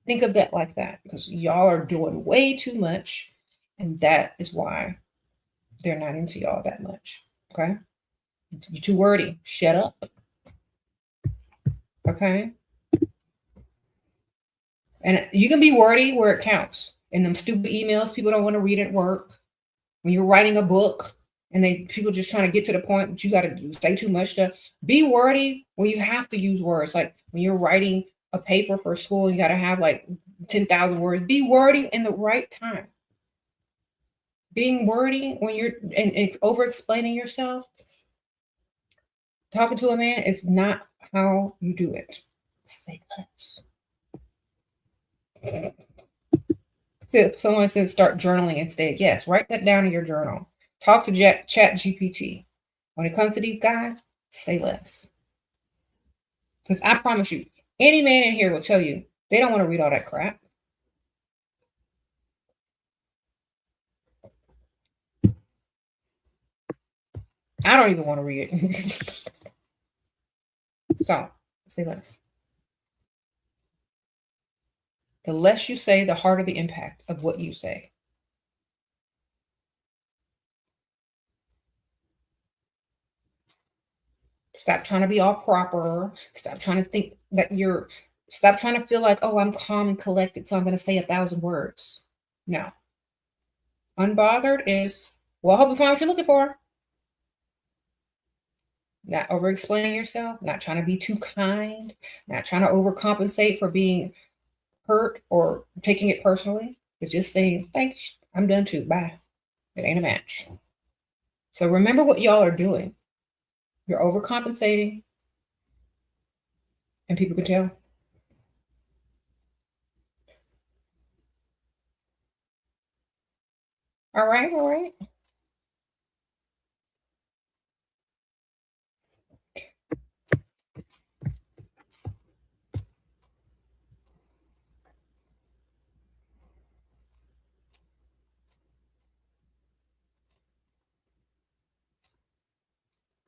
think of that like that because y'all are doing way too much, and that is why they're not into y'all that much. Okay? You're too wordy. Shut up. Okay? And you can be wordy where it counts. In them stupid emails, people don't want to read at work. When you're writing a book and people just trying to get to the point, but you got to say too much to be wordy when you have to use words. Like when you're writing a paper for school, you got to have like 10,000 words. Be wordy in the right time. Being wordy when you're and over explaining yourself, talking to a man is not how you do it. Say less. Someone said start journaling instead. Yes, write that down in your journal. Talk to Chat GPT. When it comes to these guys, say less. Because I promise you, any man in here will tell you they don't want to read all that crap. I don't even want to read it. So, say less. The less you say, the harder the impact of what you say. Stop trying to be all proper. Stop trying to think that stop trying to feel like, oh, I'm calm and collected, so I'm going to say 1,000 words. No. Unbothered is, well, I hope you find what you're looking for. Not over explaining yourself, not trying to be too kind, not trying to overcompensate for being hurt or taking it personally, but just saying, thanks, I'm done too. Bye. It ain't a match. So remember what y'all are doing. You're overcompensating, and people can tell. All right, all right.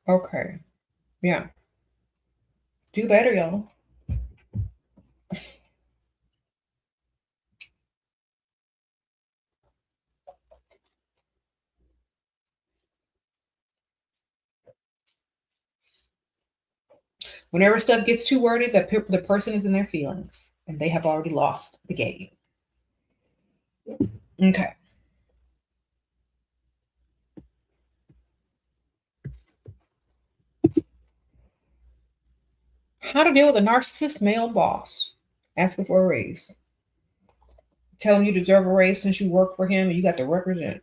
Okay. Yeah. Do better, y'all. Whenever stuff gets too wordy, the person is in their feelings and they have already lost the game. Okay. How to deal with a narcissist male boss asking for a raise. Tell him you deserve a raise since you work for him and you got to represent.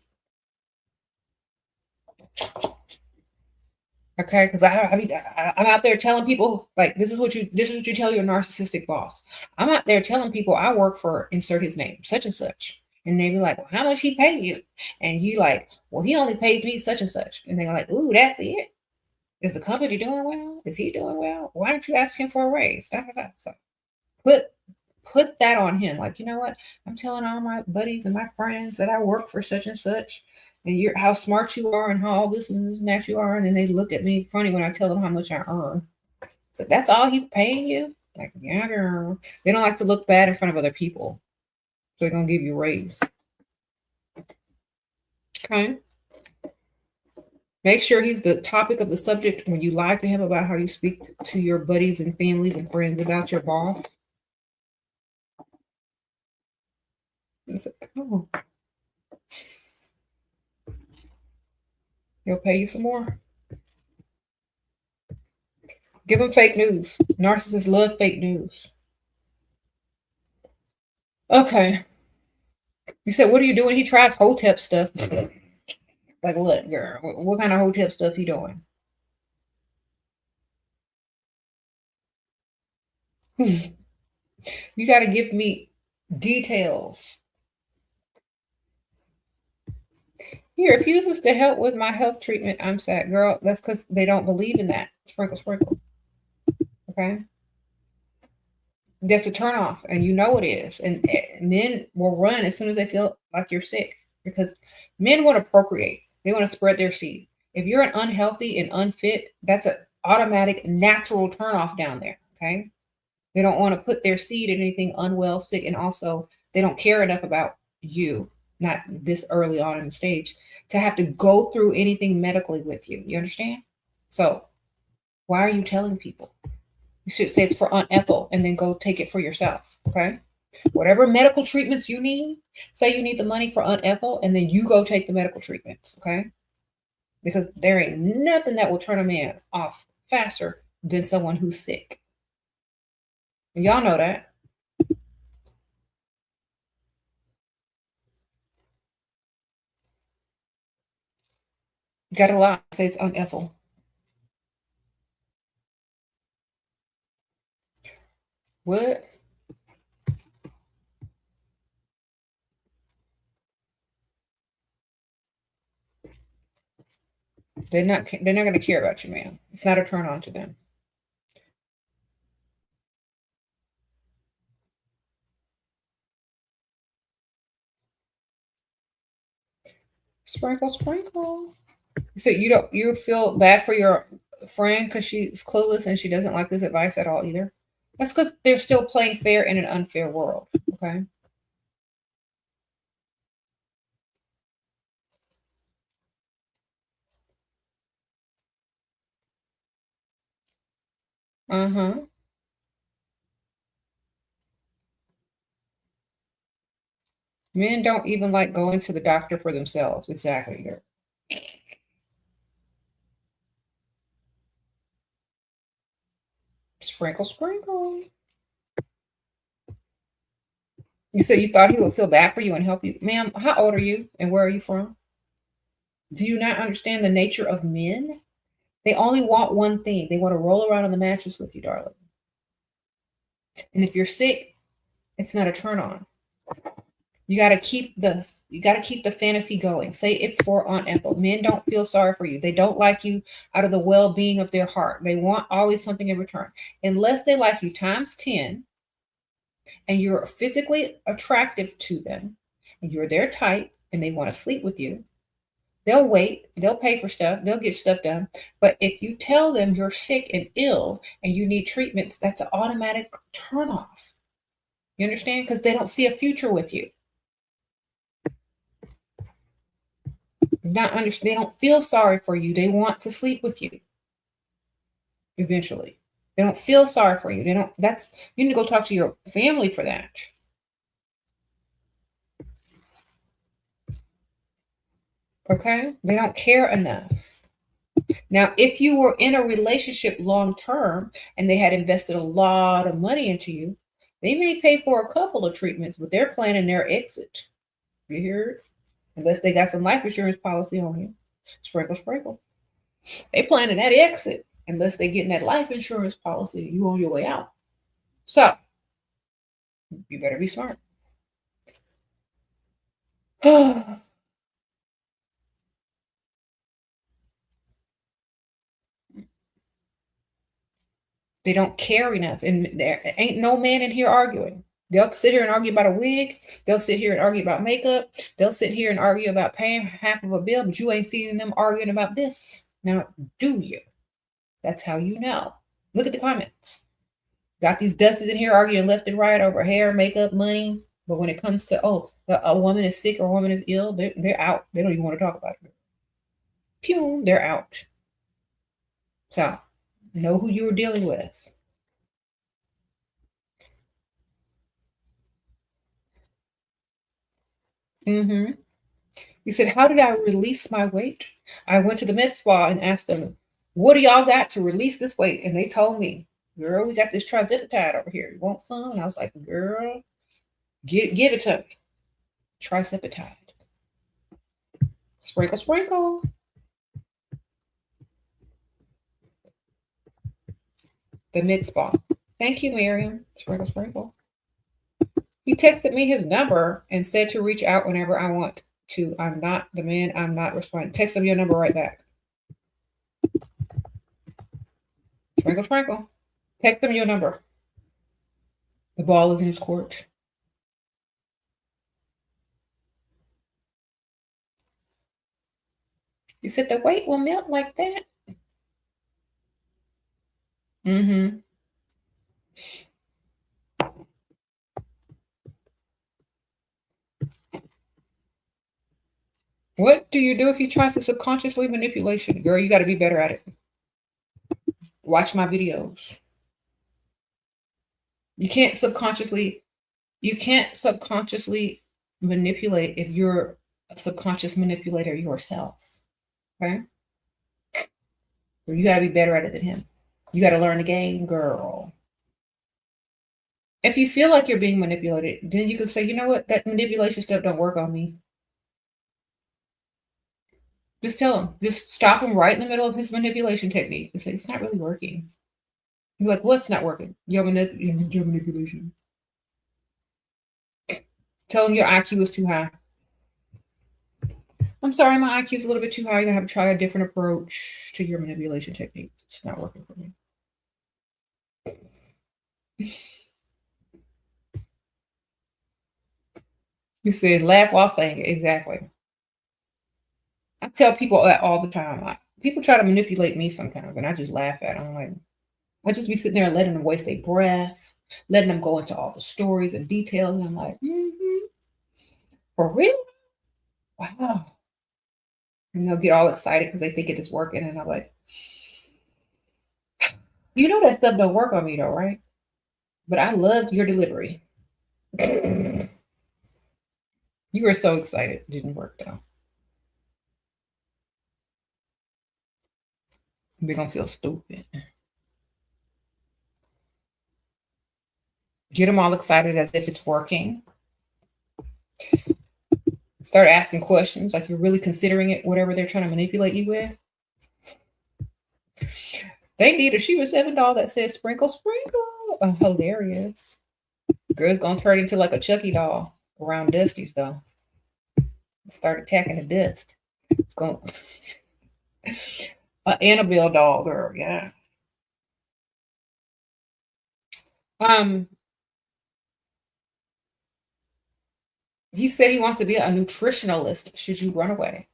Okay, because I'm out there telling people like this is what you tell your narcissistic boss. I'm out there telling people I work for insert his name such and such, and they be like, well, how much he pay you? And you like, well, he only pays me such and such, and they're like, ooh, that's it. Is the company doing well? Is he doing well? Why don't you ask him for a raise? Da, da, da. So put that on him. Like, you know what? I'm telling all my buddies and my friends that I work for such and such, and you're how smart you are and how all this and that you are. And then they look at me funny when I tell them how much I earn. So that's all he's paying you? Like, yeah, girl. They don't like to look bad in front of other people. So they're gonna give you a raise. Okay. Make sure he's the topic of the subject when you lie to him about how you speak to your buddies and families and friends about your boss. It's like, oh, he'll pay you some more. Give him fake news. Narcissists love fake news. Okay. You said, what are you doing? He tries hotep stuff. Like what, girl? What kind of hotep stuff he doing? You got to give me details. He refuses to help with my health treatment. I'm sad, girl. That's because they don't believe in that. Sprinkle, sprinkle. Okay. That's a turnoff, and you know it is. And men will run as soon as they feel like you're sick because men want to procreate. They want to spread their seed. If you're an unhealthy and unfit, that's an automatic natural turnoff down there. Okay. They don't want to put their seed in anything unwell, sick, and also they don't care enough about you, not this early on in the stage, to have to go through anything medically with you. You understand? So why are you telling people? You should say it's for unethical and then go take it for yourself. Okay. Whatever medical treatments you need, say you need the money for unethical and then you go take the medical treatments. Okay. Because there ain't nothing that will turn a man off faster than someone who's sick. Y'all know that. Got a lot. Say it's unethical. What? They're not going to care about you, man. It's not a turn on to them. Sprinkle, sprinkle. So you feel bad for your friend because she's clueless and she doesn't like this advice at all either. That's because they're still playing fair in an unfair world. Okay. Uh-huh. Men don't even like going to the doctor for themselves. Exactly. Sprinkle, sprinkle. You said you thought he would feel bad for you and help you. Ma'am, how old are you and where are you from? Do you not understand the nature of men? They only want one thing. They want to roll around on the mattress with you, darling. And if you're sick, it's not a turn on. You got to keep You got to keep the fantasy going. Say it's for Aunt Ethel. Men don't feel sorry for you. They don't like you out of the well-being of their heart. They want always something in return. Unless they like you times 10 and you're physically attractive to them and you're their type and they want to sleep with you, they'll wait. They'll pay for stuff. They'll get stuff done. But if you tell them you're sick and ill and you need treatments, that's an automatic turnoff. You understand? Because they don't see a future with you. They don't feel sorry for you. They want to sleep with you eventually. They don't feel sorry for you. You need to go talk to your family for that. Okay? They don't care enough. Now, if you were in a relationship long term and they had invested a lot of money into you, they may pay for a couple of treatments, but they're planning their exit. You hear it? Unless they got some life insurance policy on you. Sprinkle, sprinkle. They planning that exit unless they getting that life insurance policy. You on your way out. So, you better be smart. They don't care enough. And there ain't no man in here arguing. They'll sit here and argue about a wig. They'll sit here and argue about makeup. They'll sit here and argue about paying half of a bill, but you ain't seeing them arguing about this. Now, do you? That's how you know. Look at the comments. Got these dusties in here arguing left and right over hair, makeup, money. But when it comes to, a woman is sick or a woman is ill, they're out. They don't even want to talk about it. Pew, they're out. So, know who you're dealing with. He said, how did I release my weight? I went to the med spa and asked them, what do y'all got to release this weight? And they told me, girl, we got this trizipatide over here. You want some? And I was like, girl, give it to me. Trizipatide. Sprinkle, sprinkle. The mid spa. Thank you, Miriam. Sprinkle, sprinkle. He texted me his number and said to reach out whenever I want to. I'm not the man. I'm not responding. Text him your number right back. Sprinkle, sprinkle. Text him your number. The ball is in his court. You said the weight will melt like that? What do you do if he tries to subconsciously manipulation? Girl, you got to be better at it. Watch my videos. You can't subconsciously manipulate if you're a subconscious manipulator yourself. Okay? So you got to be better at it than him. You got to learn the game, girl. If you feel like you're being manipulated, then you can say, you know what? That manipulation stuff don't work on me. Just tell him. Just stop him right in the middle of his manipulation technique and say, it's not really working. You're like, what's not working? Your manipulation. Tell him your IQ is too high. I'm sorry, my IQ is a little bit too high. You're going to have to try a different approach to your manipulation technique. It's not working for me. You said, laugh while saying it. Exactly. I tell people that all the time. People try to manipulate me sometimes, and I just laugh at them. I'm like, I just be sitting there and letting them waste their breath, letting them go into all the stories and details. And I'm like, for real? Wow. And they'll get all excited because they think it is working. And I'm like, you know that stuff don't work on me though, right? But I loved your delivery. You were so excited. It didn't work though. We're going to feel stupid. Get them all excited as if it's working. Start asking questions like you're really considering it, whatever they're trying to manipulate you with. They need a SheraSeven doll that says sprinkle, sprinkle. Hilarious. Girl's going to turn into like a Chucky doll around Dusty's though. Start attacking the dust. It's going. Annabelle doll girl, yeah. He said he wants to be a nutritionalist. Should you run away?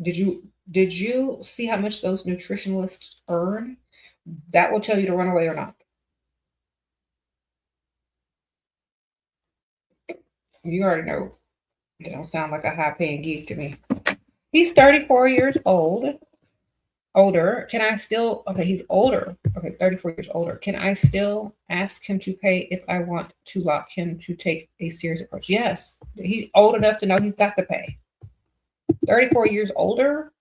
Did you see how much those nutritionalists earn? That will tell you to run away or not. You already know. They don't sound like a high paying gig to me. He's 34 years old. Older. Can I still, okay, he's older. Okay, 34 years older. Can I still ask him to pay if I want to lock him to take a serious approach? Yes. He's old enough to know he's got to pay. 34 years older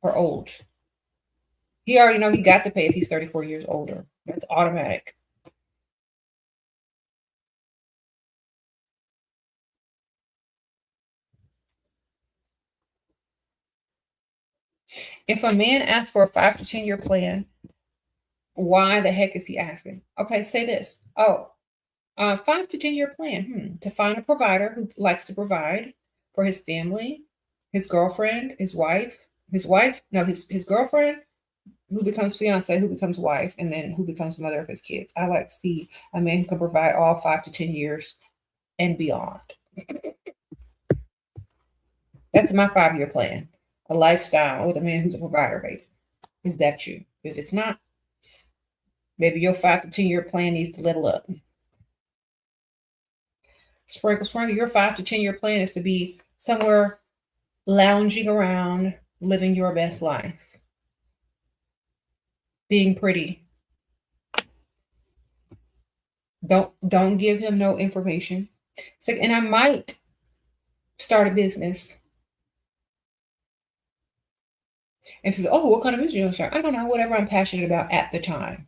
or old? He already know he got to pay if he's 34 years older. That's automatic. If a man asks for a 5 to 10 year plan, why the heck is he asking? Okay, say this. Oh, 5 to 10 year plan. To find a provider who likes to provide for his family, his girlfriend, his girlfriend, who becomes fiance, who becomes wife, and then who becomes mother of his kids. I like to see a man who can provide all 5 to 10 years and beyond. That's my 5-year plan. A lifestyle with a man who's a provider, baby. Is that you? If it's not, maybe your 5 to 10 year plan needs to level up. Sprinkle, your 5 to 10 year plan is to be somewhere lounging around, living your best life, being pretty. Don't give him no information. It's like, and I might start a business. And says, oh, what kind of business you want to start? I don't know, whatever I'm passionate about at the time.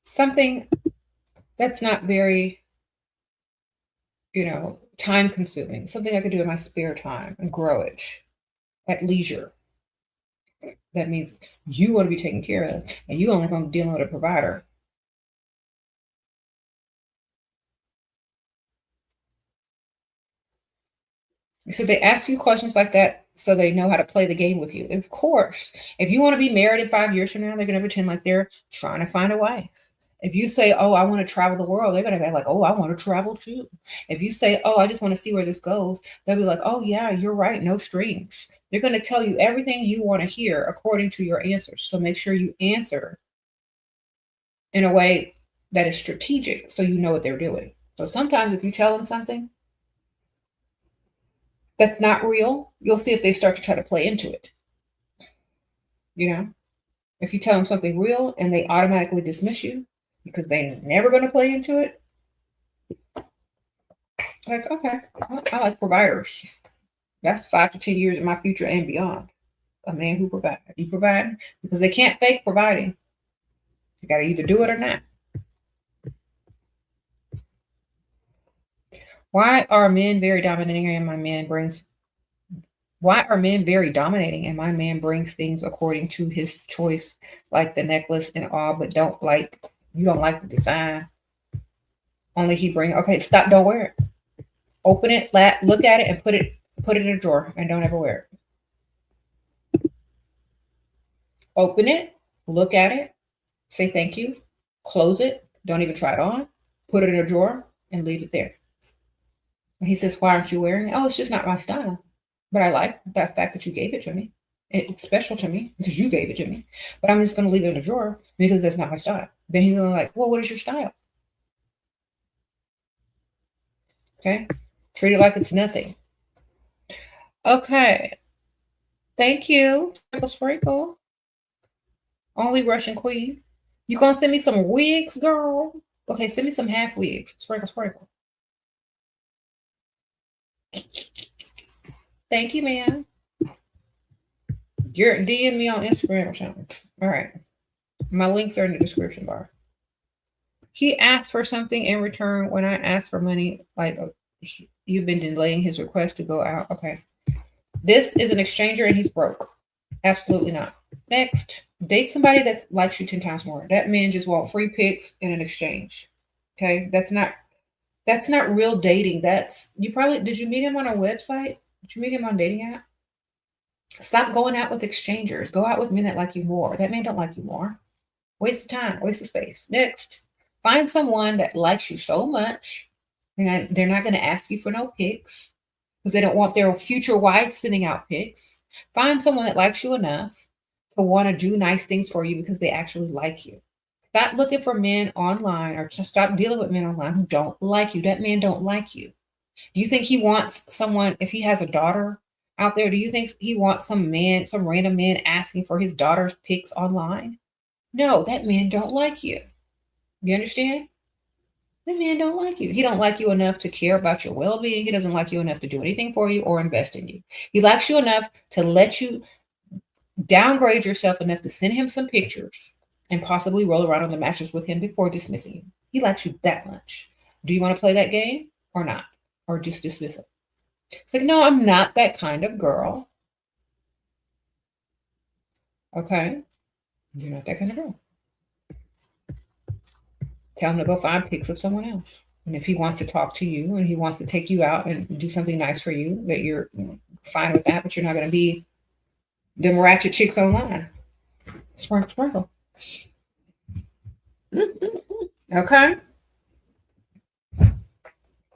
Something that's not very, time consuming. Something I could do in my spare time and grow it at leisure. That means you want to be taken care of, and you only going to deal with a provider. So they ask you questions like that so they know how to play the game with you. Of course, if you want to be married in 5 years from now, they're going to pretend like they're trying to find a wife. If you say, oh, I want to travel the world, they're going to be like, oh, I want to travel too. If you say, oh, I just want to see where this goes, they'll be like, oh, yeah, you're right. No strings. They're going to tell you everything you want to hear according to your answers. So make sure you answer in a way that is strategic so you know what they're doing. So sometimes if you tell them something that's not real, you'll see if they start to try to play into it. If you tell them something real and they automatically dismiss you because they're never going to play into it, like, okay, I like providers. That's 5 to 10 years in my future and beyond. A man who provides. You provide because they can't fake providing. You got to either do it or not. Why are men very dominating and my man brings things according to his choice, like the necklace and all, but you don't like the design. Only he brings, okay, stop, don't wear it. Open it, look at it, and put it in a drawer and don't ever wear it. Open it, look at it, say thank you, close it, don't even try it on, put it in a drawer and leave it there. And he says, why aren't you wearing it? Oh, it's just not my style. But I like that fact that you gave it to me. It's special to me because you gave it to me. But I'm just going to leave it in a drawer because that's not my style. Then he's going to like, well, what is your style? Okay. Treat it like it's nothing. Okay. Thank you. Sprinkle. Only Russian queen. You going to send me some wigs, girl? Okay, send me some half wigs. Sprinkle. Thank you, man. You're DM me on Instagram or something. All right. My links are in the description bar. He asked for something in return when I asked for money. Like, you've been delaying his request to go out. Okay. This is an exchanger and he's broke. Absolutely not. Next. Date somebody that likes you 10 times more. That man just want free pics in an exchange. Okay. That's not That's not real dating. Did you meet him on a website? Did you meet him on dating app? Stop going out with exchangers. Go out with men that like you more. That man don't like you more. Waste of time, waste of space. Next, find someone that likes you so much, and they're not going to ask you for no pics because they don't want their future wife sending out pics. Find someone that likes you enough to want to do nice things for you because they actually like you. Stop looking for men online, or just stop dealing with men online who don't like you. That man don't like you. Do you think he wants someone, if he has a daughter out there, do you think he wants some man, some random man asking for his daughter's pics online? No, that man don't like you. You understand? That man don't like you. He don't like you enough to care about your well-being. He doesn't like you enough to do anything for you or invest in you. He likes you enough to let you downgrade yourself enough to send him some pictures and possibly roll around on the mattress with him before dismissing you. He likes you that much. Do you want to play that game or not? Or just dismiss it? It's like, no, I'm not that kind of girl. Okay? You're not that kind of girl. Tell him to go find pics of someone else. And if he wants to talk to you and he wants to take you out and do something nice for you, that you're fine with that, but you're not going to be them ratchet chicks online. Sprinkle, sprinkle. Okay?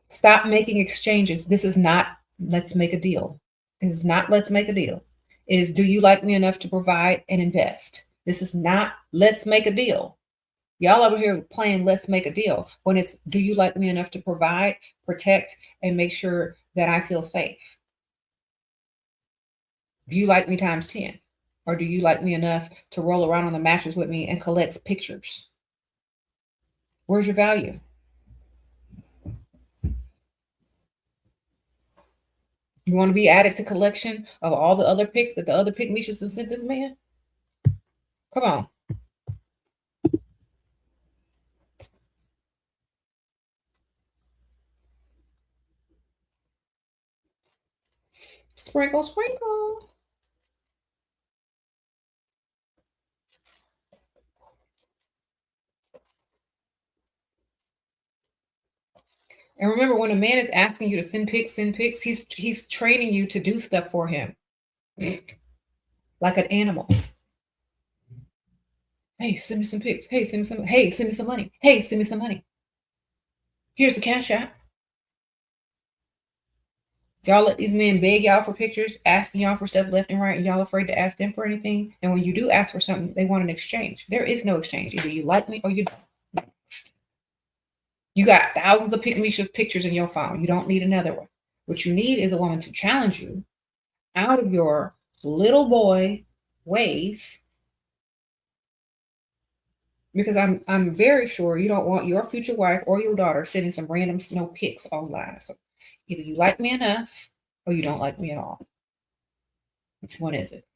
Stop making exchanges. This is not let's make a deal. It is not let's make a deal. It is do you like me enough to provide and invest? This is not let's make a deal. Y'all over here playing let's make a deal when it's do you like me enough to provide, protect, and make sure that I feel safe? Do you like me times 10? Or do you like me enough to roll around on the mattress with me and collect pictures? Where's your value? You want to be added to collection of all the other pics that the other Pikmishas have sent this man? Come on. Sprinkle, sprinkle. And remember, when a man is asking you to send pics, he's training you to do stuff for him. Like an animal. Hey, send me some pics. Hey, send me some money. Hey, send me some money. Here's the cash app. Y'all let these men beg y'all for pictures, asking y'all for stuff left and right, and y'all afraid to ask them for anything. And when you do ask for something, they want an exchange. There is no exchange. Either you like me or you don't. Next. You got thousands of Pikmisha pictures in your phone. You don't need another one. What you need is a woman to challenge you out of your little boy ways. Because I'm very sure you don't want your future wife or your daughter sending some random snow pics online. So either you like me enough or you don't like me at all. Which one is it?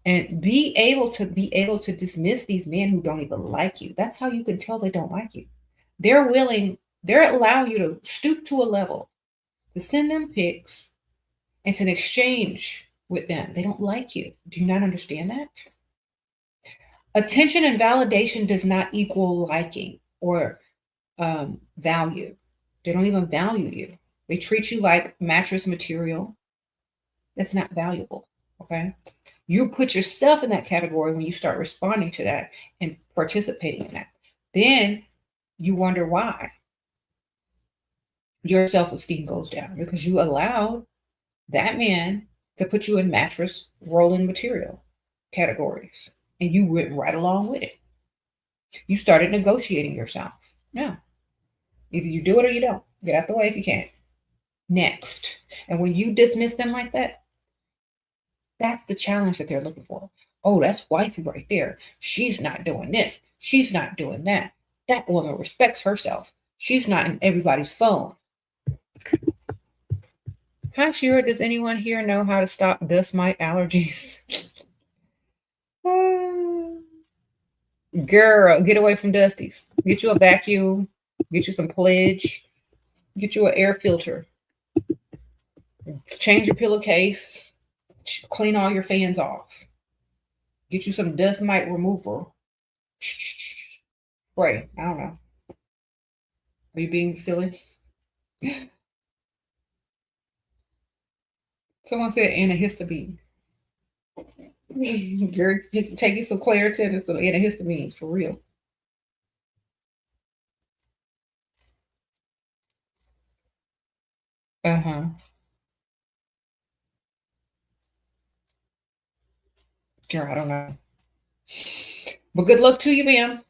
And be able to dismiss these men who don't even like you. That's how you can tell they don't like you. They're allowing you to stoop to a level to send them pics and to exchange with them. They don't like you. Do you not understand that? Attention and validation does not equal liking or value. They don't even value you. They treat you like mattress material. That's not valuable. Okay. You put yourself in that category when you start responding to that and participating in that. Then you wonder why your self-esteem goes down because you allowed that man to put you in mattress rolling material categories and you went right along with it. You started negotiating yourself. Yeah. Either you do it or you don't. Get out the way if you can. Next. And when you dismiss them like that, that's the challenge that they're looking for. Oh, that's wifey right there. She's not doing this. She's not doing that. That woman respects herself. She's not in everybody's phone. Hi, Shera. Does anyone here know how to stop dust mite allergies? Girl, get away from dusties. Get you a vacuum. Get you some pledge. Get you an air filter. Change your pillowcase. Clean all your fans off. Get you some dust mite remover. Spray. I don't know. Are you being silly? Someone said antihistamine. You're taking some Claritin and some antihistamines for real. Uh-huh. Girl, I don't know. But good luck to you, ma'am.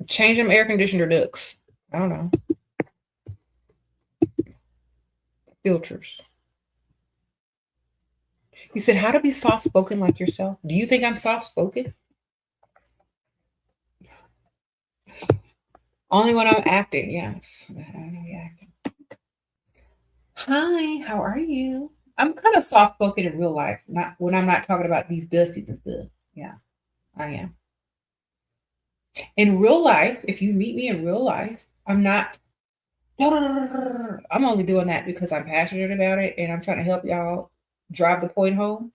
Change them air conditioner ducts. I don't know. Filters. You said how to be soft spoken like yourself. Do you think I'm soft spoken? Only when I'm acting, yes. I know you're acting. Hi, how are you? I'm kind of soft spoken in real life, not when I'm not talking about these dusties and stuff. Yeah, I am. In real life, if you meet me in real life, I'm not. I'm only doing that because I'm passionate about it and I'm trying to help y'all drive the point home.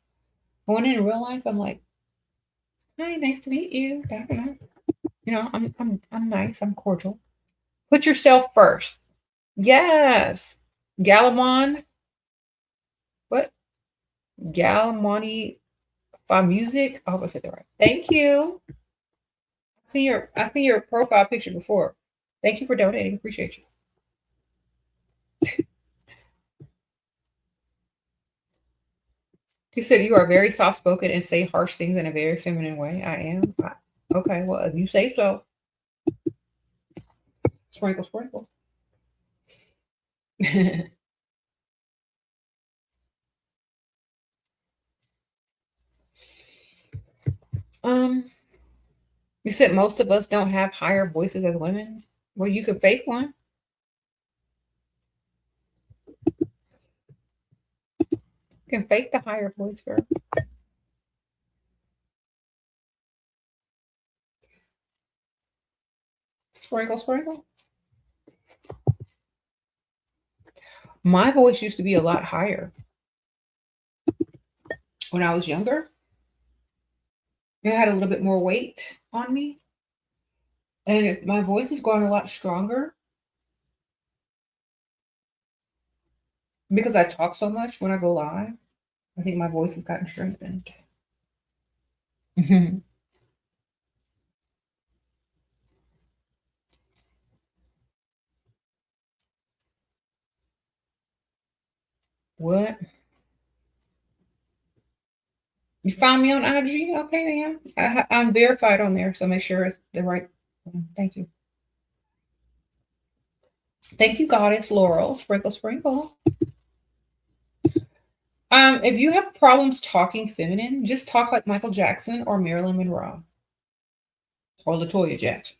But when in real life, I'm like, "Hi, nice to meet you." Da, da, da. I'm nice. I'm cordial. Put yourself first. Yes. Galamon. What? Galamoni for music. I hope I said that right. Thank you. I see your profile picture before. Thank you for donating. Appreciate you. He said you are very soft spoken and say harsh things in a very feminine way. I am. Okay, well, if you say so. Sprinkle, sprinkle. um, you said most of us don't have higher voices as women. Well, you could fake one. You can fake the higher voice, girl. Sprinkle, sprinkle. My voice used to be a lot higher when I was younger. It had a little bit more weight on me, and my voice has gone a lot stronger because I talk so much when I go live. I think my voice has gotten strengthened. What? You found me on IG? Okay, ma'am. I'm verified on there, so make sure it's the right one. Thank you. Thank you, Goddess Laurel. Sprinkle, sprinkle. If you have problems talking feminine, just talk like Michael Jackson or Marilyn Monroe or Latoya Jackson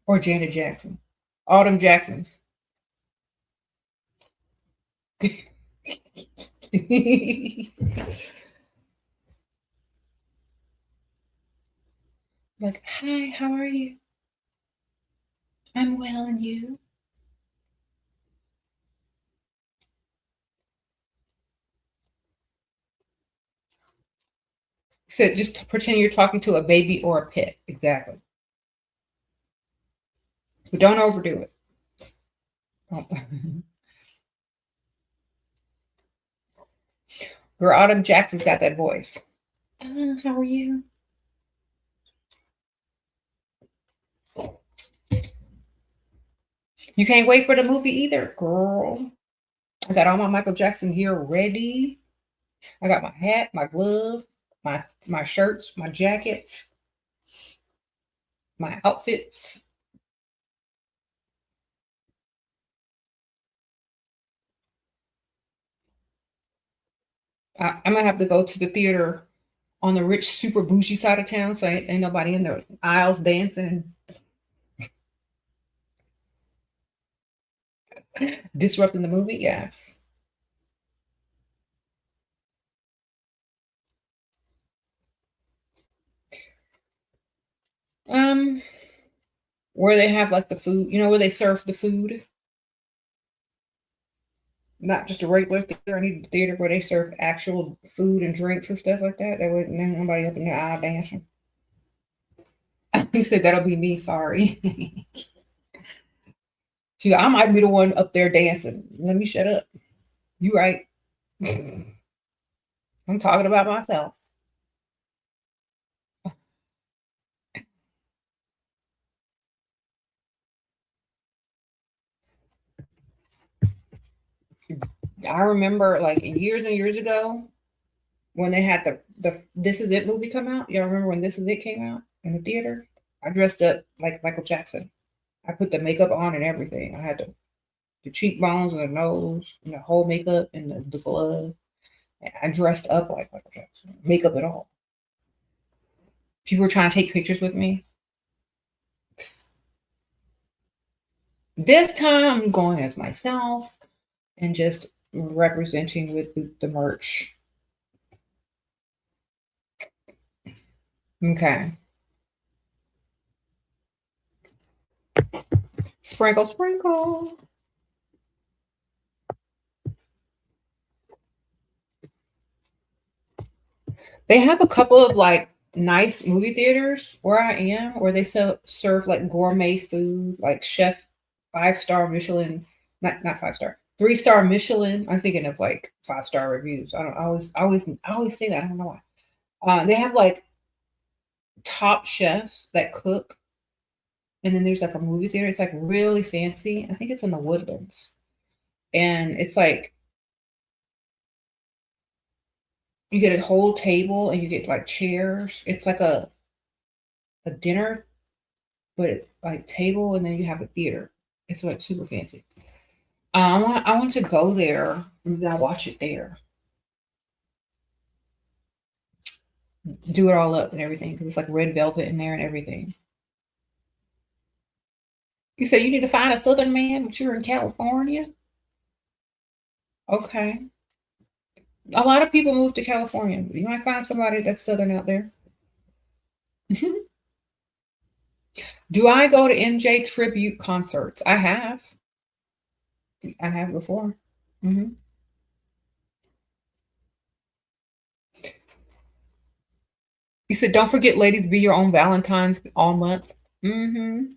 or Janet Jackson. All them Jacksons. Like, hi, how are you? I'm well, and you? So just pretend you're talking to a baby or a pet. Exactly. But don't overdo it. Girl, Autumn Jackson's got that voice. How are you? You can't wait for the movie either, girl. I got all my Michael Jackson gear ready. I got my hat, my glove, my shirts, my jackets, my outfits. I'm gonna have to go to the theater on the rich, super bougie side of town, so ain't nobody in the aisles dancing and disrupting the movie. Yes. Um, where they have like the food, where they serve the food. Not just a regular theater. I need a theater where they serve actual food and drinks and stuff like that. There wasn't nobody up in the aisle dancing. He said that'll be me. Sorry. I might be the one up there dancing. Let me shut up. You right. I'm talking about myself. I remember like years and years ago when they had the This Is It movie come out. Y'all remember when This Is It came out in the theater? I dressed up like Michael Jackson. I put the makeup on and everything. I had the cheekbones and the nose and the whole makeup and the glove. I dressed up like Michael Jackson, makeup and all. People were trying to take pictures with me. This time I'm going as myself and just representing with the merch. Okay. Sprinkle, sprinkle. They have a couple of like nice movie theaters where I am, where they serve like gourmet food, like chef 5-star Michelin, not 5-star, 3-star Michelin. I'm thinking of like 5-star reviews. I always say that. I don't know why. They have like top chefs that cook, and then there's like a movie theater. It's like really fancy. I think it's in the Woodlands, and it's like you get a whole table and you get like chairs. It's like a dinner, but like table, and then you have a theater. It's like super fancy. I want to go there. Maybe I'll watch it there. Do it all up and everything because it's like red velvet in there and everything. You said you need to find a Southern man, but you're in California. Okay. A lot of people move to California. You might find somebody that's Southern out there. Do I go to MJ tribute concerts? I have. I have before. Hmm. You said, don't forget, ladies, be your own Valentines all month. Hmm.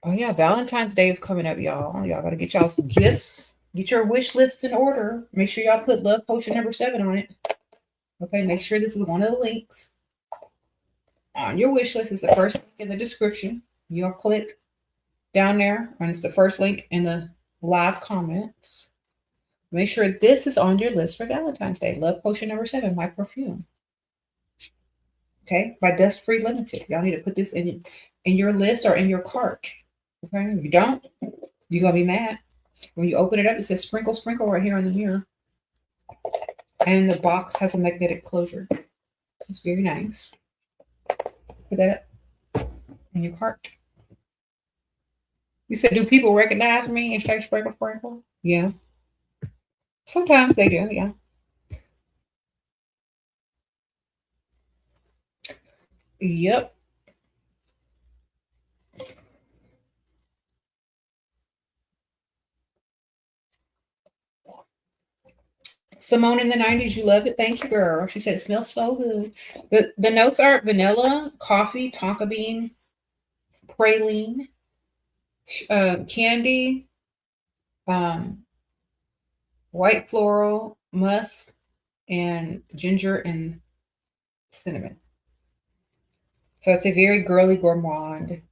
Oh, yeah. Valentine's Day is coming up, y'all. Y'all got to get y'all some gifts. Get your wish lists in order. Make sure y'all put love potion number 7 on it. Okay. Make sure this is one of the links on your wish list. It's the first link in the description. You'll click down there, and it's the first link in the live comments. Make sure this is on your list for Valentine's Day. Love potion number 7 by Perfume. Okay, by Dust Free Limited. Y'all need to put this in your list or in your cart. Okay, if you don't, you're gonna be mad. When you open it up, it says sprinkle, sprinkle right here on the mirror. And the box has a magnetic closure. It's very nice. Put that up in your cart. You said, do people recognize me and say sprinkle, sprinkle? Yeah. Sometimes they do, yeah. Yep. Simone in the 90s, you love it. Thank you, girl. She said it smells so good. The notes are vanilla, coffee, tonka bean, praline, candy, white floral, musk, and ginger and cinnamon. So it's a very girly gourmand,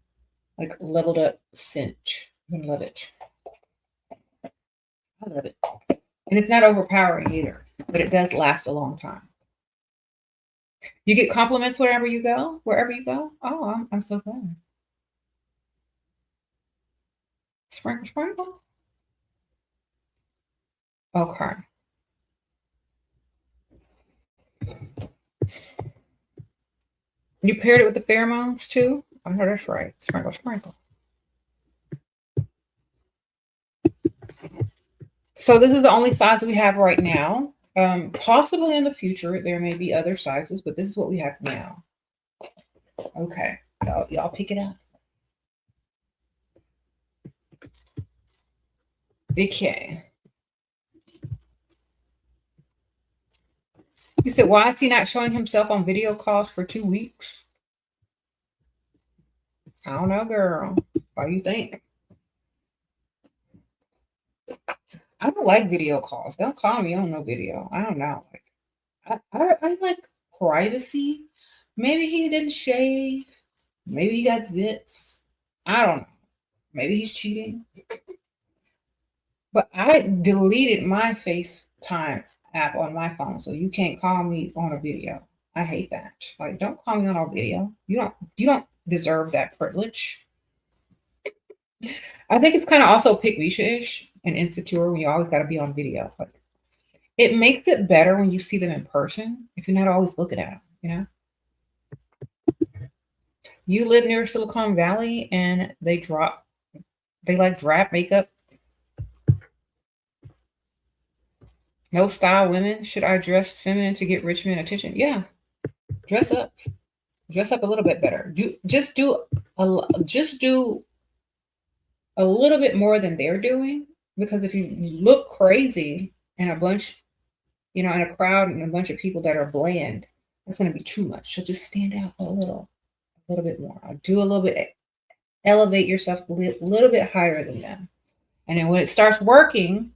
like leveled up scent. You're gonna love it. I love it. And it's not overpowering either, but it does last a long time. You get compliments wherever you go. Oh, I'm so glad. Sprinkle, sprinkle. Okay. You paired it with the pheromones too? I heard that's right. Sprinkle, sprinkle. So this is the only size we have right now. Possibly in the future, there may be other sizes, but this is what we have now. Okay. Y'all pick it up. Okay. He said, why is he not showing himself on video calls for 2 weeks? I don't know, girl. Why you think? I don't like video calls. Don't call me on no video. I don't know. Like, I like privacy. Maybe he didn't shave. Maybe he got zits. I don't know. Maybe he's cheating. But I deleted my FaceTime app on my phone, so you can't call me on a video. I hate that. Like, don't call me on a video. You don't deserve that privilege. I think it's kind of also Pikmisha-ish and insecure when you always got to be on video. Like, it makes it better when you see them in person if you're not always looking at them, you know? You live near Silicon Valley and they like drab makeup. No style women. Should I dress feminine to get rich men attention? Yeah. Dress up. Dress up a little bit better. Just do a little bit more than they're doing, because if you look crazy in a bunch, in a crowd and a bunch of people that are bland, it's going to be too much. So just stand out a little bit more. Do a little bit, elevate yourself a little bit higher than them. And then when it starts working,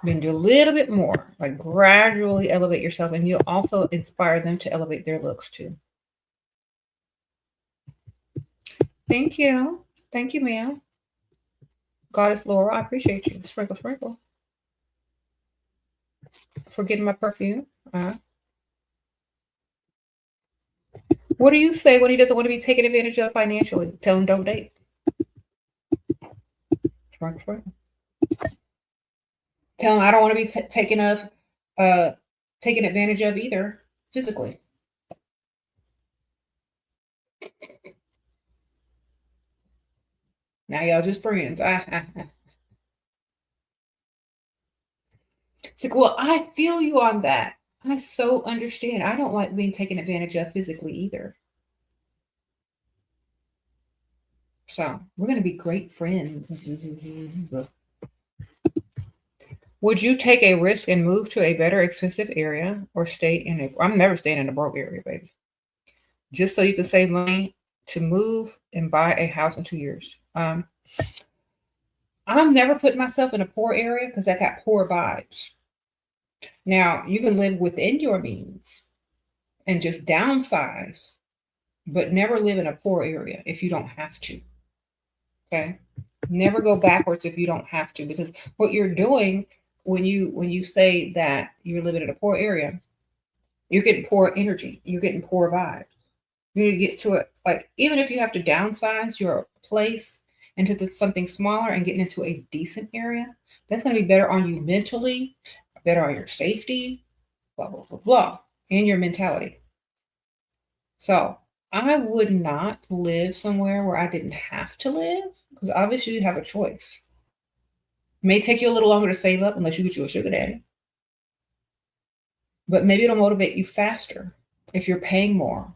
then do a little bit more, like gradually elevate yourself, and you'll also inspire them to elevate their looks too. Thank you. Thank you, ma'am. Goddess Laura, I appreciate you. Sprinkle, sprinkle. For getting my perfume. What do you say when he doesn't want to be taken advantage of financially? Tell him don't date. Sprinkle, sprinkle. Tell him I don't want to be taken advantage of either physically. Now y'all just friends. It's like, well, I feel you on that. I so understand. I don't like being taken advantage of physically either. So we're going to be great friends. Would you take a risk and move to a better expensive area or stay in a... I'm never staying in a broke area, baby. Just so you can save money to move and buy a house in 2 years. I'm never putting myself in a poor area because that got poor vibes. Now, you can live within your means and just downsize, but never live in a poor area if you don't have to. Okay? Never go backwards if you don't have to, because what you're doing when you say that you're living in a poor area, you're getting poor energy, you're getting poor vibes. You need to get to it, like, even if you have to downsize your place into something smaller and getting into a decent area, that's going to be better on you mentally, better on your safety, blah, blah, blah, blah, and your mentality. So I would not live somewhere where I didn't have to live, because obviously you have a choice. It may take you a little longer to save up unless you get you a sugar daddy. But maybe it'll motivate you faster if you're paying more.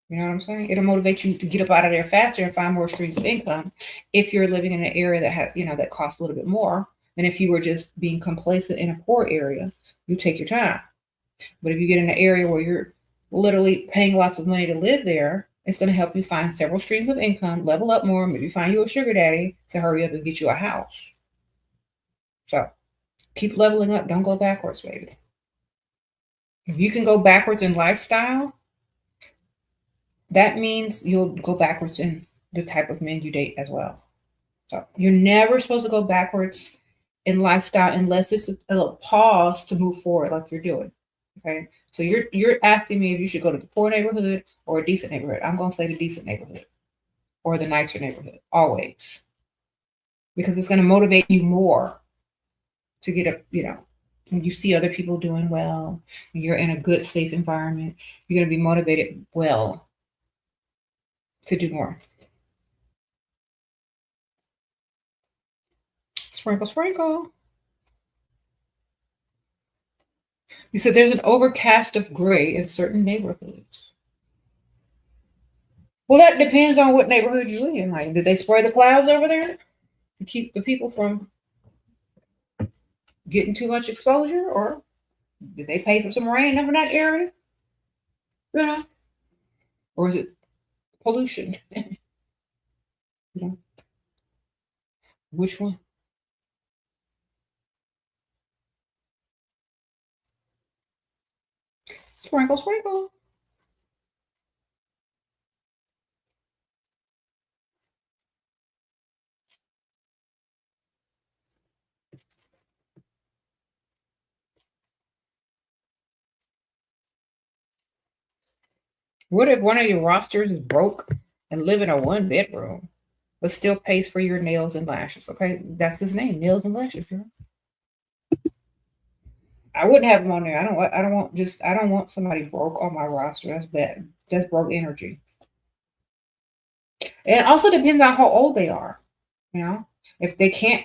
You know what I'm saying? It'll motivate you to get up out of there faster and find more streams of income if you're living in an area that that costs a little bit more than if you were just being complacent in a poor area. You take your time. But if you get in an area where you're literally paying lots of money to live there, it's going to help you find several streams of income, level up more, maybe find you a sugar daddy to hurry up and get you a house. So keep leveling up. Don't go backwards, baby. If you can go backwards in lifestyle, that means you'll go backwards in the type of men you date as well. So you're never supposed to go backwards in lifestyle unless it's a pause to move forward like you're doing. Okay. So you're asking me if you should go to the poor neighborhood or a decent neighborhood. I'm going to say the decent neighborhood or the nicer neighborhood, always. Because it's going to motivate you more to get up, when you see other people doing well, when you're in a good, safe environment, you're going to be motivated well to do more. Sprinkle, sprinkle. You said there's an overcast of gray in certain neighborhoods. Well, that depends on what neighborhood you in. Like, did they spray the clouds over there to keep the people from getting too much exposure, or did they pay for some rain over that area? You know, or is it pollution? You know, which one? Sprinkle, sprinkle. What if one of your rosters is broke and live in a one bedroom, but still pays for your nails and lashes? Okay, that's his name, nails and lashes, girl. I wouldn't have them on there. I don't want somebody broke on my roster. That's bad. That's broke energy. And it also depends on how old they are. You know, if they can't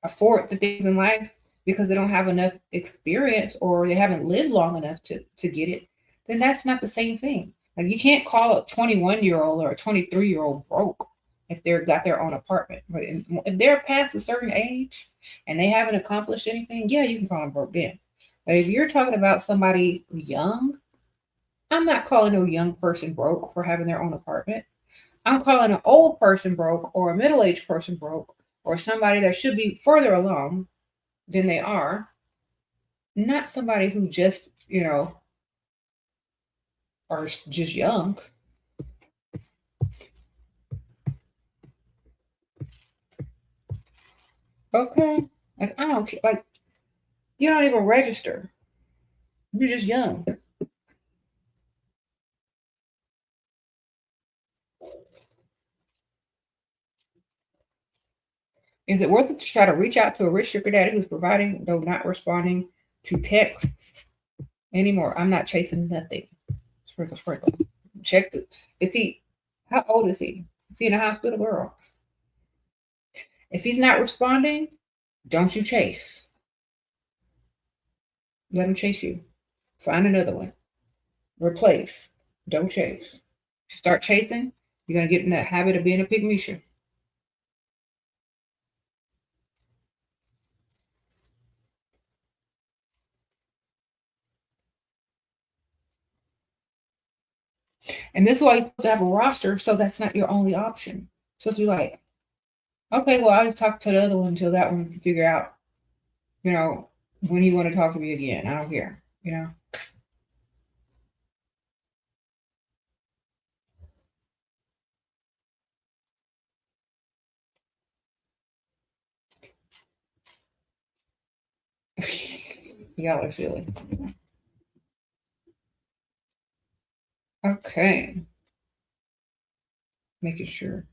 afford the things in life because they don't have enough experience or they haven't lived long enough to get it, then that's not the same thing. Like you can't call a 21-year-old or a 23-year-old broke if they're got their own apartment. But if they're past a certain age and they haven't accomplished anything, yeah, you can call them broke then. But if you're talking about somebody young, I'm not calling a young person broke for having their own apartment. I'm calling an old person broke or a middle-aged person broke or somebody that should be further along than they are, not somebody who just, are just young. Okay. Like, I don't care. Like, you don't even register. You're just young. Is it worth it to try to reach out to a rich sugar daddy who's providing, though not responding to texts anymore? I'm not chasing nothing. Sprinkle, sprinkle. Check the. Is he? How old is he? Is he in a hospital, girl? If he's not responding, don't you chase. Let him chase you. Find another one. Replace. Don't chase. Start chasing, you're gonna get in that habit of being a Pikmisha. And this is why you're supposed to have a roster, so that's not your only option. So it's supposed to be like, okay, well, I'll just talk to the other one until that one can figure out, when you want to talk to me again. I don't care. Y'all are silly. Okay. Making sure.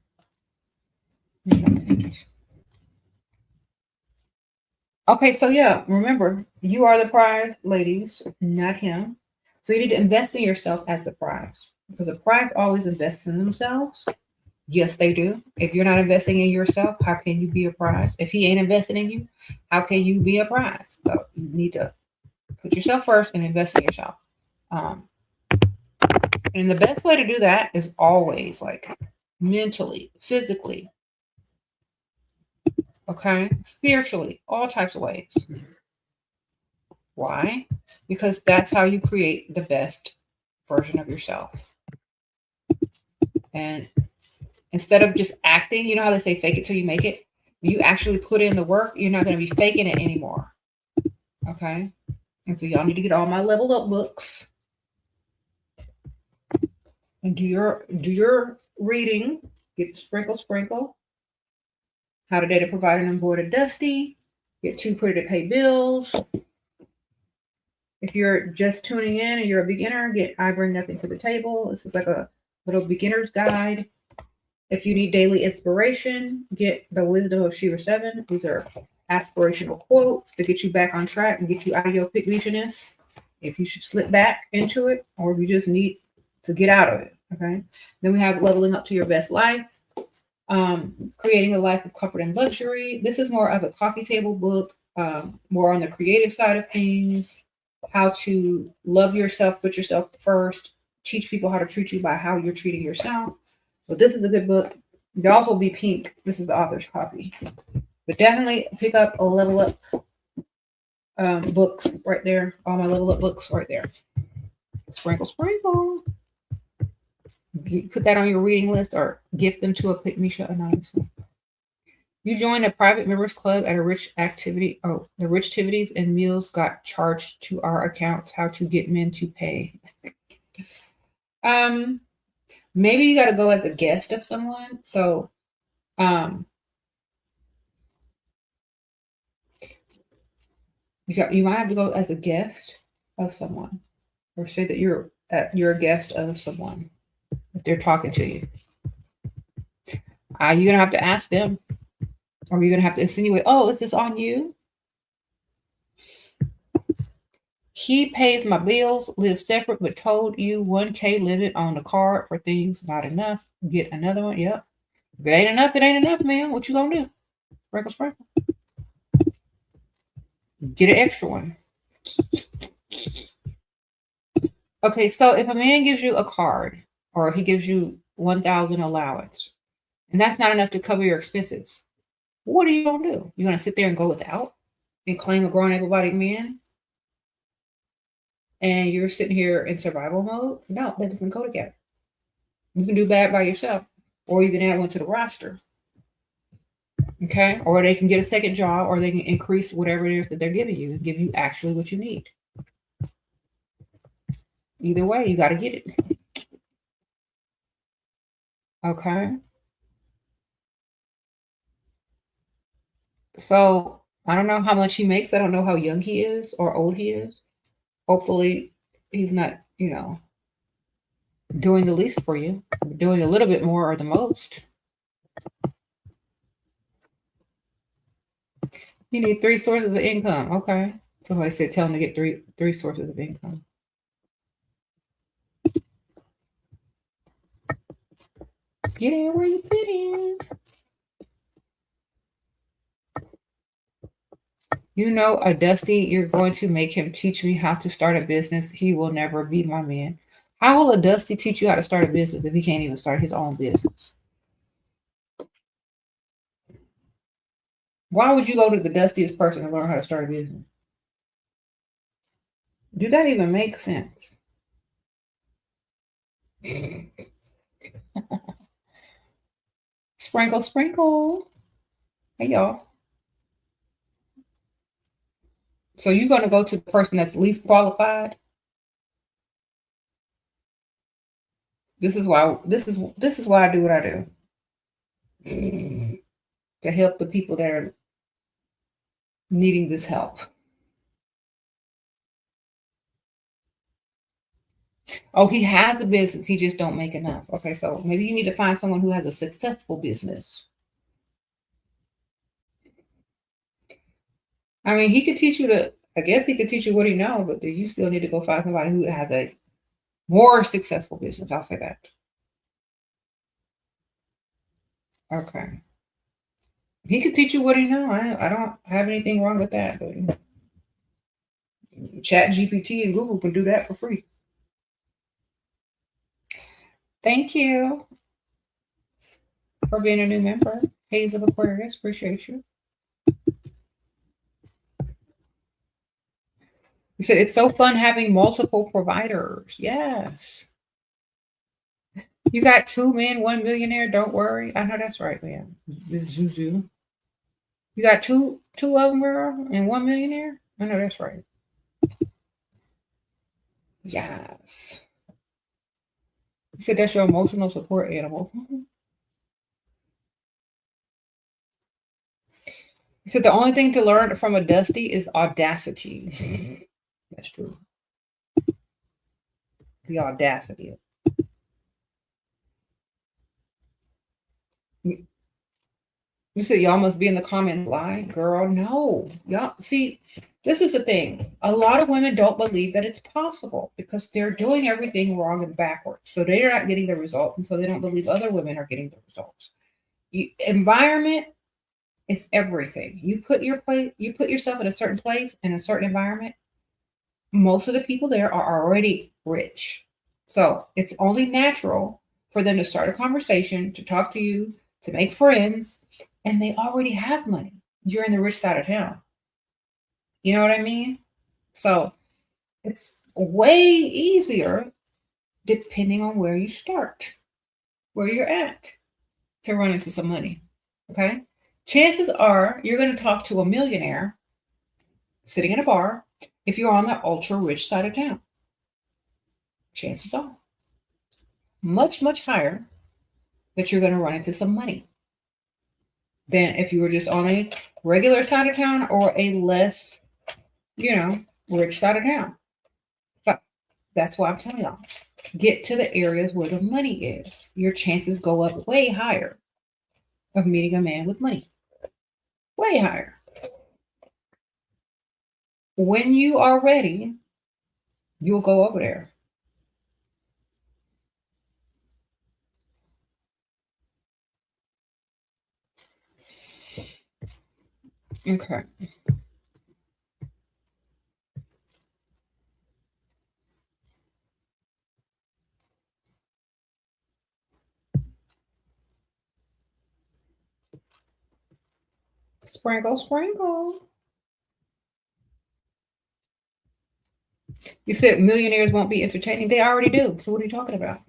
Okay, so yeah, remember, you are the prize, ladies, not him. So you need to invest in yourself as the prize because the prize always invests in themselves. Yes, they do. If you're not investing in yourself, how can you be a prize? If he ain't investing in you, how can you be a prize? So you need to put yourself first and invest in yourself. Um, and the best way to do that is always like mentally, physically, okay, spiritually, all types of ways. Why? Because that's how you create the best version of yourself. And instead of just acting, you know how they say fake it till you make it? When you actually put in the work, you're not going to be faking it anymore. Okay? And so y'all need to get all my level up books and do your reading. Get sprinkle, sprinkle. How to date a provider and avoid a dusty. Get too pretty to pay bills. If you're just tuning in and you're a beginner, get I Bring Nothing to the Table. This is like a little beginner's guide. If you need daily inspiration, get The Wisdom of SheraSeven. These are aspirational quotes to get you back on track and get you out of your Pikmisha-ness. If you should slip back into it, or if you just need to get out of it. Okay. Then we have Leveling Up to Your Best Life. Creating a Life of Comfort and Luxury. This is more of a coffee table book, more on the creative side of things. How to love yourself, put yourself first, teach people how to treat you by how you're treating yourself. So this is a good book. It also be pink. This is the author's copy. But definitely pick up a level up books right there. All my level up books right there. Sprinkle, sprinkle. You put that on your reading list or gift them to a Pikmisha anonymously. You joined a private members club at a rich activity. Oh, the rich activities and meals got charged to our accounts. How to get men to pay. Maybe you got to go as a guest of someone. So, you might have to go as a guest of someone, or say that you're a guest of someone if they're talking to you. You're gonna have to ask them, or you're gonna have to insinuate, "Oh, is this on you?" He pays my bills, lives separate, but told you 1K limit on the card for things not enough. Get another one. Yep. If it ain't enough, it ain't enough, man. What you gonna do? Sprinkle, sprinkle. Get an extra one. Okay, so if a man gives you a card or he gives you 1,000 allowance, and that's not enough to cover your expenses, what are you gonna do? You gonna sit there and go without and claim a grown able-bodied man? And you're sitting here in survival mode? No, that doesn't go together. You can do bad by yourself, or you can add one to the roster. Okay, or they can get a second job, or they can increase whatever it is that they're giving you and give you actually what you need. Either way, you got to get it. Okay. So I don't know how much he makes. I don't know how young he is or old he is. Hopefully, he's not, doing the least for you, doing a little bit more or the most. You need 3 sources of income. Okay. Somebody said tell him to get three sources of income. Get in where you fit in. A Dusty, you're going to make him teach me how to start a business. He will never be my man. How will a Dusty teach you how to start a business if he can't even start his own business? Why would you go to the dustiest person to learn how to start a business? Do that even make sense? Sprinkle, sprinkle. Hey, y'all. So you're going to go to the person that's least qualified? This is why I do what I do. To help the people that are needing this help. Oh, he has a business. He just don't make enough. Okay, so maybe you need to find someone who has a successful business. I mean, he could teach you I guess he could teach you what he knows, but you still need to go find somebody who has a more successful business. I'll say that. Okay. He could teach you what he knows. I don't have anything wrong with that. But Chat GPT and Google can do that for free. Thank you for being a new member. Haze of Aquarius, appreciate you. You said it's so fun having multiple providers. Yes. You got 2 men, 1 millionaire. Don't worry. I know that's right, man. This is Zuzu. You got two of them, girl, and 1 millionaire. I know that's right. Yes. You said that's your emotional support animal. You said the only thing to learn from a Dusty is audacity. That's true. The audacity. You said y'all must be in the comments lying. Girl, no. Y'all see, this is the thing. A lot of women don't believe that it's possible because they're doing everything wrong and backwards. So they're not getting the results, and so they don't believe other women are getting the results. Environment is everything. You put yourself in a certain place, in a certain environment. Most of the people there are already rich. So it's only natural for them to start a conversation, to talk to you, to make friends, and they already have money. You're in the rich side of town. You know what I mean? So it's way easier depending on where you start, where you're at, to run into some money. Okay? Chances are you're going to talk to a millionaire sitting in a bar if you're on the ultra rich side of town. Chances are much, much higher that you're going to run into some money than if you were just on a regular side of town or a less, rich side of town. But that's why I'm telling y'all, get to the areas where the money is. Your chances go up way higher of meeting a man with money. Way higher. When you are ready, you'll go over there. Okay. Sprinkle, sprinkle. You said millionaires won't be entertaining. They already do. So what are you talking about?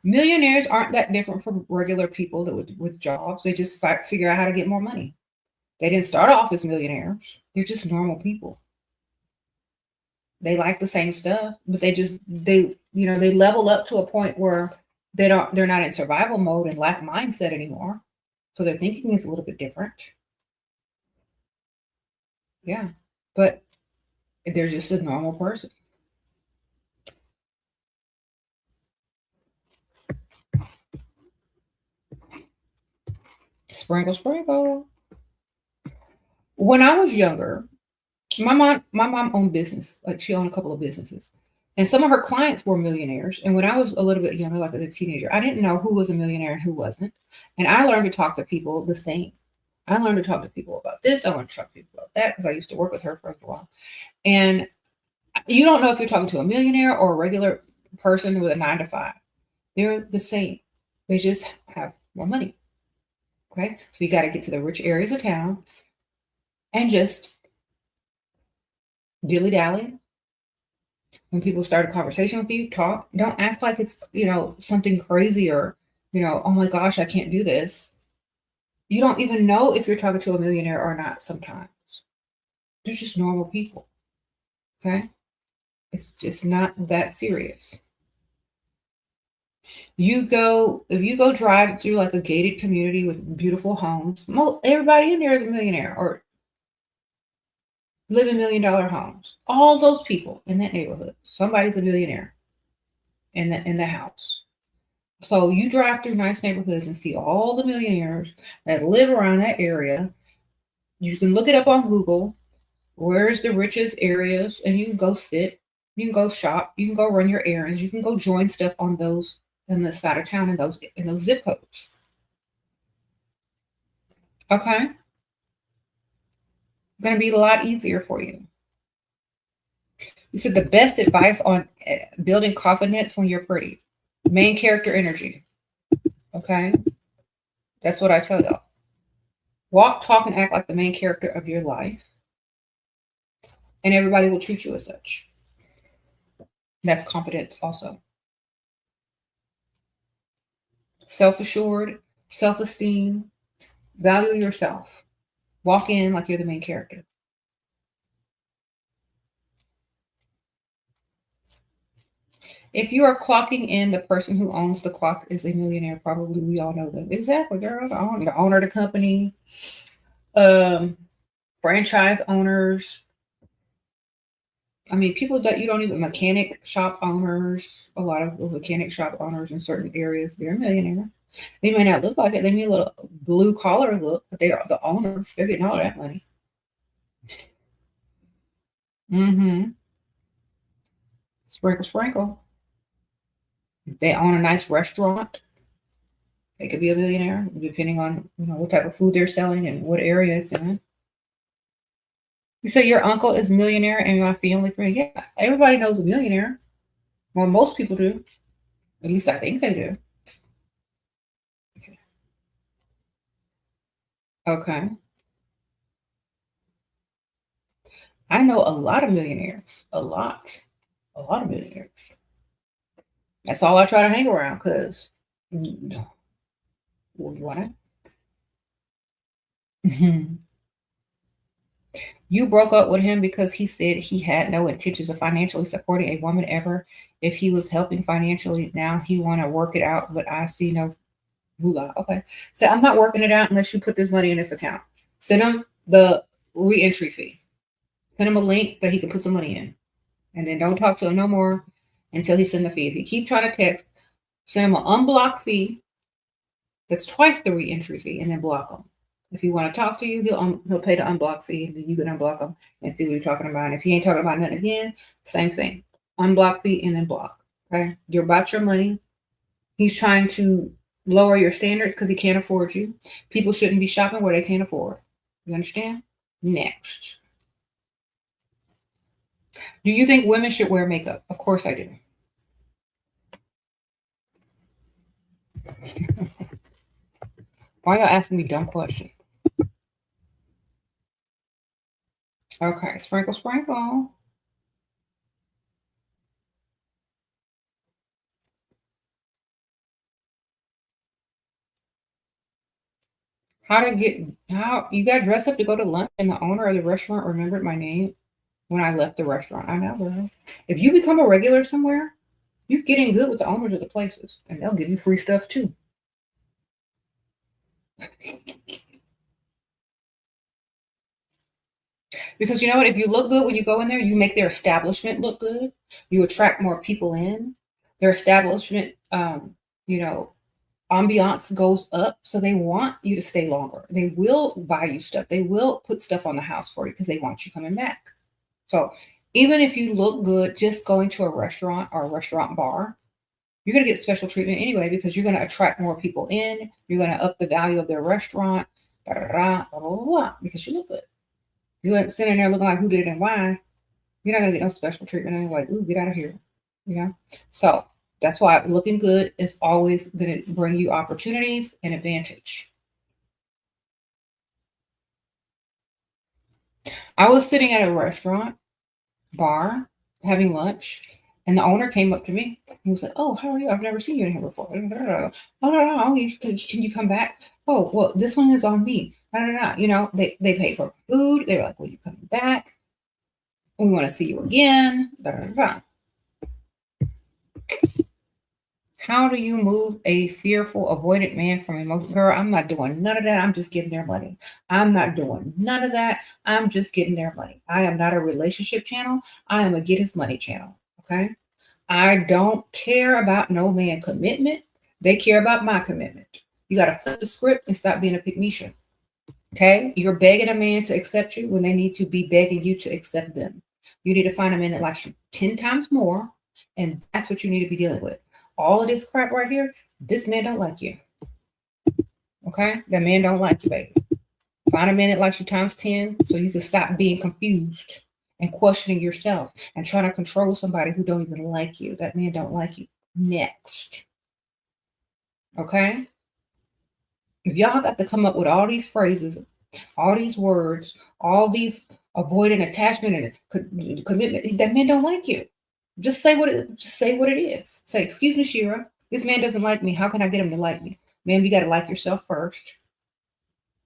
Millionaires aren't that different from regular people that with jobs. They just figure out how to get more money. They didn't start off as millionaires. They're just normal people. They like the same stuff, but they level up to a point where they're not in survival mode and lack mindset anymore. So their thinking is a little bit different. Yeah. But they're just a normal person. Sprinkle, sprinkle. When I was younger, my mom owned business. Like she owned a couple of businesses. And some of her clients were millionaires. And when I was a little bit younger, like as a teenager, I didn't know who was a millionaire and who wasn't. And I learned to talk to people the same. I learned to talk to people about this. I learned to talk to people about that because I used to work with her for a while. And you don't know if you're talking to a millionaire or a regular person with a 9-to-5. They're the same. They just have more money. Okay. So you got to get to the rich areas of town and just dilly-dally. When people start a conversation with you, talk. Don't act like it's, something crazy or, oh my gosh, I can't do this. You don't even know if you're talking to a millionaire or not sometimes. They're just normal people. Okay? It's not that serious. If you go drive through like a gated community with beautiful homes, everybody in there is a millionaire or live in $1 million homes. All those people in that neighborhood, somebody's a millionaire in the house. So you drive through nice neighborhoods and see all the millionaires that live around that area. You can look it up on Google. Where's the richest areas? And you can go sit. You can go shop. You can go run your errands. You can go join stuff on those in the side of town in those zip codes. Okay? Going to be a lot easier for you. You said the best advice on building confidence when you're pretty. Main character energy. Okay? That's what I tell y'all. Walk, talk, and act like the main character of your life. And everybody will treat you as such. That's confidence also. Self-assured, self-esteem, value yourself. Walk in like you're the main character. If you are clocking in, the person who owns the clock is a millionaire. Probably we all know them. Exactly, girl. The owner of the company, franchise owners. I mean, people that you don't even, mechanic shop owners, a lot of mechanic shop owners in certain areas, they're millionaires. They may not look like it. They may a little blue collar look, but they are the owners. They're getting all that money. Mm-hmm. Sprinkle, sprinkle. If they own a nice restaurant, they could be a millionaire, depending on what type of food they're selling and what area it's in. You say your uncle is a millionaire and my family friend. Yeah, everybody knows a millionaire. Well, most people do. At least I think they do. Okay. I know a lot of millionaires. A lot. A lot of millionaires. That's all I try to hang around because no. What? You broke up with him because he said he had no intentions of financially supporting a woman ever. If he was helping financially, now he want to work it out, but I see no moolah. Okay. So I'm not working it out unless you put this money in this account. Send him the re-entry fee. Send him a link that he can put some money in. And then don't talk to him no more until he send the fee. If he keep trying to text, send him an unblock fee that's twice the re-entry fee and then block him. If he want to talk to you, he'll pay the unblock fee, and then you can unblock him and see what you're talking about. And if he ain't talking about nothing again, same thing. Unblock fee and then block. Okay? You're about your money. He's trying to lower your standards because he can't afford you. People shouldn't be shopping where they can't afford. You understand? Next. Do you think women should wear makeup? Of course I do. Why y'all asking me dumb questions? Okay, sprinkle, sprinkle. How you got dressed up to go to lunch and the owner of the restaurant remembered my name when I left the restaurant. I know, girl. If you become a regular somewhere, you get in good with the owners of the places and they'll give you free stuff too. Because you know what? If you look good when you go in there, you make their establishment look good. You attract more people in. Their establishment, ambiance goes up. So they want you to stay longer. They will buy you stuff. They will put stuff on the house for you because they want you coming back. So even if you look good just going to a restaurant or a restaurant bar, you're going to get special treatment anyway because you're going to attract more people in. You're going to up the value of their restaurant, because you look good. You're sitting there looking like who did it and why. You're not going to get no special treatment. And you're like, ooh, get out of here. So that's why looking good is always going to bring you opportunities and advantage. I was sitting at a restaurant bar having lunch, and the owner came up to me. He was like, "Oh, how are you? I've never seen you in here before." Oh, no. Can you come back? Oh, well, this one is on me. They paid for food. They were like, "Will you come back? We want to see you again." How do you move a fearful, avoidant man from emotion? Girl, I'm not doing none of that. I'm just getting their money. I'm not doing none of that. I'm just getting their money. I am not a relationship channel. I am a get his money channel. Okay. I don't care about no man commitment. They care about my commitment. You got to flip the script and stop being a Pikmisha. Okay. You're begging a man to accept you when they need to be begging you to accept them. You need to find a man that likes you 10 times more. And that's what you need to be dealing with. All of this crap right here, this man don't like you. Okay? That man don't like you, baby. Find a man that likes you times 10 so you can stop being confused and questioning yourself and trying to control somebody who don't even like you. That man don't like you. Next. Okay? If y'all got to come up with all these phrases, all these words, all these avoidant attachment and commitment, that man don't like you. Just say what it is. Say, excuse me, SHERA, this man doesn't like me. How can I get him to like me? Man, you got to like yourself first.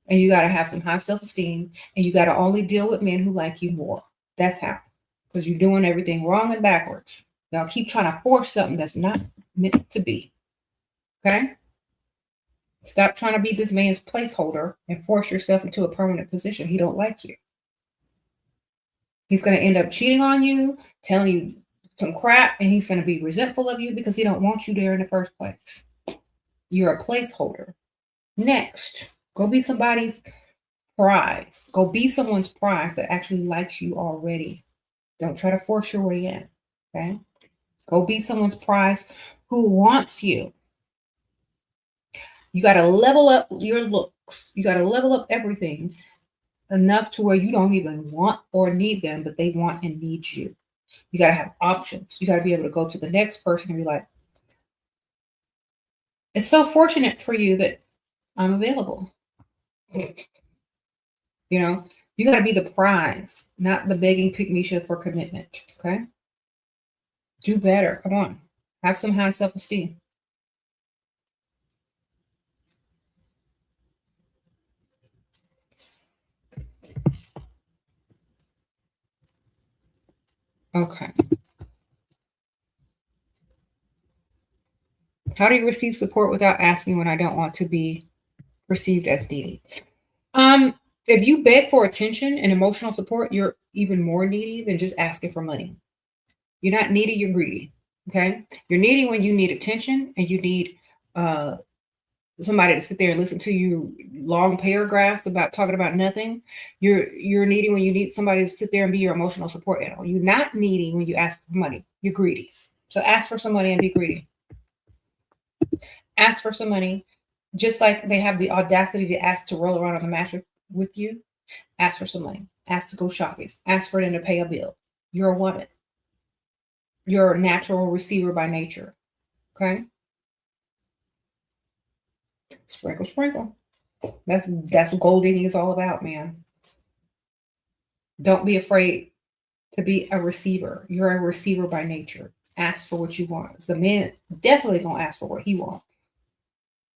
And you got to have some high self-esteem. And you got to only deal with men who like you more. That's how. Because you're doing everything wrong and backwards. Y'all keep trying to force something that's not meant to be. Okay? Stop trying to be this man's placeholder and force yourself into a permanent position. He don't like you. He's going to end up cheating on you, telling you some crap, and he's going to be resentful of you because he don't want you there in the first place. You're a placeholder. Next, go be somebody's prize. Go be someone's prize that actually likes you already. Don't try to force your way in. Okay? Go be someone's prize who wants you. You got to level up your looks. You got to level up everything enough to where you don't even want or need them, but they want and need you. You got to have options. You got to be able to go to the next person and be like, It's so fortunate for you that I'm available. You know, you got to be the prize, not the begging Pikmisha for commitment. Okay. Do better. Come on. Have some high self esteem. Okay. How do you receive support without asking when I don't want to be perceived as needy? If you beg for attention and emotional support, you're even more needy than just asking for money. You're not needy, you're greedy. Okay. You're needy when you need attention and you need uh somebody to sit there and listen to you long paragraphs about talking about nothing. You're needy when you need somebody to sit there and be your emotional support animal. You're not needy when you ask for money. You're greedy. So ask for some money and be greedy. Ask for some money, just like they have the audacity to ask to roll around on the mattress with you. Ask for some money. Ask to go shopping. Ask for them to pay a bill. You're a woman. You're a natural receiver by nature. Okay. Sprinkle, sprinkle. That's what gold digging is all about, man. Don't be afraid to be a receiver. You're a receiver by nature. Ask for what you want. Because the man definitely gonna ask for what he wants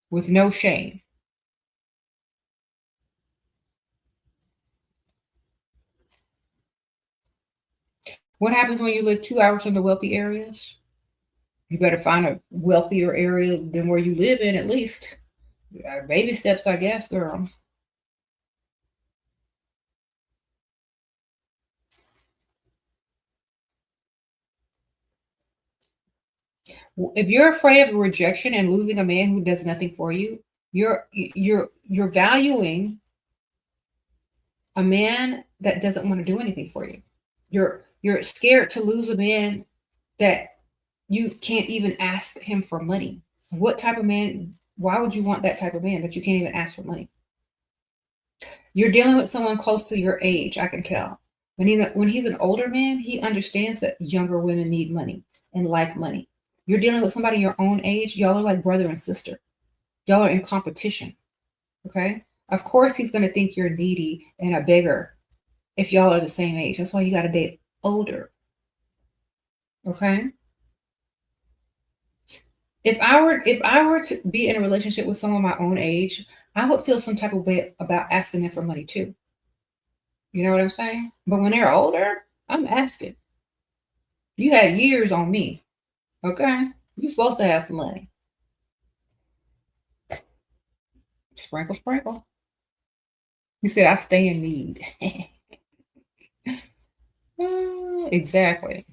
with no shame. What happens when you live 2 hours from the wealthy areas? You better find a wealthier area than where you live in, at least. Baby steps, I guess, girl. If you're afraid of rejection and losing a man who does nothing for you, you're valuing a man that doesn't want to do anything for you. You're scared to lose a man that you can't even ask him for money. What type of man? Why would you want that type of man that you can't even ask for money? You're dealing with someone close to your age, I can tell. When he's an older man, he understands that younger women need money and like money. You're dealing with somebody your own age, y'all are like brother and sister. Y'all are in competition. Okay? Of course he's gonna think you're needy and a beggar if y'all are the same age. That's why you gotta date older. Okay? If I were to be in a relationship with someone my own age, I would feel some type of way about asking them for money too. You know what I'm saying? But when they're older, I'm asking. You had years on me. Okay? You're supposed to have some money. Sprinkle, sprinkle. You said I stay in need. Exactly.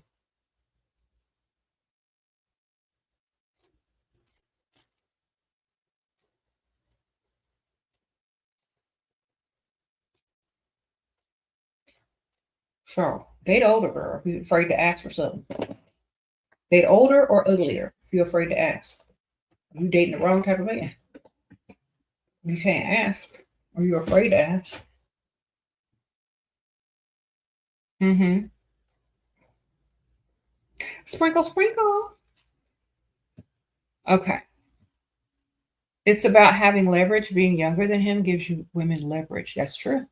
So date older girl if you're afraid to ask for something. Date older or uglier if you're afraid to ask. You dating the wrong type of man. You can't ask, or you're afraid to ask. Mm-hmm. Sprinkle, sprinkle. Okay. It's about having leverage. Being younger than him gives you women leverage. That's true.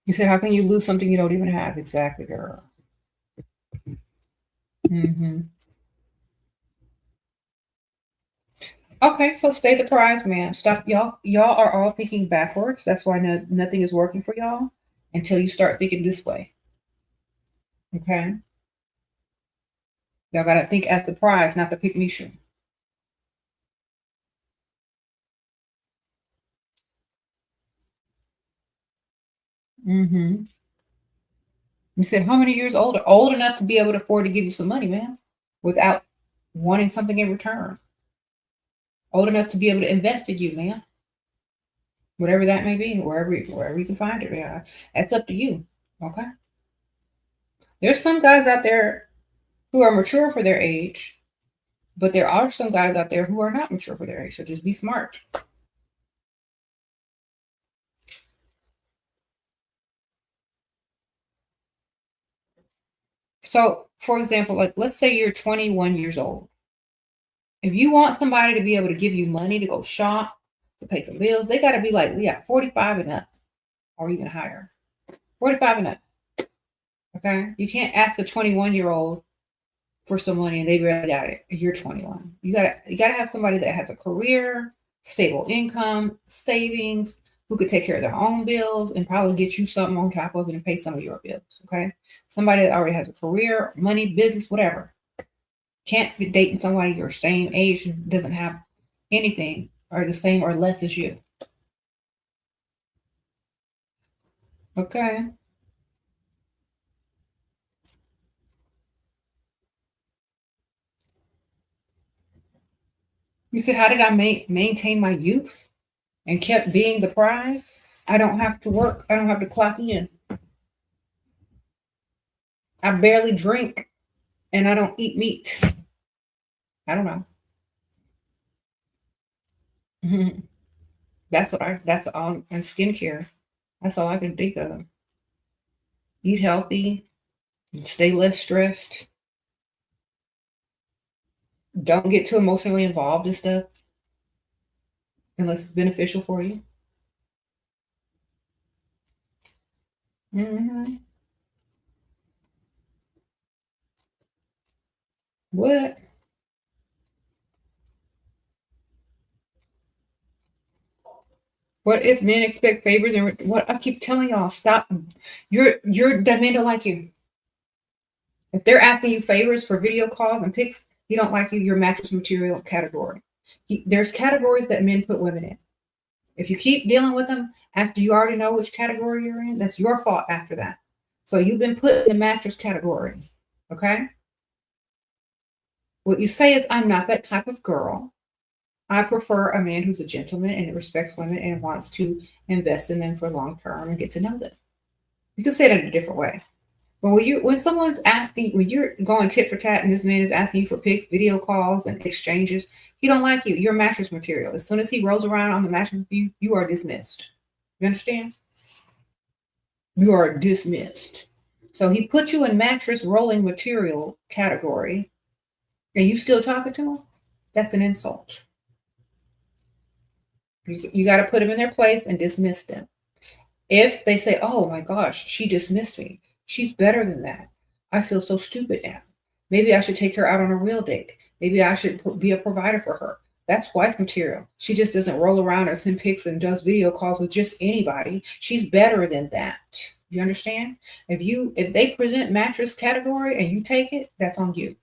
You said, how can you lose something you don't even have? Exactly, girl. Mm-hmm. Okay, so stay the prize, man. Stop, y'all. Y'all are all thinking backwards. That's why nothing is working for y'all until you start thinking this way. Okay, y'all gotta think as the prize, not the Pikmisha. Mm-hmm. You said how many years older? Old enough to be able to afford to give you some money, man, without wanting something in return. Old enough to be able to invest in you, man. Whatever that may be, wherever you can find it. Yeah, that's up to you. Okay. There's some guys out there. who are mature for their age, but there are some guys out there who are not mature for their age. So just be smart. So, for example, like let's say you're 21 years old. If you want somebody to be able to give you money to go shop, to pay some bills, they got to be like, yeah, 45 and up or even higher. 45 and up. Okay? You can't ask a 21-year-old for some money and they really got it. You're 21. You gotta have somebody that has a career, stable income, savings, who could take care of their own bills and probably get you something on top of it and pay some of your bills. Okay. Somebody that already has a career, money, business, whatever. Can't be dating somebody your same age who doesn't have anything or the same or less as you. Okay. You said, how did I maintain my youth and kept being the prize? I don't have to work. I don't have to clock in. I barely drink and I don't eat meat. I don't know. That's all, and skincare. That's all I can think of. Eat healthy, stay less stressed. Don't get too emotionally involved in stuff unless it's beneficial for you. Mm-hmm. What? What if men expect favors and what I keep telling y'all, stop. You're that men don't like you. If they're asking you favors for video calls and pics, he don't like you, you're mattress material category. There's categories that men put women in. If you keep dealing with them after you already know which category you're in, that's your fault after that. So you've been put in the mattress category. Okay? What you say is, I'm not that type of girl. I prefer a man who's a gentleman and respects women and wants to invest in them for long term and get to know them. You can say it in a different way. But when someone's asking, when you're going tit for tat and this man is asking you for pics, video calls, and exchanges, he don't like you. You're mattress material. As soon as he rolls around on the mattress with you, you are dismissed. You understand? You are dismissed. So he put you in mattress rolling material category, and you still talking to him? That's an insult. You got to put them in their place and dismiss them. If they say, oh my gosh, she dismissed me. She's better than that. I feel so stupid now. Maybe I should take her out on a real date. Maybe I should be a provider for her. That's wife material. She just doesn't roll around or send pics and does video calls with just anybody. She's better than that. You understand? If they present mattress category and you take it, that's on you.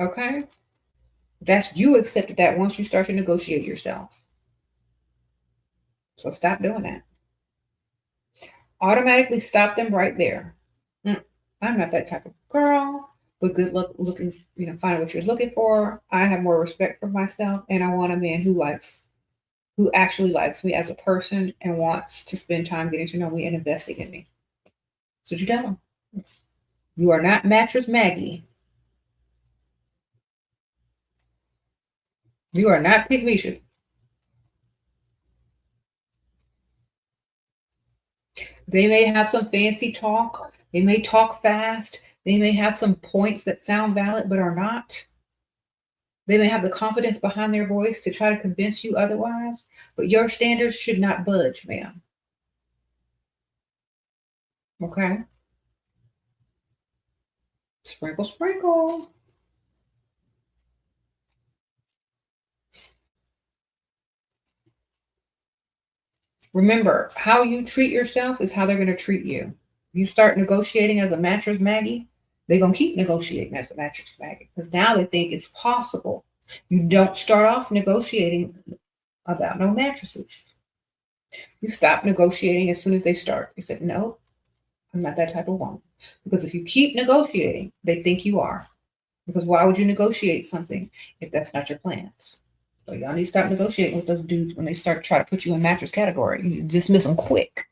Okay? That's you accepted that once you start to negotiate yourself. So stop doing that. Automatically stop them right there. I'm not that type of girl, but good looking, find what you're looking for. I have more respect for myself, and I want a man who actually likes me as a person and wants to spend time getting to know me and investing in me. So you tell them. You are not Mattress Maggie. You are not Pikmisha. They may have some fancy talk. They may talk fast. They may have some points that sound valid but are not. They may have the confidence behind their voice to try to convince you otherwise, but your standards should not budge, ma'am. Okay? Sprinkle, sprinkle. Remember, how you treat yourself is how they're going to treat you. You start negotiating as a mattress Maggie, they're going to keep negotiating as a mattress Maggie because now they think it's possible. You don't start off negotiating about no mattresses. You stop negotiating as soon as they start. You said, no, I'm not that type of woman. Because if you keep negotiating, they think you are. Because why would you negotiate something if that's not your plans? So y'all need to stop negotiating with those dudes when they start trying to put you in mattress category. You dismiss them quick.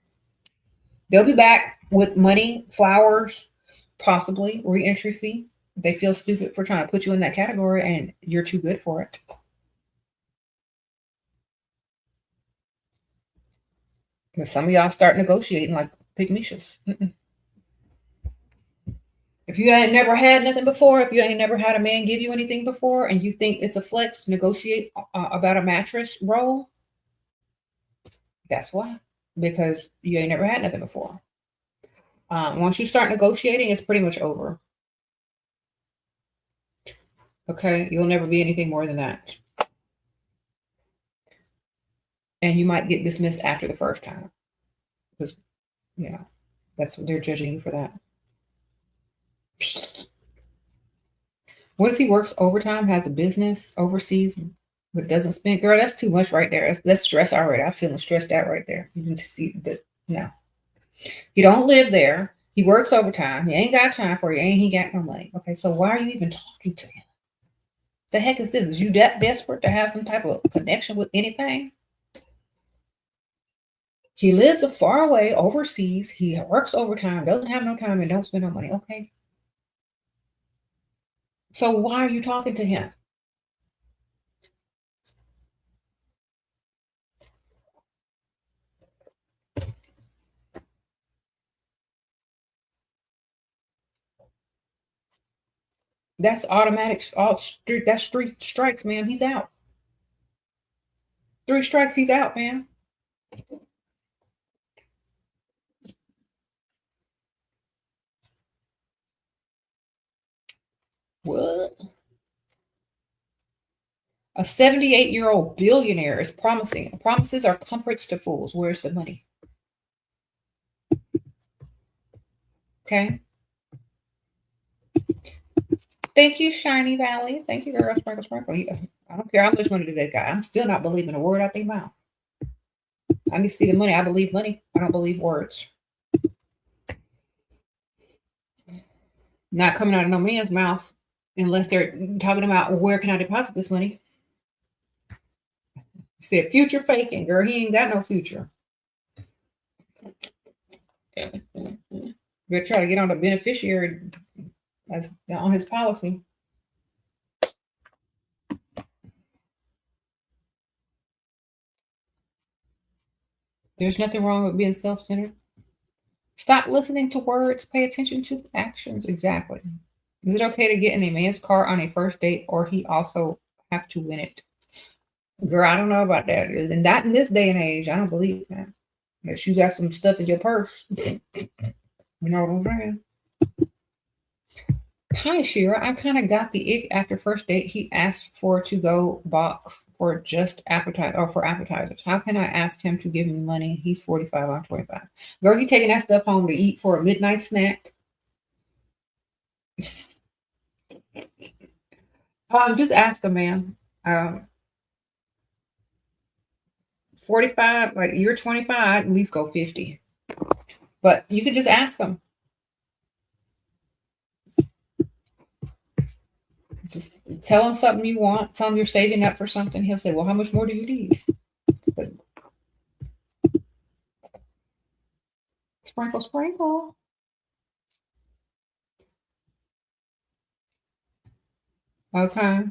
They'll be back. with money, flowers, possibly re-entry fee. They feel stupid for trying to put you in that category and you're too good for it. But some of y'all start negotiating like Pikmisha's. If you ain't never had nothing before, if you ain't never had a man give you anything before, and you think it's a flex, negotiate about a mattress roll. That's why, because you ain't never had nothing before. Once you start negotiating, it's pretty much over. Okay, you'll never be anything more than that. And you might get dismissed after the first time. Because, that's what they're judging you for that. What if he works overtime, has a business overseas, but doesn't spend? Girl, that's too much right there. That's stress already. I'm feeling stressed out right there. You need to see that. No. He don't live there. He works overtime. He ain't got time for you. He got no money. Okay, so why are you even talking to him? The heck is this? Is you that desperate to have some type of connection with anything? He lives far away overseas. He works overtime, doesn't have no time, and don't spend no money. Okay. So why are you talking to him? That's automatic. That's 3 strikes, ma'am. He's out. 3 strikes, he's out, ma'am. What? A 78-year-old billionaire is promising. Promises are comforts to fools. Where's the money? Okay. Thank you, Shiny Valley. Thank you, girl. Sprinkle, sprinkle. I don't care how much money that guy. I'm still not believing a word out their mouth. I need to see the money. I believe money. I don't believe words. Not coming out of no man's mouth unless they're talking about where can I deposit this money. He said future faking, girl. He ain't got no future. They're trying to get on the beneficiary as on his policy. There's nothing wrong with being self-centered. Stop listening to words. Pay attention to actions. Exactly. Is it okay to get in a man's car on a first date, or he also have to win it? Girl, I don't know about that. And not in this day and age. I don't believe that. Unless you got some stuff in your purse. You know what I'm saying? Hi, Shera. I kind of got the ick after first date. He asked for to-go box for just for appetizers. How can I ask him to give me money? He's 45. I'm 25. Girl, he taking that stuff home to eat for a midnight snack. Just ask him, ma'am. 45, like you're 25, at least go 50. But you could just ask him. Just tell him something you want. Tell him you're saving up for something. He'll say, well, how much more do you need? But sprinkle, sprinkle. Okay.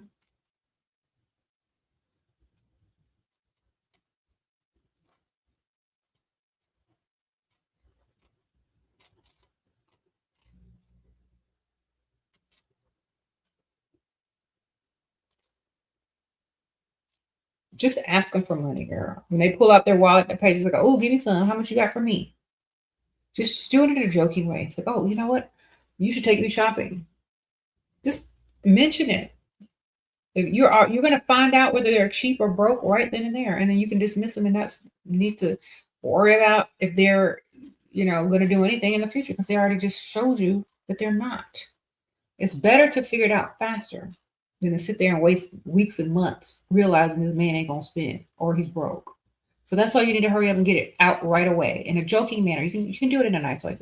Just ask them for money, girl. When they pull out their wallet, the pages like, oh, give me some. How much you got for me? Just do it in a joking way. It's like, oh, you know what? You should take me shopping. Just mention it. If you're going to find out whether they're cheap or broke right then and there, and then you can dismiss them and not need to worry about if they're, going to do anything in the future because they already just showed you that they're not. It's better to figure it out faster than to sit there and waste weeks and months realizing this man ain't gonna spend or he's broke. So that's why you need to hurry up and get it out right away in a joking manner. You can do it in a nice way.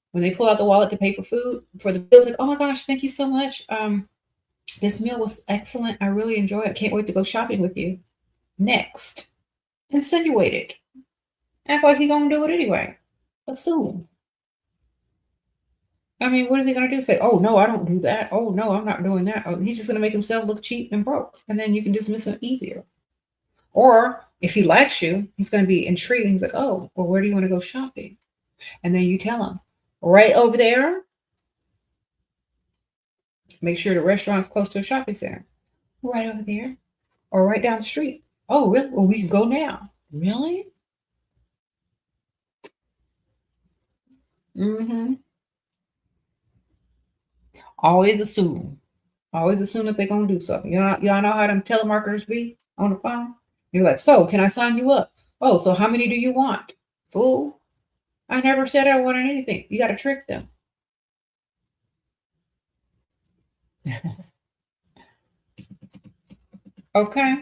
When they pull out the wallet to pay for food, for the bills, like, oh my gosh, thank you so much. This meal was excellent. I really enjoy it. Can't wait to go shopping with you. Next. Insinuate it. Act like he's gonna do it anyway. Assume. I mean, what is he going to do? Say, oh, no, I don't do that. Oh, no, I'm not doing that. Oh, he's just going to make himself look cheap and broke. And then you can dismiss him easier. Or if he likes you, he's going to be intrigued. He's like, oh, well, where do you want to go shopping? And then you tell him, right over there. Make sure the restaurant's close to a shopping center. Right over there. Or right down the street. Oh, really? Well, we can go now. Really? Mm-hmm. Always assume. Always assume that they're going to do something. Y'all know how them telemarketers be on the phone? You're like, so can I sign you up? Oh, so how many do you want? Fool. I never said I wanted anything. You got to trick them. Okay.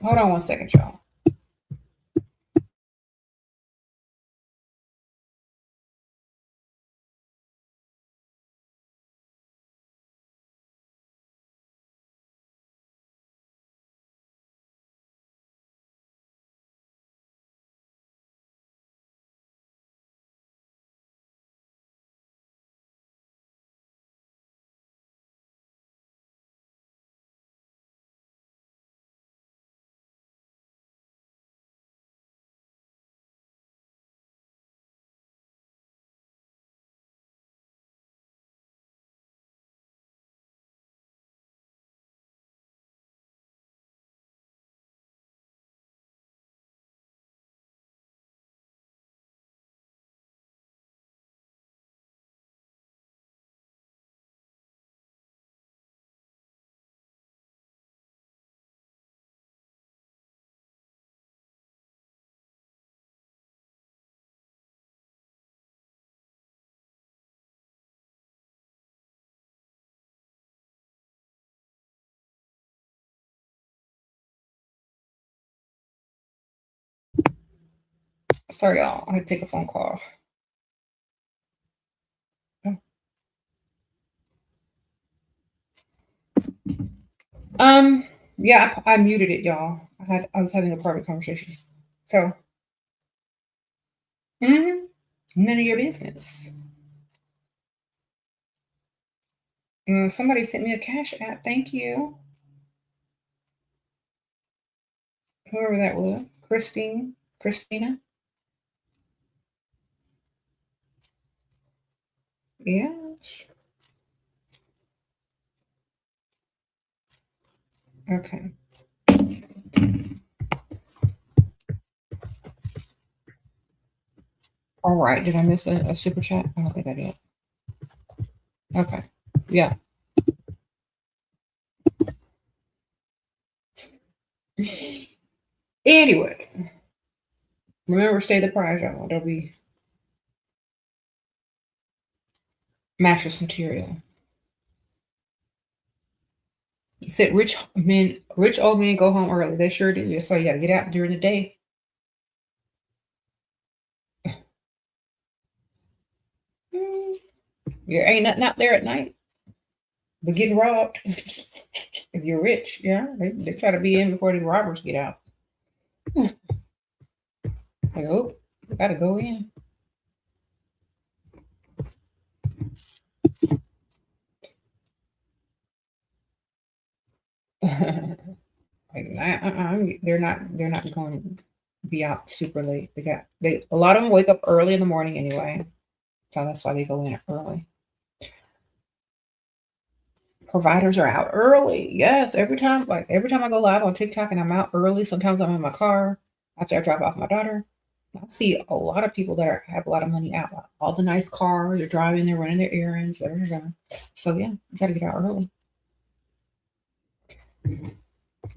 Hold on 1 second, y'all. Sorry, y'all. I had to take a phone call. Yeah, I muted it, y'all. I was having a private conversation. So, none of your business. Somebody sent me a cash app. Thank you. Whoever that was. Christina. Yes. Okay. All right. Did I miss a super chat? I don't think I did. Okay. Yeah. Anyway, remember, stay the prize, y'all. There'll be mattress material. He said rich old men go home early. They sure do. So you got to get out during the day. There ain't nothing out there at night but getting robbed. If you're rich, yeah, they try to be in before the robbers get out. Like, oh, we got to go in. Like, they're not going to be out super late. A lot of them wake up early in the morning anyway, so that's why they go in early. Providers are out early. Yes, every time I go live on TikTok and I'm out early, sometimes I'm in my car after I drop off my daughter. I see a lot of people that have a lot of money out. All the nice cars, they're driving, they're running their errands, whatever. So yeah, you got to get out early.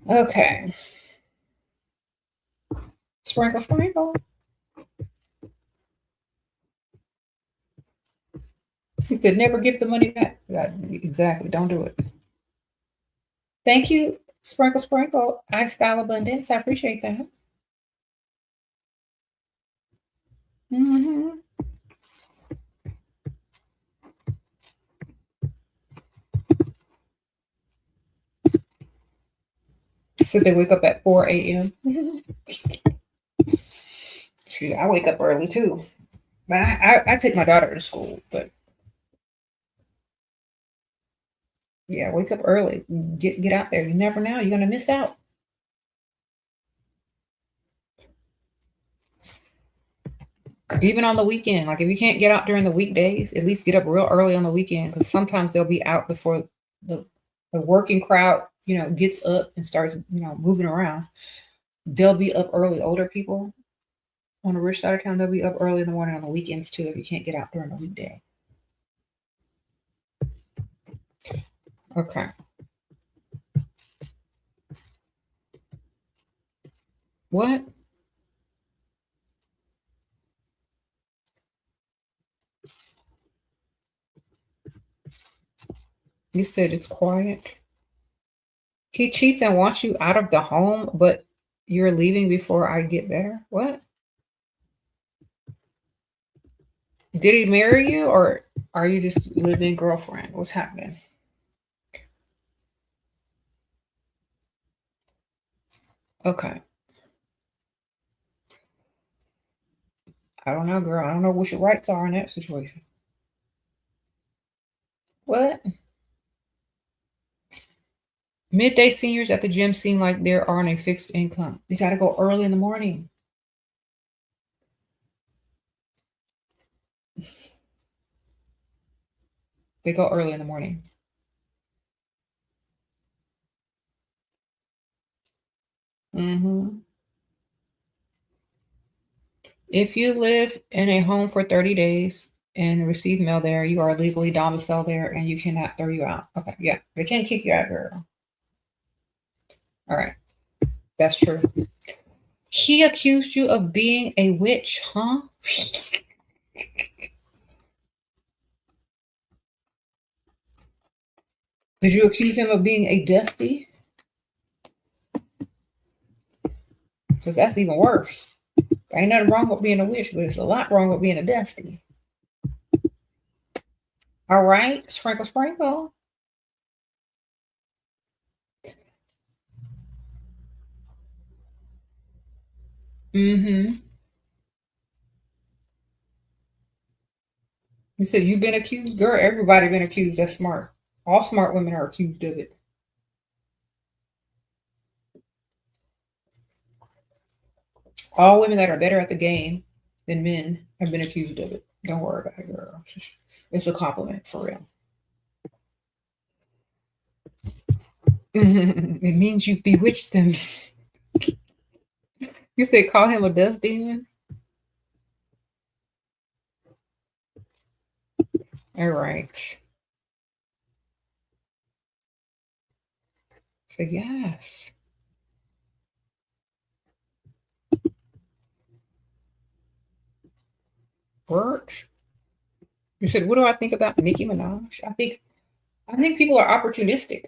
Okay. Sprinkle, sprinkle. You could never give the money back. Exactly. Don't do it. Thank you, Sprinkle, sprinkle. I style abundance. I appreciate that. Mm-hmm. So they wake up at 4 a.m. Shoot, I wake up early too. But I take my daughter to school, but yeah, wake up early. Get out there. You never know. You're gonna miss out. Even on the weekend. Like if you can't get out during the weekdays, at least get up real early on the weekend because sometimes they'll be out before the the working crowd, gets up and starts, moving around. They'll be up early. Older people on the rich side of town, they'll be up early in the morning on the weekends too if you can't get out during the weekday. Okay. What? You said it's quiet. He cheats and wants you out of the home, but you're leaving before I get better. What? Did he marry you or are you just living girlfriend? What's happening? Okay. I don't know, girl. I don't know what your rights are in that situation. What? Midday seniors at the gym seem like they're on a fixed income. They got to go early in the morning. They go early in the morning. Hmm. If you live in a home for 30 days and receive mail there, you are legally domiciled there and you cannot throw you out. Okay, yeah. They can't kick you out, girl. All right. That's true. He accused you of being a witch, huh? Did you accuse him of being a dusty? Because that's even worse. Ain't nothing wrong with being a witch, but it's a lot wrong with being a dusty. All right, sprinkle, sprinkle. Mm-hmm. You said you've been accused? Girl, everybody been accused. That's smart. All smart women are accused of it. All women that are better at the game than men have been accused of it. Don't worry about it, girl. It's a compliment for real. It means you bewitched them. You said call him a dust demon? All right. So yes. Birch. You said, what do I think about Nicki Minaj? I think people are opportunistic.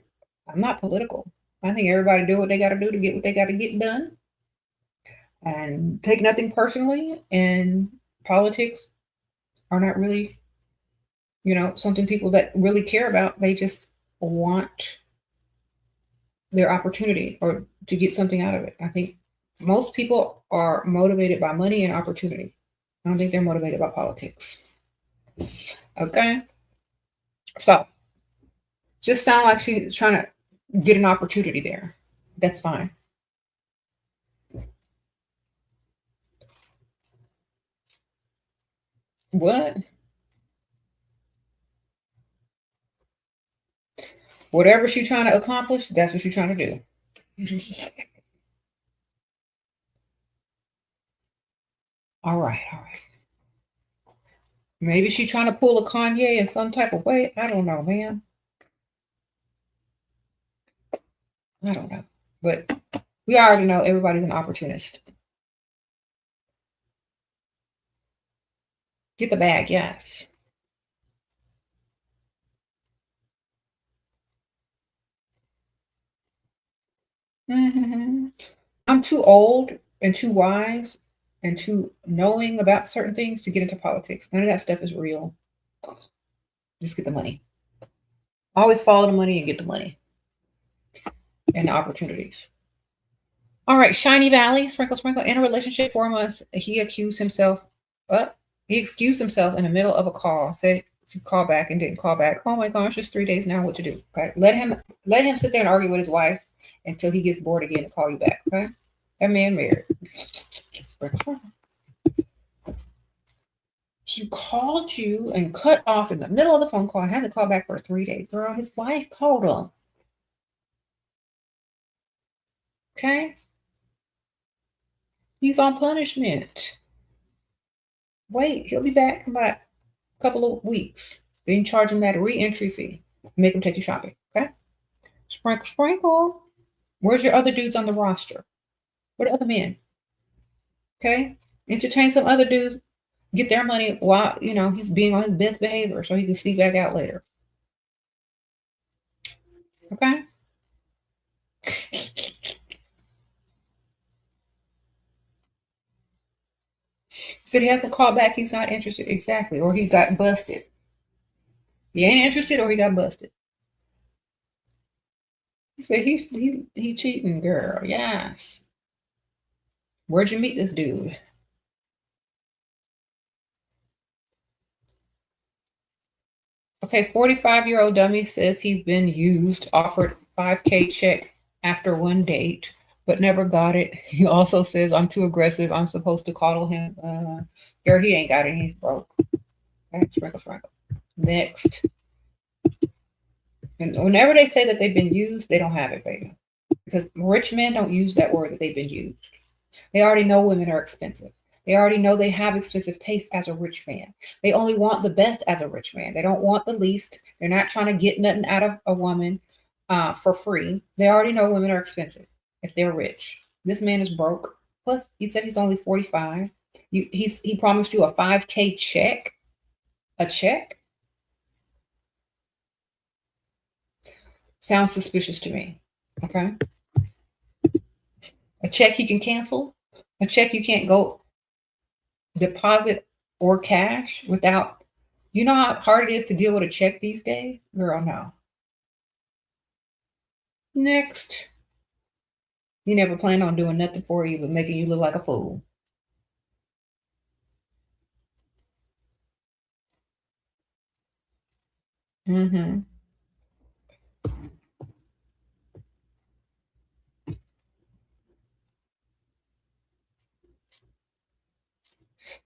I'm not political. I think everybody do what they got to do to get what they got to get done, and take nothing personally. And politics are not really, something people that really care about. They just want their opportunity or to get something out of it. I think most people are motivated by money and opportunity. I don't think they're motivated by politics. Okay. So just sound like she's trying to get an opportunity there. That's fine. What? Whatever she's trying to accomplish, that's what she's trying to do. All right, all right. Maybe she's trying to pull a Kanye in some type of way. I don't know, man. I don't know. But we already know everybody's an opportunist. Get the bag, yes. Hmm. I'm too old and too wise and too knowing about certain things to get into politics. None of that stuff is real. Just get the money. Always follow the money and get the money and the opportunities. All right, Shiny Valley, sprinkle, sprinkle. In a relationship 4 months, he accused himself. What? He excused himself in the middle of a call, said to call back and didn't call back. Oh my gosh, it's 3 days now. What to do? Okay. Let him sit there and argue with his wife until he gets bored again and call you back. Okay. That man married. He called you and cut off in the middle of the phone call. I had to call back for 3 days. Girl, his wife called him. Okay. He's on punishment. Wait, he'll be back in about a couple of weeks. Then charge him that re-entry fee. Make him take you shopping. Okay. Sprinkle, sprinkle. Where's your other dudes on the roster? Where are the other men? Okay. Entertain some other dudes. Get their money while, he's being on his best behavior so he can sneak back out later. Okay? Said he hasn't called back. He's not interested. Exactly. Or he got busted. He ain't interested or he got busted. He said he cheating, girl. Yes. Where'd you meet this dude? Okay, 45-year-old dummy says he's been used, offered $5K check after one date, but never got it. He also says, I'm too aggressive. I'm supposed to coddle him. Girl, he ain't got it. He's broke. Okay, sprinkle, sprinkle. Next. And whenever they say that they've been used, they don't have it, baby. Because rich men don't use that word that they've been used. They already know women are expensive. They already know they have expensive taste as a rich man. They only want the best as a rich man. They don't want the least. They're not trying to get nothing out of a woman for free. They already know women are expensive if they're rich. This man is broke. Plus, he said he's only 45. He promised you a 5K check. A check? Sounds suspicious to me. Okay. A check he can cancel. A check you can't go deposit or cash without, you know how hard it is to deal with a check these days? Girl, no. Next. He never planned on doing nothing for you but making you look like a fool. Mm-hmm.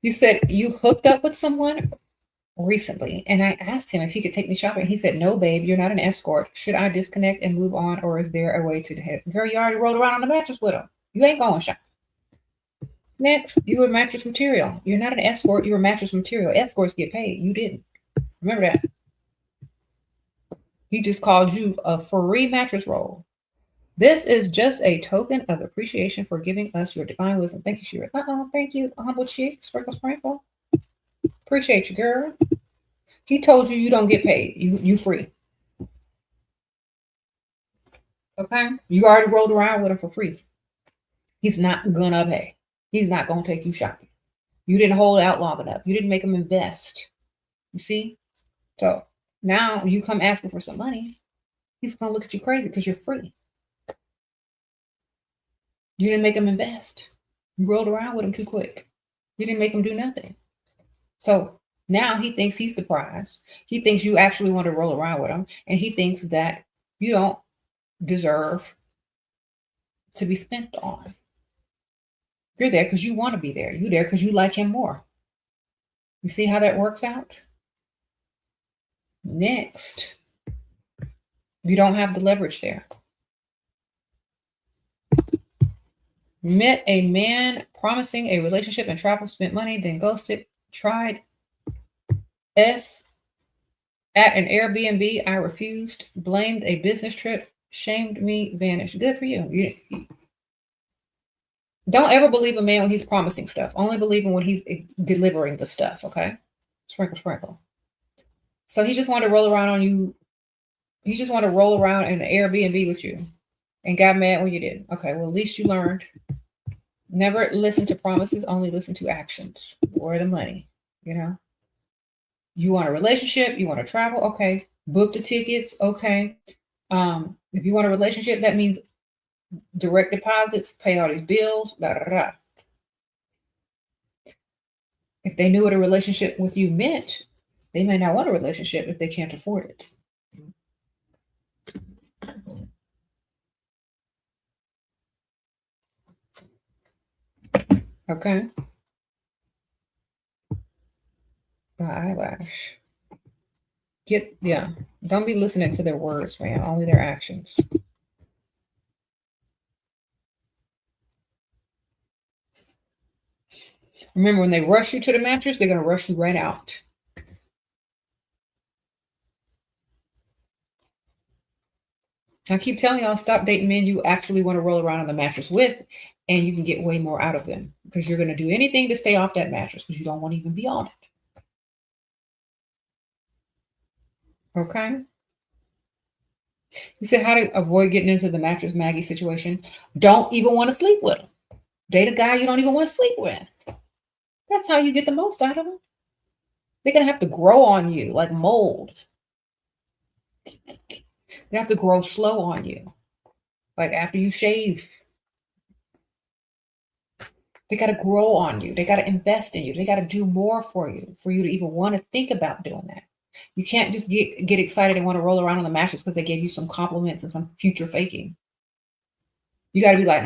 You said you hooked up with someone recently, and I asked him if he could take me shopping. He said, no, babe, you're not an escort. Should I disconnect and move on, or is there a way to head? Girl, you already rolled around on the mattress with him. You ain't going shopping. Next, you were mattress material. You're not an escort. You were mattress material. Escorts get paid. You didn't. Remember that. He just called you a free mattress roll. This is just a token of appreciation for giving us your divine wisdom. Thank you, Shera. Thank you, humble chick. Sprinkle, sprinkle. Appreciate you, girl. He told you don't get paid. You free. Okay? You already rolled around with him for free. He's not gonna pay. He's not gonna take you shopping. You didn't hold out long enough. You didn't make him invest. You see? So now you come asking for some money. He's gonna look at you crazy because you're free. You didn't make him invest. You rolled around with him too quick. You didn't make him do nothing. So now he thinks he's the prize. He thinks you actually want to roll around with him. And he thinks that you don't deserve to be spent on. You're there because you want to be there. You're there because you like him more. You see how that works out? Next, you don't have the leverage there. Met a man promising a relationship and travel, spent money, then ghosted, tried at an Airbnb. I refused, blamed a business trip, shamed me, vanished. Good for you. Don't ever believe a man when he's promising stuff. Only believe him when he's delivering the stuff, okay? Sprinkle, sprinkle. So he just wanted to roll around on you. He just wanted to roll around in the Airbnb with you and got mad when you didn't. Okay, well, at least you learned. Never listen to promises, only listen to actions or the money, You want a relationship, you want to travel, okay. Book the tickets, okay. If you want a relationship, that means direct deposits, pay all these bills, da, da, da. If they knew what a relationship with you meant, they may not want a relationship if they can't afford it. Okay. My eyelash. Don't be listening to their words, man. Only their actions. Remember, when they rush you to the mattress, they're going to rush you right out. I keep telling y'all, stop dating men you actually want to roll around on the mattress with, and you can get way more out of them because you're going to do anything to stay off that mattress because you don't want to even be on it. Okay? You said how to avoid getting into the mattress Maggie situation. Don't even want to sleep with them. Date a guy you don't even want to sleep with. That's how you get the most out of them. They're going to have to grow on you like mold. They have to grow slow on you. Like after you shave, they got to grow on you. They got to invest in you. They got to do more for you to even want to think about doing that. You can't just get excited and want to roll around on the mattress because they gave you some compliments and some future faking. You got to be like,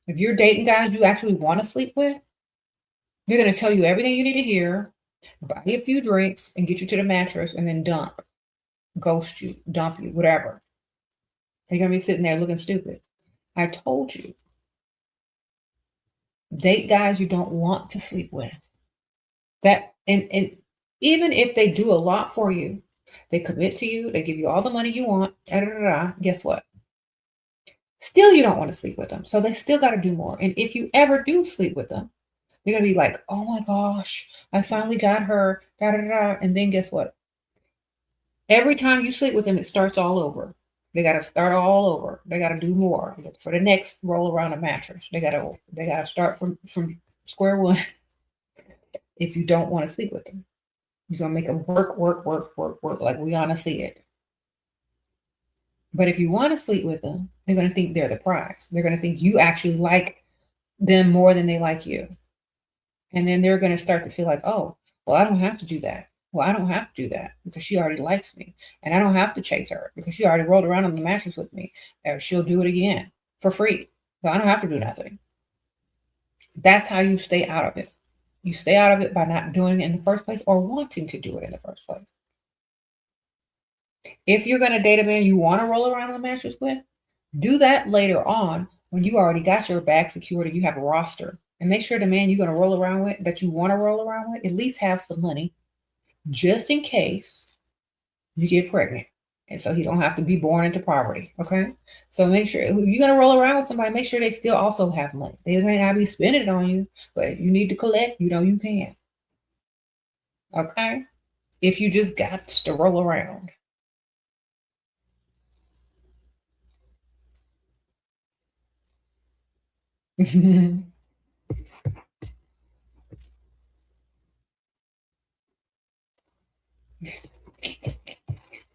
If you're dating guys you actually want to sleep with, they're going to tell you everything you need to hear, buy you a few drinks, and get you to the mattress, and then ghost you, dump you, whatever. You're going to be sitting there looking stupid. I told you. Date guys you don't want to sleep with. That and even if they do a lot for you, they commit to you, they give you all the money you want, guess what? Still, you don't want to sleep with them. So they still got to do more. And if you ever do sleep with them, they're going to be like, oh my gosh, I finally got her, And then guess what? Every time you sleep with them, it starts all over. They got to start all over. They got to do more for the next roll around a mattress. They got to start from square one. If you don't want to sleep with them, you're going to make them work like Rihanna said. But if you want to sleep with them, they're going to think they're the prize. They're going to think you actually like them more than they like you. And then they're going to start to feel like, oh, well, I don't have to do that. Well, I don't have to do that because she already likes me. And I don't have to chase her because she already rolled around on the mattress with me. Or she'll do it again for free. So I don't have to do nothing. That's how you stay out of it. You stay out of it by not doing it in the first place or wanting to do it in the first place. If you're going to date a man you want to roll around on the mattress with, do that later on when you already got your bag secured and you have a roster. And make sure the man you're going to roll around with, that you want to roll around with, at least have some money just in case you get pregnant. And so he don't have to be born into poverty. Okay. So make sure if you're going to roll around with somebody, make sure they still also have money. They may not be spending it on you, but if you need to collect, you can. Okay. If you just got to roll around.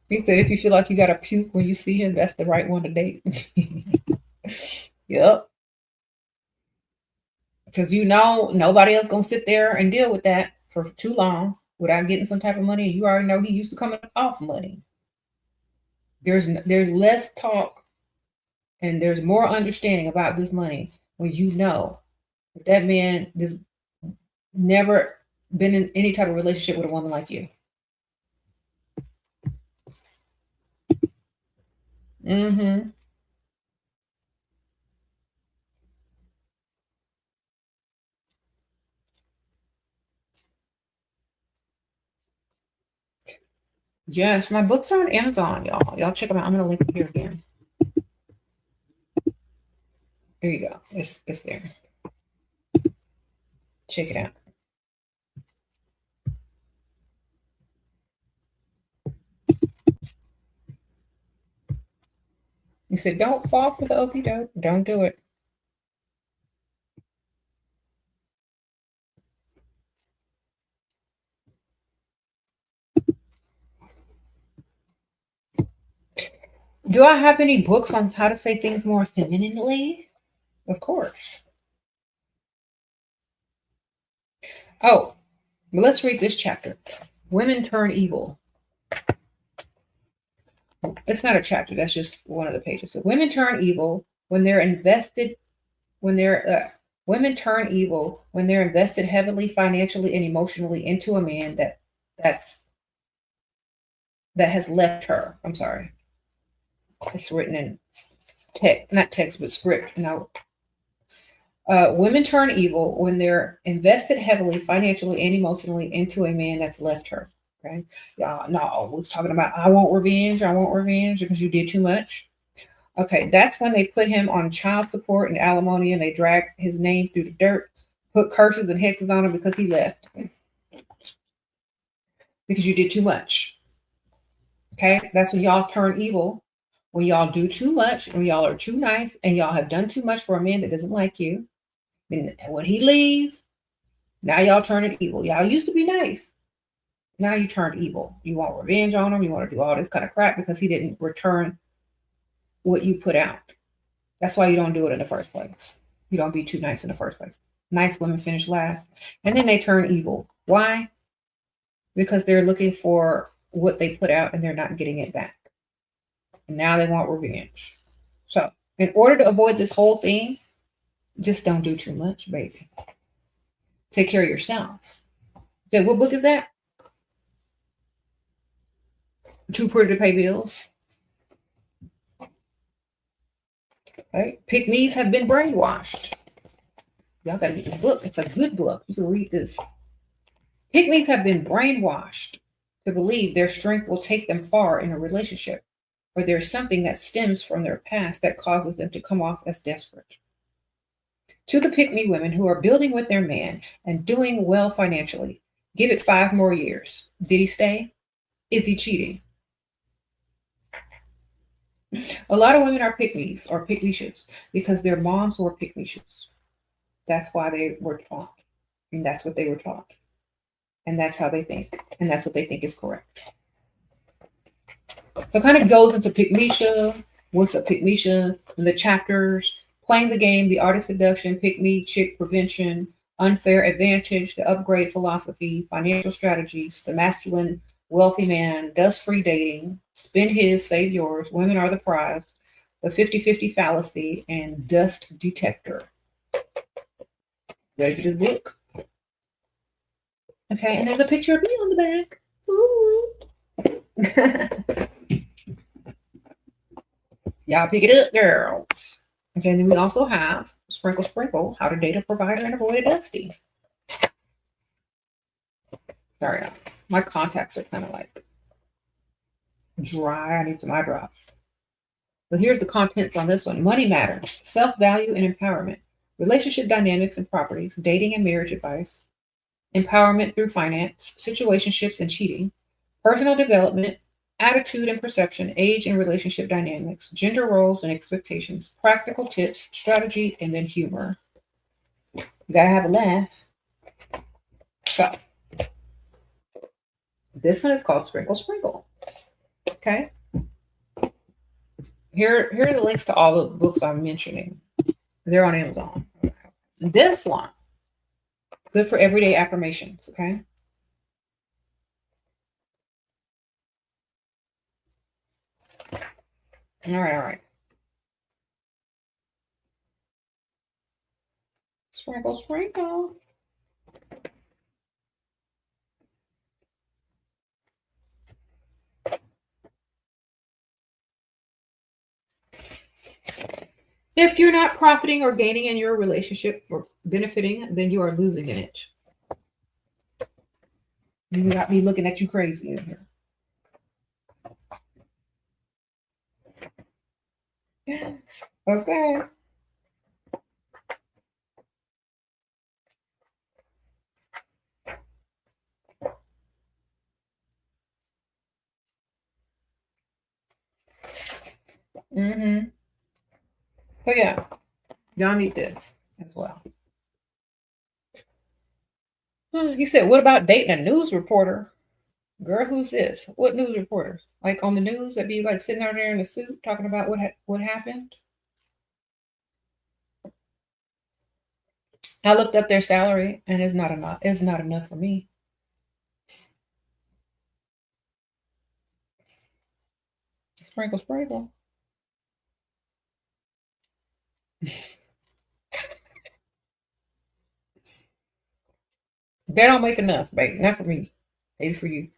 He said, if you feel like you got to puke when you see him, that's the right one to date. Yep. Because nobody else going to sit there and deal with that for too long without getting some type of money. You already know he used to come off money. There's less talk and there's more understanding about this money when you know that man has never been in any type of relationship with a woman like you. Mm-hmm. Yes, my books are on Amazon, y'all. Y'all check them out. I'm gonna link it here again. There you go. It's there. Check it out. He said, don't fall for the okie doke. Don't do it. Do I have any books on how to say things more femininely? Of course. Oh, but let's read this chapter. Women turn evil. It's not a chapter. That's just one of the pages. So women turn evil when they're invested, women turn evil when they're invested heavily financially and emotionally into a man that has left her. I'm sorry. It's written in text, not text, but script. No. Women turn evil when they're invested heavily financially and emotionally into a man that's left her. Okay. Yeah, no, we're talking about I want revenge because you did too much. Okay, that's when they put him on child support and alimony and they drag his name through the dirt, put curses and hexes on him because he left. Because you did too much. Okay, that's when y'all turn evil. When y'all do too much, when y'all are too nice and y'all have done too much for a man that doesn't like you. And when he leaves, now y'all turn it evil. Y'all used to be nice. Now you turned evil. You want revenge on him. You want to do all this kind of crap because he didn't return what you put out. That's why you don't do it in the first place. You don't be too nice in the first place. Nice women finish last. And then they turn evil. Why? Because they're looking for what they put out and they're not getting it back. And now they want revenge. So in order to avoid this whole thing, just don't do too much, baby. Take care of yourself. Okay, what book is that? Too Pretty to Pay Bills. Right? Pikmis have been brainwashed. Y'all gotta get this book. It's a good book. You can read this. Pikmis have been brainwashed to believe their strength will take them far in a relationship, or there's something that stems from their past that causes them to come off as desperate. To the Pikmi women who are building with their man and doing well financially, give it 5 more years. Did he stay? Is he cheating? A lot of women are Pikmis or Pikmishas because their moms were Pikmishas. That's why they were taught. And that's what they were taught. And that's how they think. And that's what they think is correct. So it kind of goes into Pikmisha, what's a Pikmisha, and the chapters, playing the game, the art of seduction, pick me, chick prevention, unfair advantage, the upgrade philosophy, financial strategies, the masculine wealthy man, does free dating, spend his, save yours, women are the prize, the 50-50 fallacy, and dust detector. Ready for this book? Okay, and there's a picture of me on the back. Ooh. Y'all pick it up, girls. Okay, and then we also have Sprinkle Sprinkle, How to Date a Provider and Avoid a Dusty. Sorry, my contacts are kind of like dry. I need some eye drops. But here's the contents on this one. Money matters, self-value and empowerment, relationship dynamics and properties, dating and marriage advice, empowerment through finance, situationships and cheating, personal development, attitude and perception, age and relationship dynamics, gender roles and expectations, practical tips, strategy, and then humor. You gotta have a laugh. So, this one is called Sprinkle Sprinkle. Okay. Here are the links to all the books I'm mentioning. They're on Amazon. This one, good for everyday affirmations. Okay. All right. Sprinkle, sprinkle. If you're not profiting or gaining in your relationship or benefiting, then you are losing in it. You got me looking at you crazy in here. Okay. Mm-hmm. So yeah, y'all need this as well. He said, what about dating a news reporter? Girl, who's this? What news reporter? Like on the news that be like sitting out there in a suit talking about what happened? I looked up their salary and it's not enough. It's not enough for me. Sprinkle, sprinkle. They don't make enough, babe. Not for me. Maybe for you.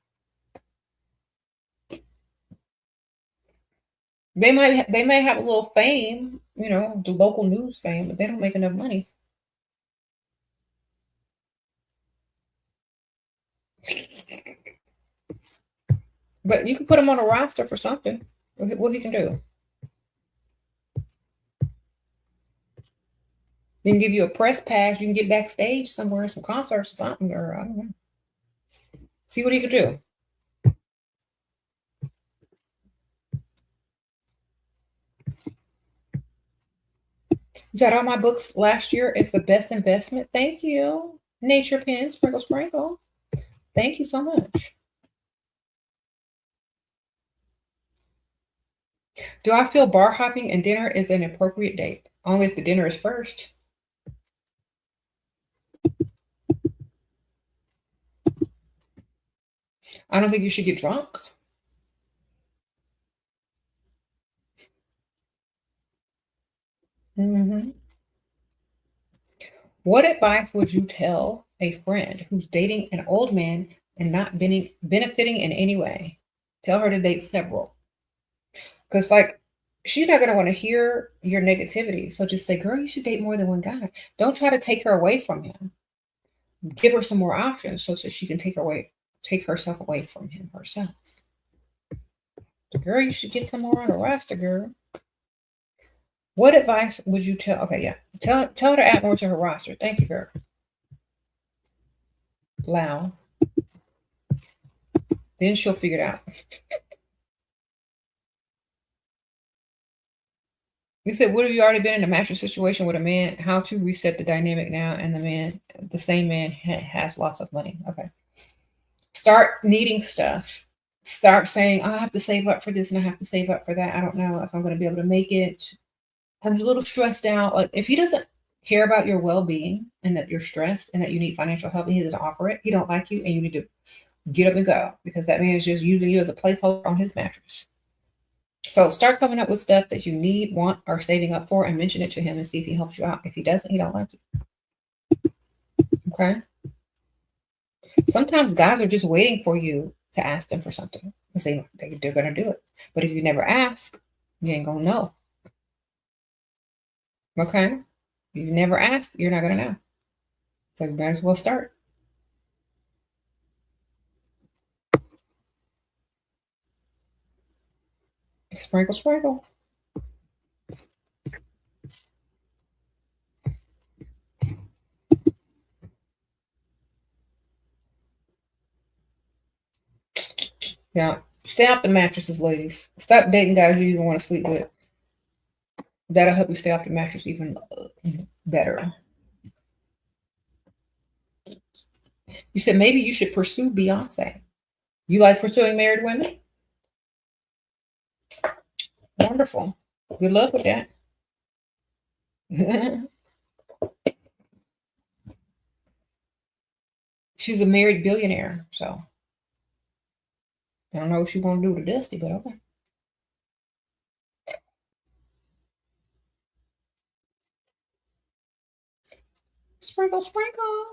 They may have a little fame, you know, the local news fame, but they don't make enough money. But you can put him on a roster for something. What he can do. They can give you a press pass. You can get backstage somewhere, some concerts or something, or I don't know. See what he could do. You got all my books last year. It's the best investment. Thank you. Nature Pen, sprinkle, sprinkle. Thank you so much. Do I feel bar hopping and dinner is an appropriate date? Only if the dinner is first. I don't think you should get drunk. Mm-hmm. What advice would you tell a friend who's dating an old man and not benefiting in any way? Tell her to date several. Because, like, she's not going to want to hear your negativity. So just say, girl, you should date more than one guy. Don't try to take her away from him. Give her some more options so that she can take herself away from him herself. Girl, you should get some more on the roster, girl. What advice would you tell? Okay, yeah. Tell her to add more to her roster. Thank you, girl. Loud. Then she'll figure it out. You said, what have you already been in a mattress situation with a man? How to reset the dynamic now? And the same man has lots of money. Okay. Start needing stuff. Start saying, I have to save up for this and I have to save up for that. I don't know if I'm going to be able to make it. I'm a little stressed out. Like, if he doesn't care about your well-being and that you're stressed and that you need financial help and he doesn't offer it, he don't like you and you need to get up and go, because that man is just using you as a placeholder on his mattress. So start coming up with stuff that you need, want, or saving up for, and mention it to him and see if he helps you out. If he doesn't, he don't like you. Okay? Sometimes guys are just waiting for you to ask them for something because they're going to do it. But if you never ask, you ain't going to know. Okay? If you never ask, you're not going to know. So you might as well start. Sprinkle, sprinkle. Yeah. Stay off the mattresses, ladies. Stop dating guys you even want to sleep with. That'll help you stay off the mattress even better. You said maybe you should pursue Beyonce. You like pursuing married women? Wonderful. Good luck with that. She's a married billionaire, so I don't know what she's going to do to Dusty, but okay. Sprinkle, sprinkle.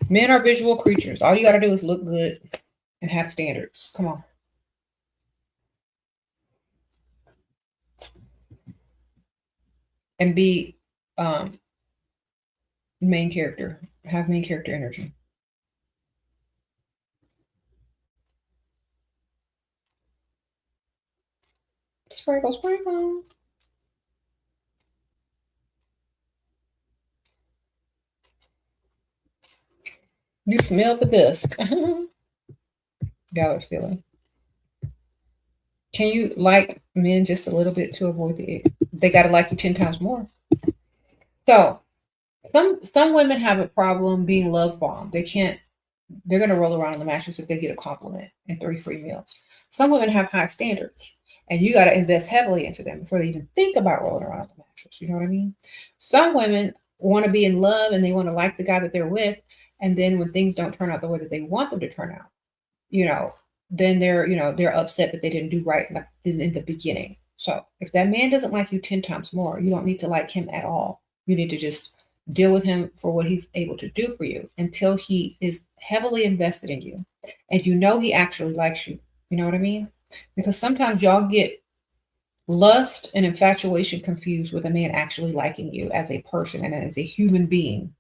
Men are visual creatures. All you got to do is look good and have standards. Come on. And be main character. Have main character energy. Sprinkle, sprinkle. You smell the dust. Y'all are silly. Can you like men just a little bit to avoid the they got to like you 10 times more. So some women have a problem being love bombed. They're going to roll around on the mattress if they get a compliment and 3 free meals. Some women have high standards, and you got to invest heavily into them before they even think about rolling around on the mattress. You know what I mean? Some women want to be in love and they want to like the guy that they're with. And then when things don't turn out the way that they want them to turn out, then they're upset that they didn't do right in the beginning. So if that man doesn't like you 10 times more, you don't need to like him at all. You need to just deal with him for what he's able to do for you until he is heavily invested in you and he actually likes you. You know what I mean? Because sometimes y'all get lust and infatuation confused with a man actually liking you as a person and as a human being.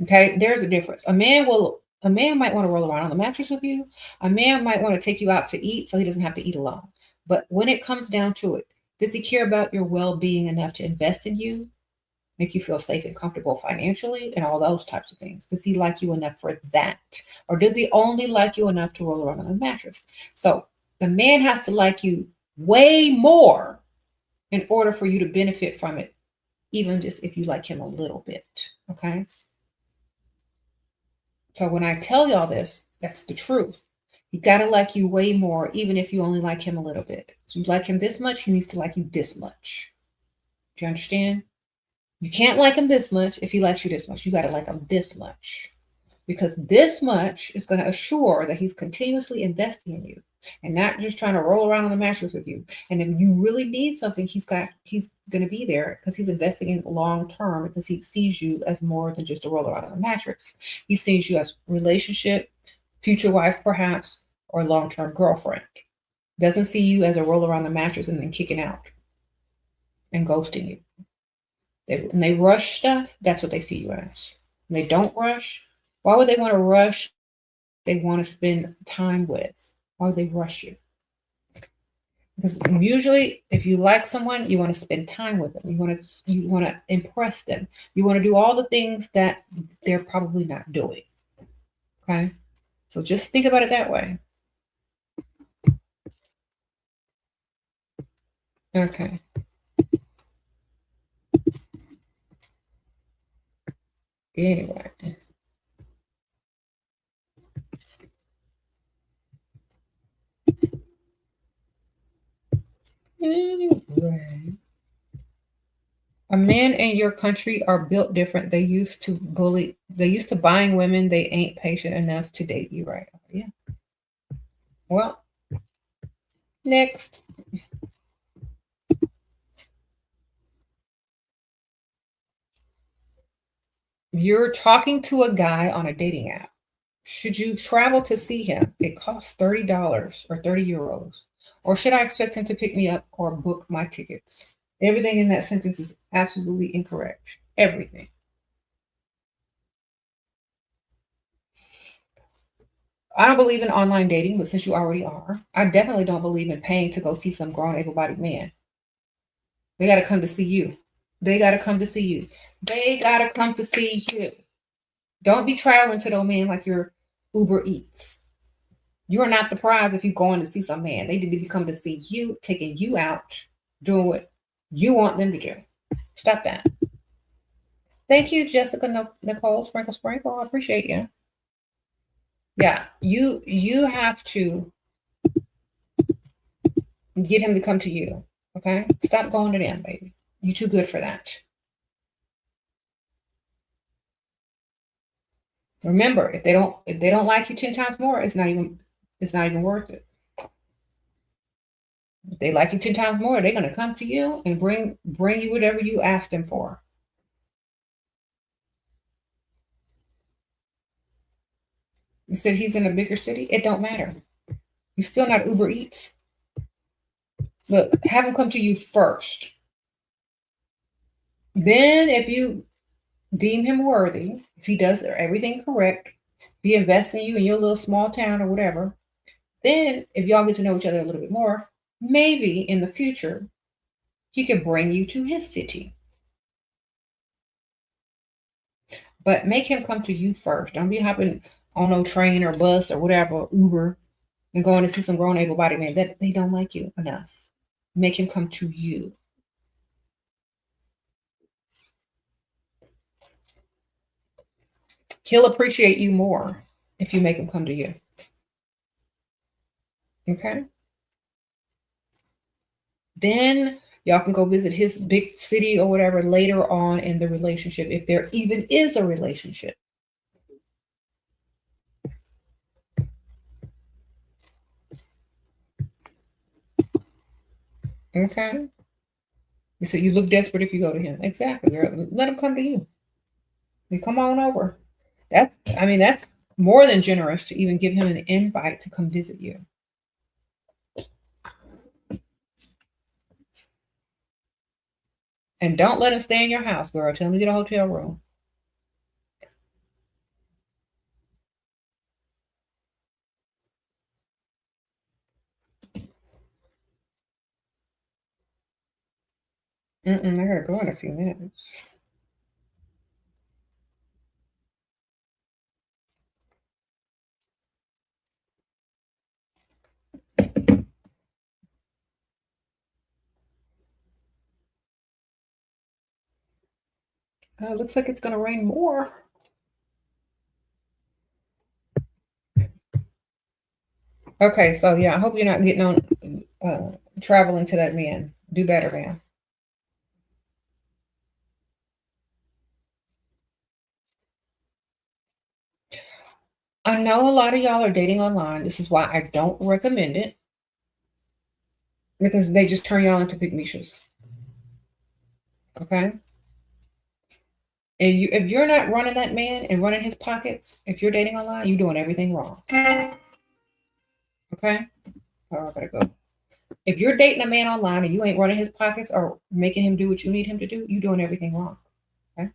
Okay, there's a difference. A man might want to roll around on the mattress with you. A man might want to take you out to eat so he doesn't have to eat alone. But when it comes down to it, does he care about your well-being enough to invest in you, make you feel safe and comfortable financially, and all those types of things? Does he like you enough for that? Or does he only like you enough to roll around on the mattress? So the man has to like you way more in order for you to benefit from it, even just if you like him a little bit, okay? So when I tell y'all this, that's the truth. He got to like you way more, even if you only like him a little bit. So you like him this much, he needs to like you this much. Do you understand? You can't like him this much if he likes you this much. You got to like him this much. Because this much is going to assure that he's continuously investing in you and not just trying to roll around on the mattress with you. And if you really need something, he's going to be there because he's investing in long term, because he sees you as more than just a roll around on the mattress. He sees you as relationship, future wife perhaps, or long-term girlfriend. Doesn't see you as a roll around the mattress and then kicking out and ghosting you. When they rush stuff, that's what they see you as. When they don't rush, why would they want to rush? They want to spend time with. Why would they rush you? Because usually, if you like someone, you want to spend time with them. You want to impress them. You want to do all the things that they're probably not doing. Okay, so just think about it that way. Okay. Anyway. A man in your country are built different. They used to buying women. They ain't patient enough to date you, right? Yeah. Well, next. You're talking to a guy on a dating app. Should you travel to see him? It costs $30 or 30 euros. Or should I expect him to pick me up or book my tickets? Everything in that sentence is absolutely incorrect. Everything. I don't believe in online dating, but since you already are, I definitely don't believe in paying to go see some grown, able-bodied man. They got to come to see you. They got to come to see you. They got to come to see you. Don't be traveling to those men like you're Uber Eats. You are not the prize if you're going to see some man. They need to be coming to see you, taking you out, doing what you want them to do. Stop that. Thank you, Jessica Nicole Sprinkle. I appreciate you. Yeah, you have to get him to come to you. Okay? Stop going to them, baby. You're too good for that. Remember, if they don't like you 10 times more, it's not even worth it. If they like you 10 times more, they're gonna come to you and bring you whatever you ask them for. You said he's in a bigger city. It don't matter. You're still not Uber Eats. Look, have him come to you first. Then, if you deem him worthy, if he does everything correct, if he invests in you in your little small town or whatever, then if y'all get to know each other a little bit more, maybe in the future, he can bring you to his city. But make him come to you first. Don't be hopping on no train or bus or whatever, Uber, and going to see some grown able-bodied man that they don't like you enough. Make him come to you. He'll appreciate you more if you make him come to you. Okay? Then y'all can go visit his big city or whatever later on in the relationship, if there even is a relationship. Okay? You said you look desperate if you go to him. Exactly, girl. Let him come to you. You come on over. That's more than generous to even give him an invite to come visit you. And don't let him stay in your house, girl. Tell him to get a hotel room. I gotta go in a few minutes. Looks like it's gonna rain more. Okay, so yeah, I hope you're not getting on traveling to that man. Do better, man. I know a lot of y'all are dating online. This is why I don't recommend it. Because they just turn y'all into Pikmishas. Okay? And if you're not running that man and running his pockets, if you're dating online, you're doing everything wrong. Okay? Oh, I gotta go. If you're dating a man online and you ain't running his pockets or making him do what you need him to do, you're doing everything wrong. Okay?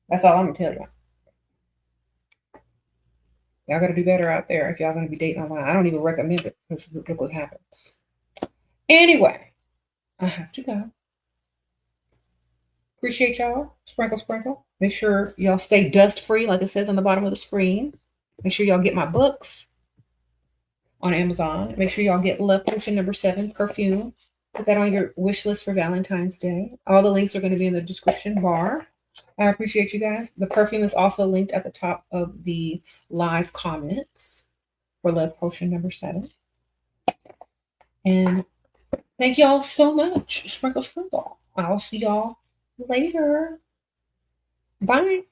That's all I'm gonna tell y'all. Y'all gotta do better out there if y'all gonna be dating online. I don't even recommend it because look what happens. Anyway, I have to go. Appreciate y'all. Sprinkle, sprinkle. Make sure y'all stay dust free, like it says on the bottom of the screen. Make sure y'all get my books on Amazon. Make sure y'all get Love Potion number 7, Perfume. Put that on your wish list for Valentine's Day. All the links are going to be in the description bar. I appreciate you guys. The perfume is also linked at the top of the live comments for Love Potion number 7. And thank y'all so much. Sprinkle, sprinkle. I'll see y'all later. Bye.